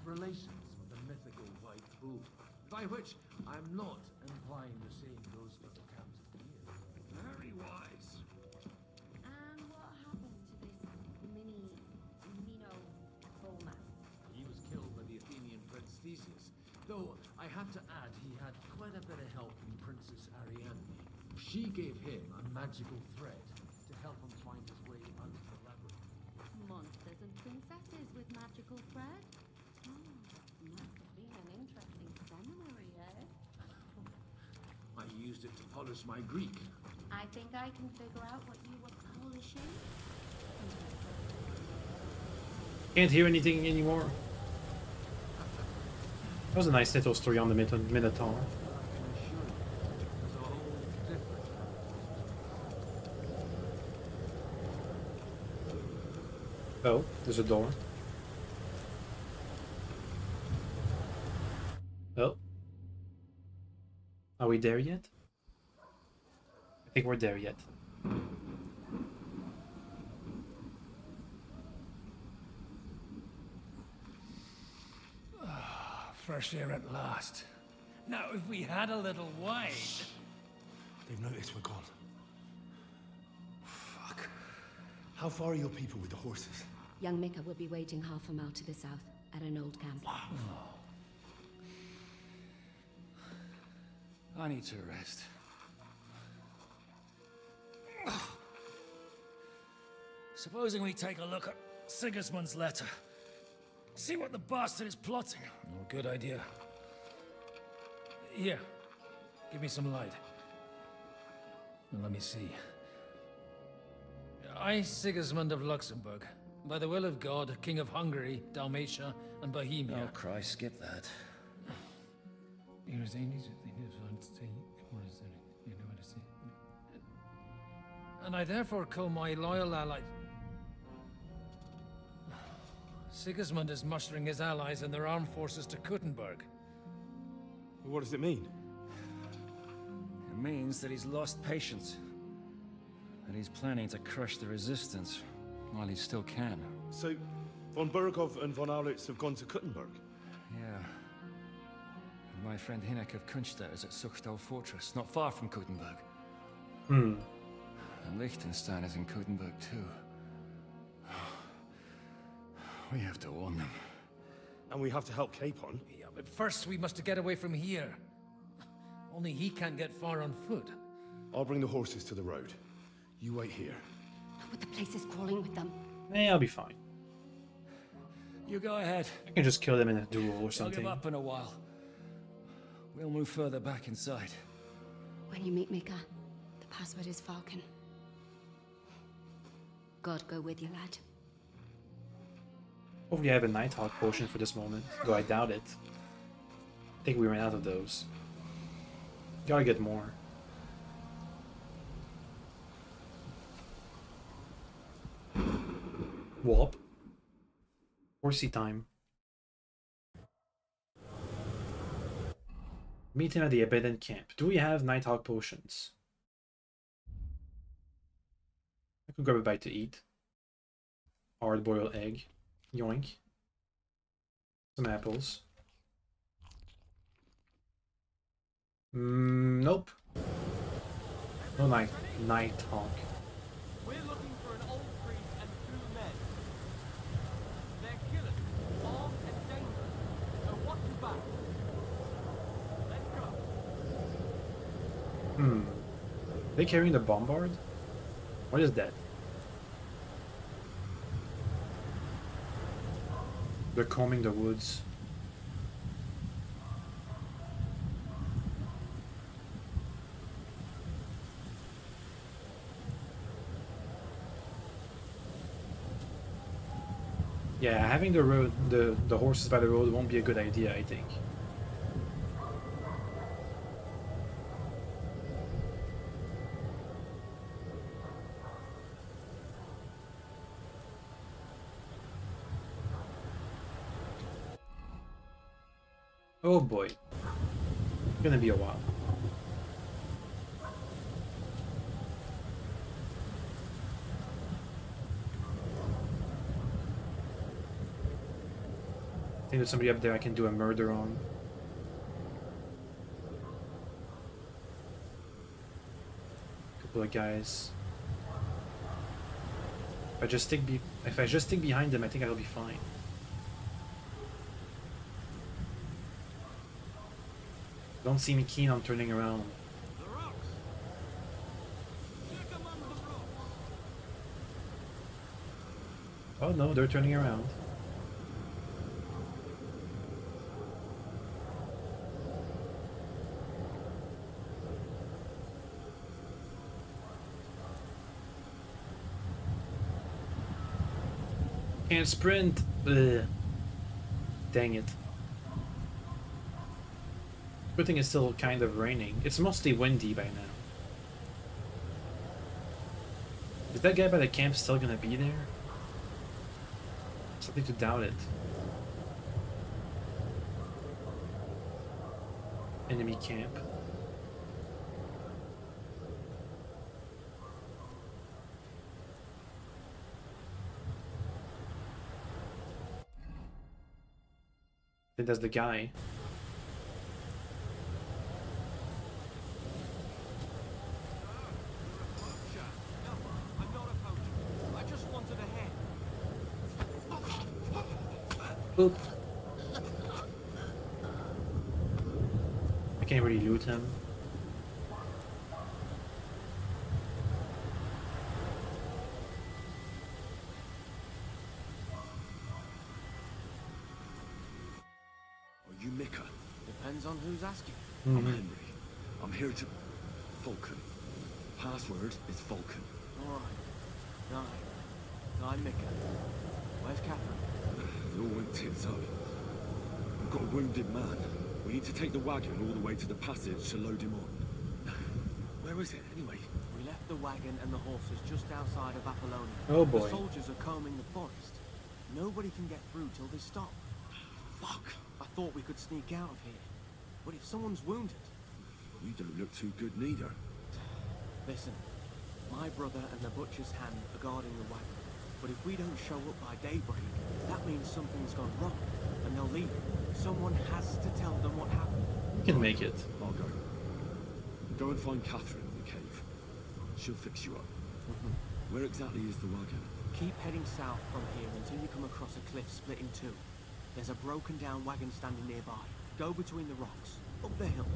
relations with the mythical White Bull. By which, I'm not implying the same goes for the Count of Beer. Very wise. And what happened to this mini had quite a bit of help from Princess Ariadne. She gave him a magical thread to help him find his way out of the labyrinth. Monsters and princesses with magical thread? Must have been an interesting seminary, eh? I used it to polish my Greek. I think I can figure out what you were polishing. Can't hear anything anymore. That was a nice little story on the Minotaur. Oh, there's a door. Oh. Are we there yet? I think we're there yet. Fresh air at last. Now, if we had a little wine... They've noticed we're gone. Fuck. How far are your people with the horses? Young Mika will be waiting half a mile to the south, at an old camp. I need to rest. Supposing we take a look at Sigismund's letter. See what the bastard is plotting. Oh, good idea. Here, give me some light. Let me see. I, Sigismund of Luxembourg, by the will of God, King of Hungary, Dalmatia, and Bohemia. Oh, Christ, skip that. And I therefore call my loyal ally... Sigismund is mustering his allies and their armed forces to Kuttenberg. What does it mean? It means that he's lost patience. And he's planning to crush the resistance while he still can. So, von Burgov and von Aulitz have gone to Kuttenberg? Yeah. And my friend Hinek of Kunstadt is at Suchtal Fortress, not far from Kuttenberg. Hmm. And Liechtenstein is in Kuttenberg too. We have to warn them. And we have to help Capon? Yeah, but first we must get away from here. Only he can't get far on foot. I'll bring the horses to the road. You wait here. But the place is crawling with them. I'll be fine. You go ahead. I can just kill them in a duel or I'll something. give up in a while. We'll move further back inside. When you meet Mika, the password is Falcon. God go with you, lad. Hopefully I have a Nighthawk potion for this moment, though I doubt it. I think we ran out of those. Gotta get more. Warp. Horsey time. Meet him at the abandoned camp. Do we have Nighthawk potions? I could grab a bite to eat. Hard boiled egg. Yoink. Some apples. Nope. No Nighthawk. We're looking for an old priest and 2 men. They're killers, armed and dangerous. So watch your back. Let's go. They carrying the bombard? What is that? They're combing the woods. Yeah, having the horses by the road won't be a good idea, I think. Oh boy. It's gonna be a while. I think there's somebody up there I can do a murder on. Couple of guys. If I just stick behind them, I think I'll be fine. Don't seem keen on turning around. Oh no, they're turning around. Can't sprint. Ugh. Dang it. Good thing it's still kind of raining. It's mostly windy by now. Is that guy by the camp still gonna be there? Something to doubt it. Enemy camp. I think that's the guy. I just wanted a head. Boop. I can't really loot him. Are you Mika? Depends on who's asking. I'm Henry. I'm here to... Falcon. Password is Falcon. Alright. I'm Mika. Where's Catherine? It all went tits up. We've got a wounded man. We need to take the wagon all the way to the passage to load him on. Where is it, anyway? We left the wagon and the horses just outside of Apollonia. Oh boy. The soldiers are combing the forest. Nobody can get through till they stop. Fuck. I thought we could sneak out of here. But if someone's wounded... You don't look too good neither. Listen, my brother and the butcher's hand are guarding the wagon. But if we don't show up by daybreak, that means something's gone wrong, and they'll leave. Someone has to tell them what happened. You can make it. I'll go. Go and find Catherine in the cave. She'll fix you up. Where exactly is the wagon? Keep heading south from here until you come across a cliff split in two. There's a broken down wagon standing nearby. Go between the rocks, up the hill,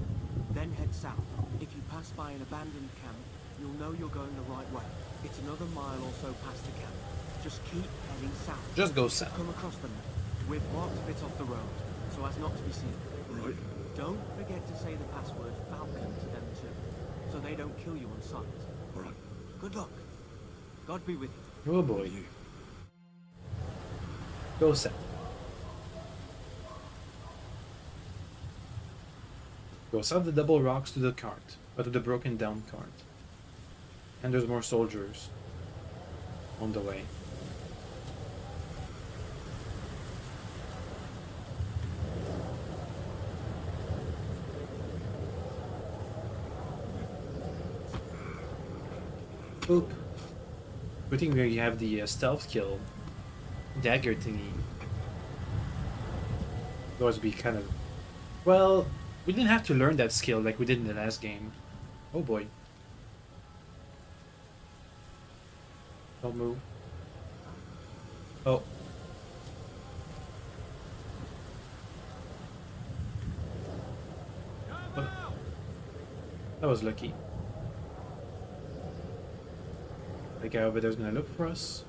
then head south. If you pass by an abandoned camp, you'll know you're going the right way. It's another mile or so past the camp. Just keep heading south. Just go south. Come across them. We're blocked a bit off the road, so as not to be seen. Right. Don't forget to say the password Falcon to them too, so they don't kill you on sight. All right. Good luck. God be with you. Oh boy. Go south. Go south the double rocks to the cart, or to the broken down cart. And there's more soldiers on the way. Boop. Good thing we have the stealth kill dagger thingy. Otherwise, we kind of... Well, we didn't have to learn that skill like we did in the last game. Oh boy. Don't move. Oh. Well, that was lucky. The guy over there's gonna look for us.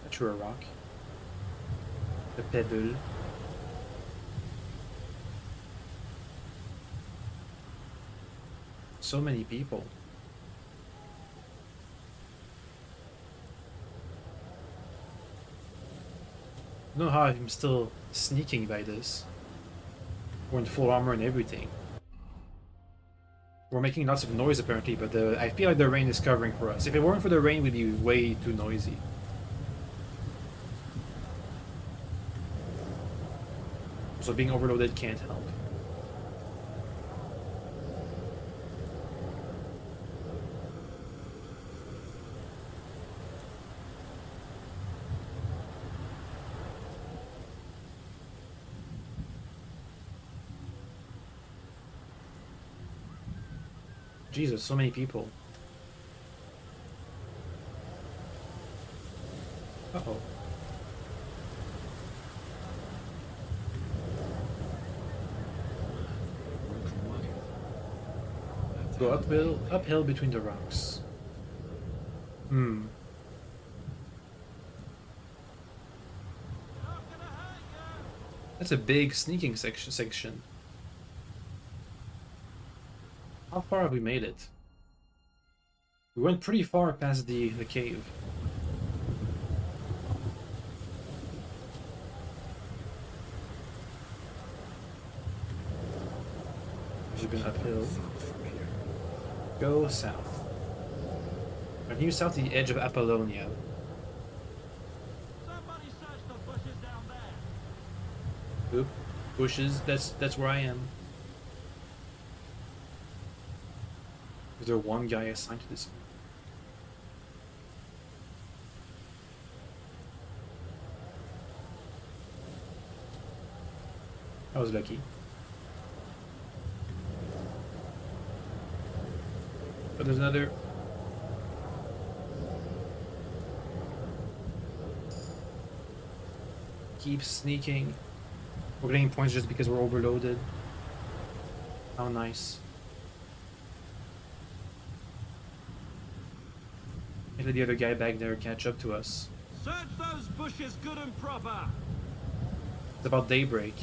I threw a rock. The pebble. So many people. I don't know how I'm still sneaking by this. We're in full armor and everything. We're making lots of noise apparently, but I feel like the rain is covering for us. If it weren't for the rain, we'd be way too noisy. So being overloaded can't help. Jesus, so many people. Uh-oh. Go uphill between the rocks. That's a big sneaking section. How far have we made it? We went pretty far past the cave. We've been uphill. Go south. Continue south to the edge of Apollonia. Oop, bushes. That's where I am. Is there one guy assigned to this? I was lucky. But there's another. Keep sneaking. We're getting points just because we're overloaded. How nice. Let the other guy back there catch up to us. Search those bushes good and proper. It's about daybreak.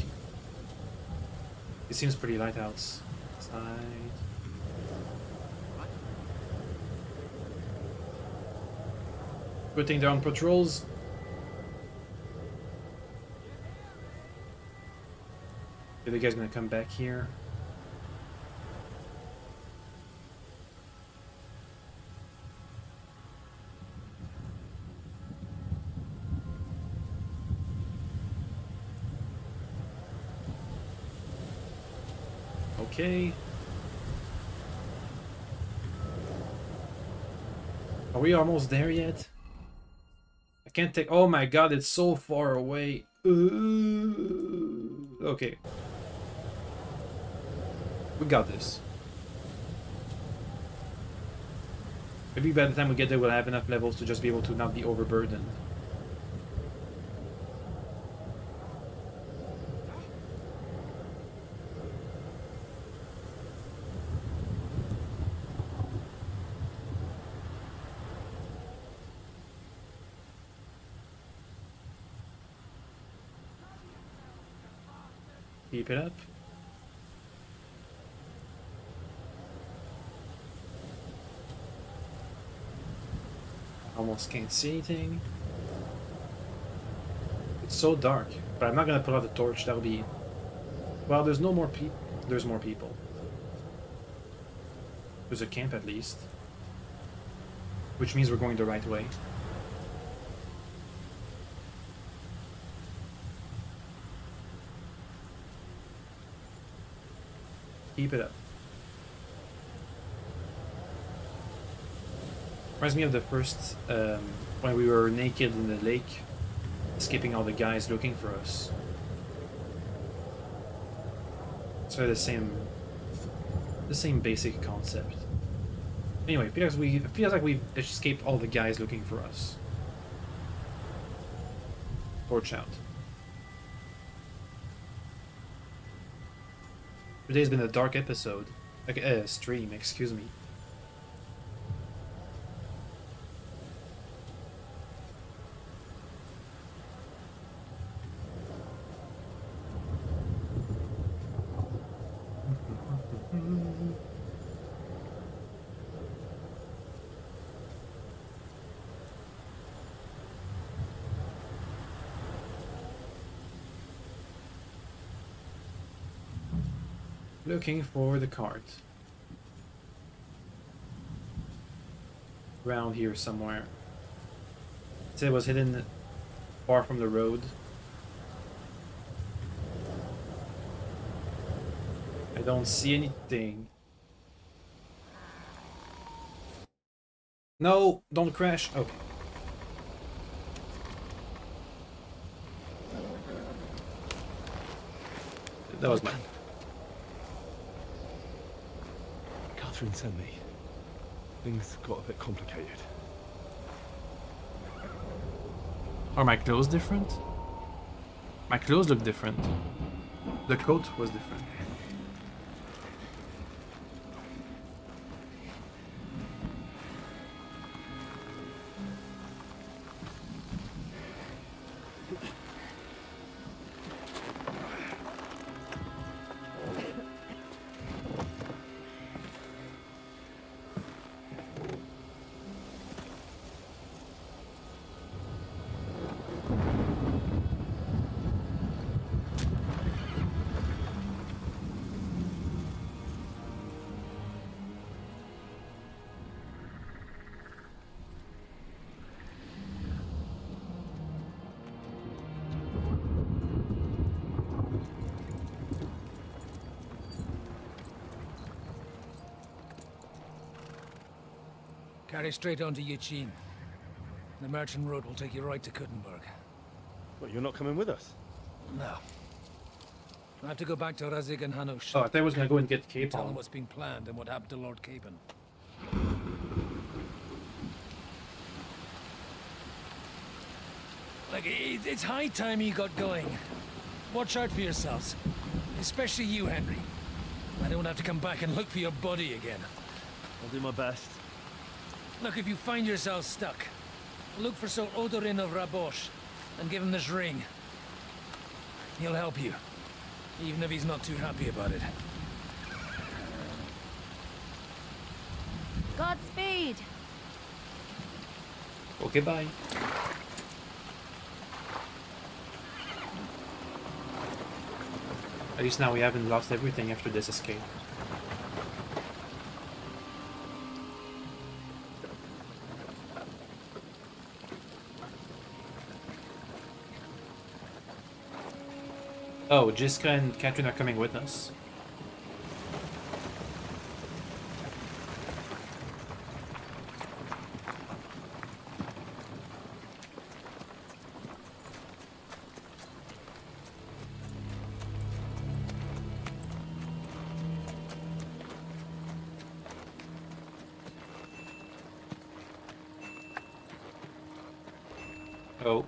It seems pretty light outside. Good thing they're on patrols. The other guy's gonna come back here. Okay. Are we almost there yet? I can't take. Oh my god, it's so far away. Okay. We got this. Maybe by the time we get there, we'll have enough levels to just be able to not be overburdened. Keep it up. Almost can't see anything. It's so dark, but I'm not gonna put out the torch. That'll be. Well, there's no more people. There's more people. There's a camp at least, which means we're going the right way. Keep it up. Reminds me of the first, when we were naked in the lake, escaping all the guys looking for us. So the same basic concept. Anyway, it feels like we've escaped all the guys looking for us. Torch out. Today's been a dark episode. Stream, excuse me. Looking for the cart. Around here somewhere. It said it was hidden far from the road. I don't see anything. No, don't crash. Okay. That was mine. Catherine sent me. Things got a bit complicated. Are my clothes different? My clothes look different. The coat was different. Carry straight on to Yuchin. The merchant road will take you right to Kuttenberg. What, you're not coming with us? No. I have to go back to Razik and Hanush. Oh, I thought I was gonna go and get Capon. Tell them what's been planned and what happened to Lord Capon. Like, it's high time you got going. Watch out for yourselves. Especially you, Henry. I don't have to come back and look for your body again. I'll do my best. Look, if you find yourself stuck, look for Sir Odorin of Rabosh and give him this ring. He'll help you, even if he's not too happy about it. Godspeed! Okay, bye. At least now we haven't lost everything after this escape. Oh, Jiska and Catherine are coming with us. Oh.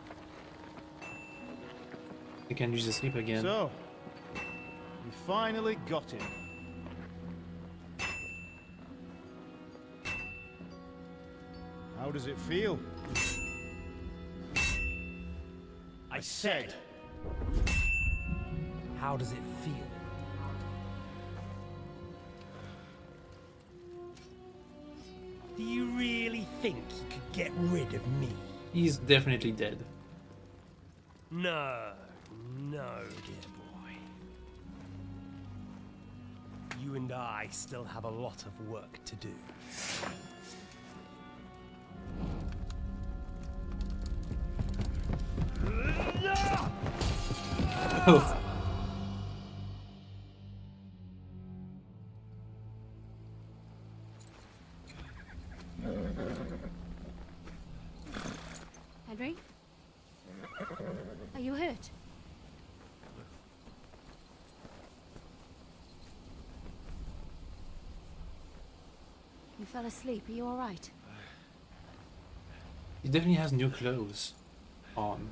We can use the sleep again. So, we finally got him. How does it feel? I said, how does it feel? Do you really think you could get rid of me? He's definitely dead. No, dear boy. You and I still have a lot of work to do. Oh. Henry? Are you hurt? You fell asleep. Are you all right? He definitely has new clothes on.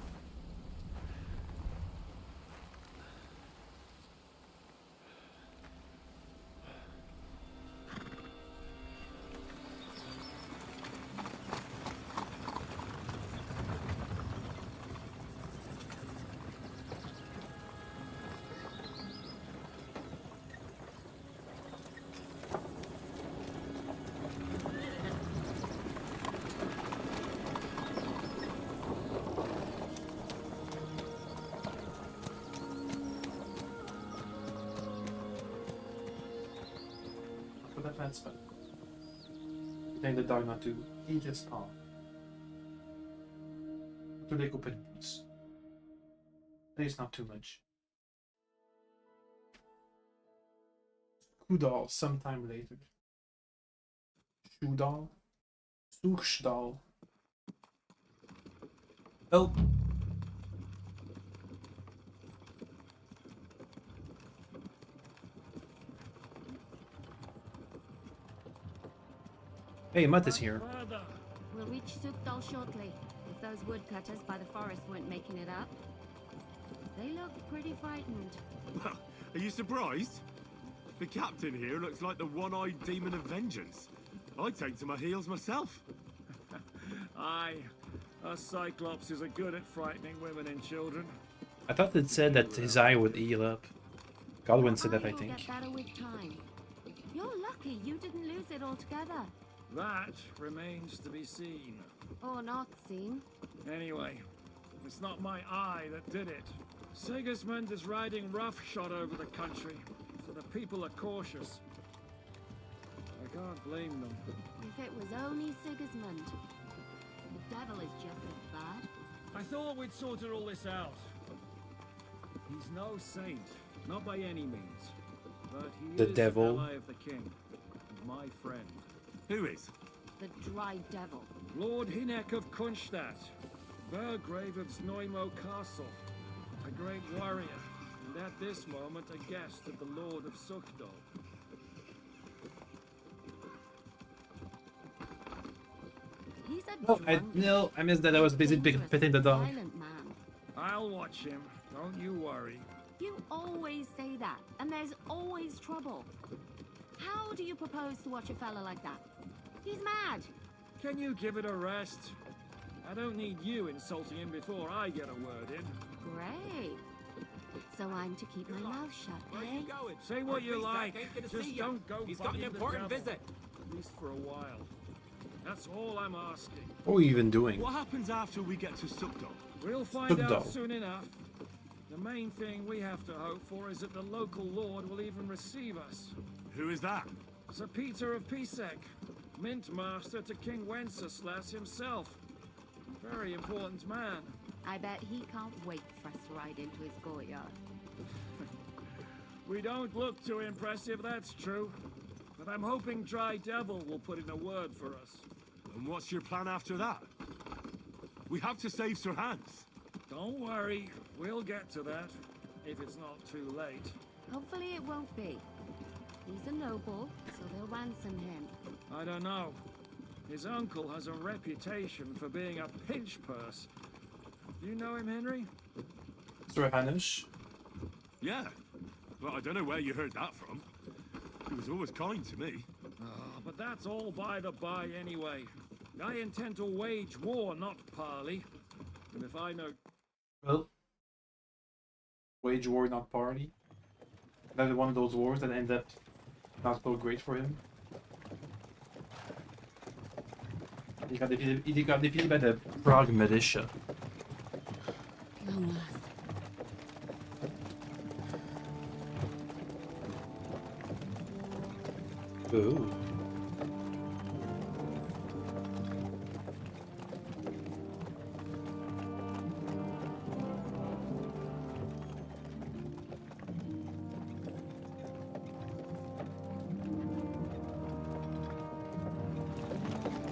That's fine. Telling the dog not to eat his paw. To les couper de pouce. At least not too much. Kudal sometime later. Shudal. Suchdal. Oh. Hey, Mutt is here. We'll reach Sukdal shortly, if those woodcutters by the forest weren't making it up. They look pretty frightened. Well, are you surprised? The captain here looks like the one-eyed demon of vengeance. I'd take to my heels myself. Aye, us Cyclopses are good at frightening women and children. I thought it said that his eye would heal up. Godwin said that, I think. Get better with time. You're lucky you didn't lose it altogether. That remains to be seen. Or not seen. Anyway, it's not my eye that did it. Sigismund is riding roughshod over the country, so the people are cautious. I can't blame them. If it was only Sigismund. The devil is just as bad. I thought we'd sorted all this out. He's no saint, not by any means. But he The is devil. an ally of the king, and my friend. Who is? the Dry Devil? Lord Hinek of Kunstadt, Burgrave of Znojmo Castle, a great warrior, and at this moment a guest of the Lord of Suchdol. He's a Oh, drunk, I missed that. I was busy petting the dog. violent man. I'll watch him, don't you worry. You always say that, and there's always trouble. How do you propose to watch a fella like that? He's mad. Can you give it a rest? I don't need you insulting him before I get a word in. Great. So I'm to keep my mouth shut, eh? Say what you like, just don't go He's got an bugging the important devil. visit. At least for a while. That's all I'm asking. What are we even doing? What happens after we get to Suchdol? We'll find out Suchdol. soon enough. The main thing we have to hope for is that the local lord will even receive us. Who is that? Sir Peter of Pisek, Mint Master to King Wenceslas himself. Very important man. I bet he can't wait for us to ride into his courtyard. We don't look too impressive, that's true. But I'm hoping Dry Devil will put in a word for us. And what's your plan after that? We have to save Sir Hans. Don't worry, we'll get to that, if it's not too late. Hopefully it won't be. He's a noble, so they'll ransom him. I don't know. His uncle has a reputation for being a pinch purse. Do you know him, Henry? Sir Hanush? Yeah. Well, I don't know where you heard that from. He was always kind to me. But that's all by the by anyway. I intend to wage war, not parley. And if I know... Well, wage war, not party. That is one of those wars that ended up not so great for him. He got defeated by the Prague militia. Long last. Ooh.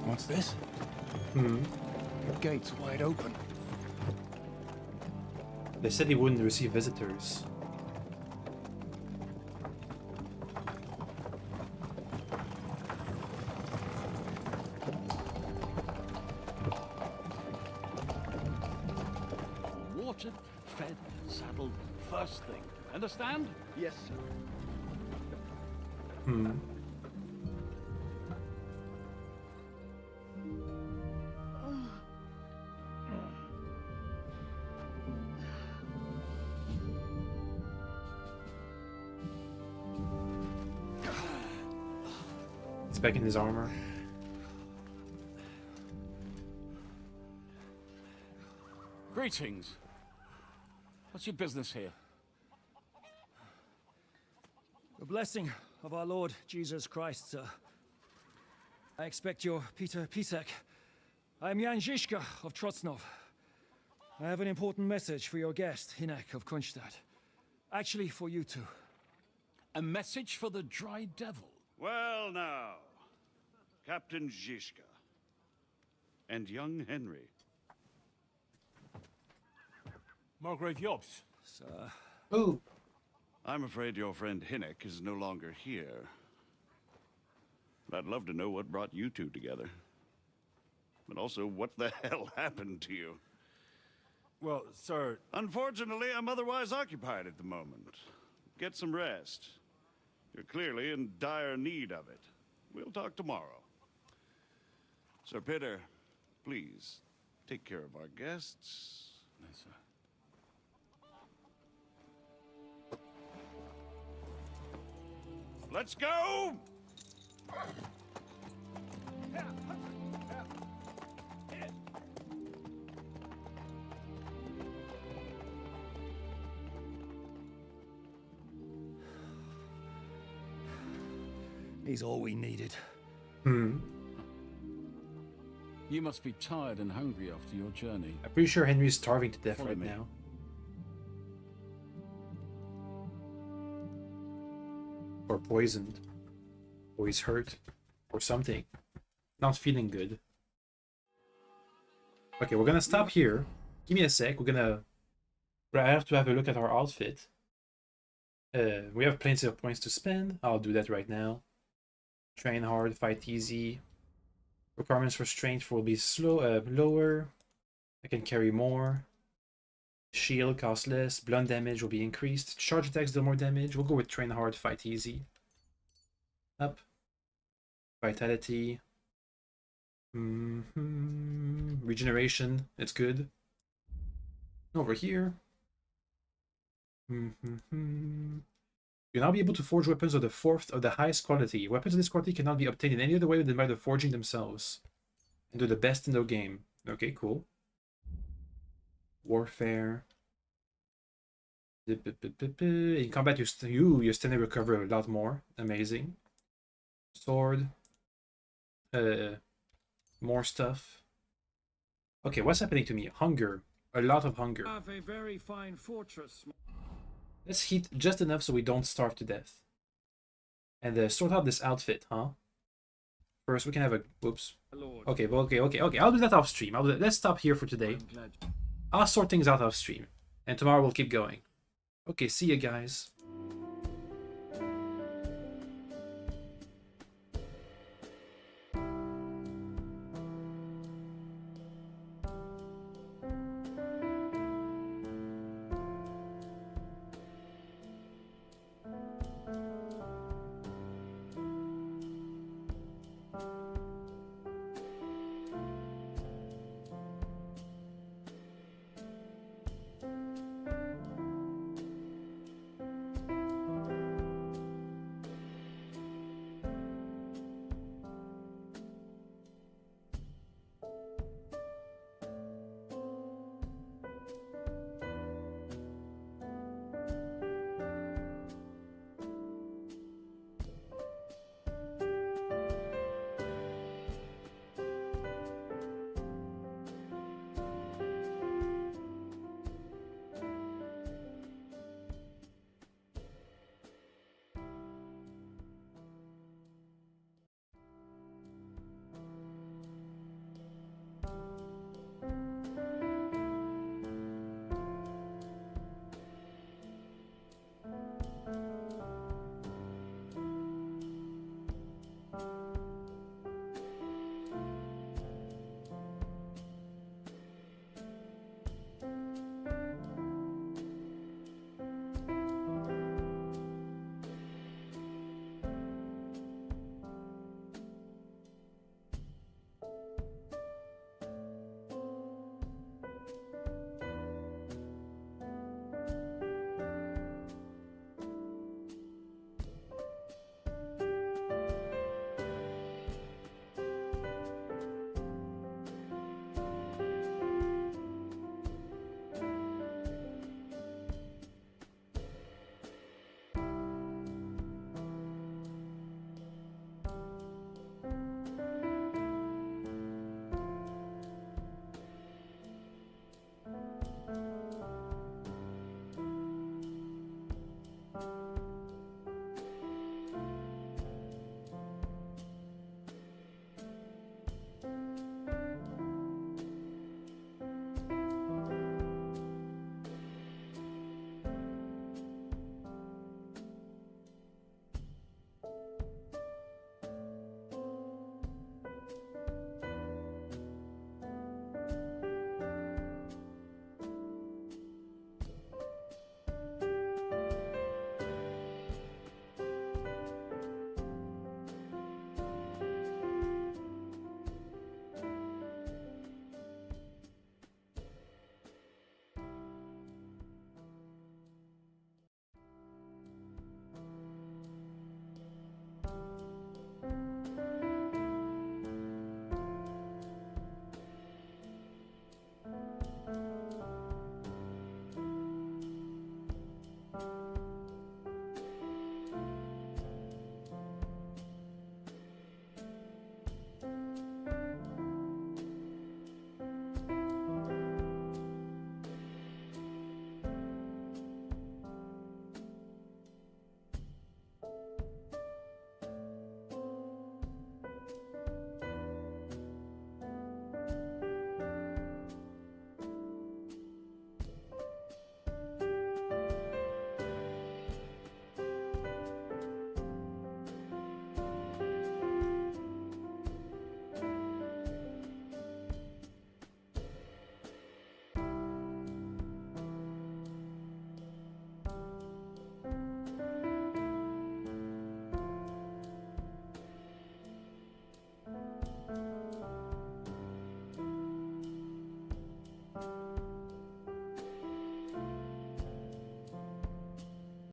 What's this? Hmm. The gate's wide open. They said he wouldn't receive visitors. Watered, fed, saddled, first thing. Understand? Yes, sir. Hmm. He's back in his armor. Greetings. What's your business here? The blessing of our Lord Jesus Christ, sir. I expect you're Peter Pisek. I am Jan Žižka of Trocnov. I have an important message for your guest, Hinek of Kunstadt. Actually, for you two. A message for the Dry Devil. Well now, Captain Žižka. And young Henry. Margrave Jobs. Sir. Ooh. I'm afraid your friend Hinek is no longer here. But I'd love to know what brought you two together. But also, what the hell happened to you? Well, sir... Unfortunately, I'm otherwise occupied at the moment. Get some rest. You're clearly in dire need of it. We'll talk tomorrow. Sir Peter, please, take care of our guests. Yes, sir. Let's go! He's all we needed. Hmm. You must be tired and hungry after your journey. I'm pretty sure Henry's starving to death Follow right me. now. Or poisoned. Or he's hurt. Or something. Not feeling good. Okay, we're gonna stop here. Give me a sec. I have to have a look at our outfit. We have plenty of points to spend. I'll do that right now. Train hard, fight easy. Requirements for strength will be lower. I can carry more. Shield costs less. Blunt damage will be increased. Charge attacks deal more damage. We'll go with train hard, fight easy. Up. Vitality. Regeneration. It's good. Over here. You'll now be able to forge weapons of the highest quality. Weapons of this quality cannot be obtained in any other way than by the forging themselves. And they're the best in the game. Okay, cool. Warfare. In combat, you stand and recover a lot more. Amazing. Sword. More stuff. Okay, what's happening to me? Hunger. A lot of hunger. Have a very fine fortress. Let's heat just enough so we don't starve to death. And sort out this outfit, huh? First, we can have a... Whoops. Okay, okay. I'll do that off stream. Let's stop here for today. I'll sort things out off stream. And tomorrow we'll keep going. Okay, see you guys.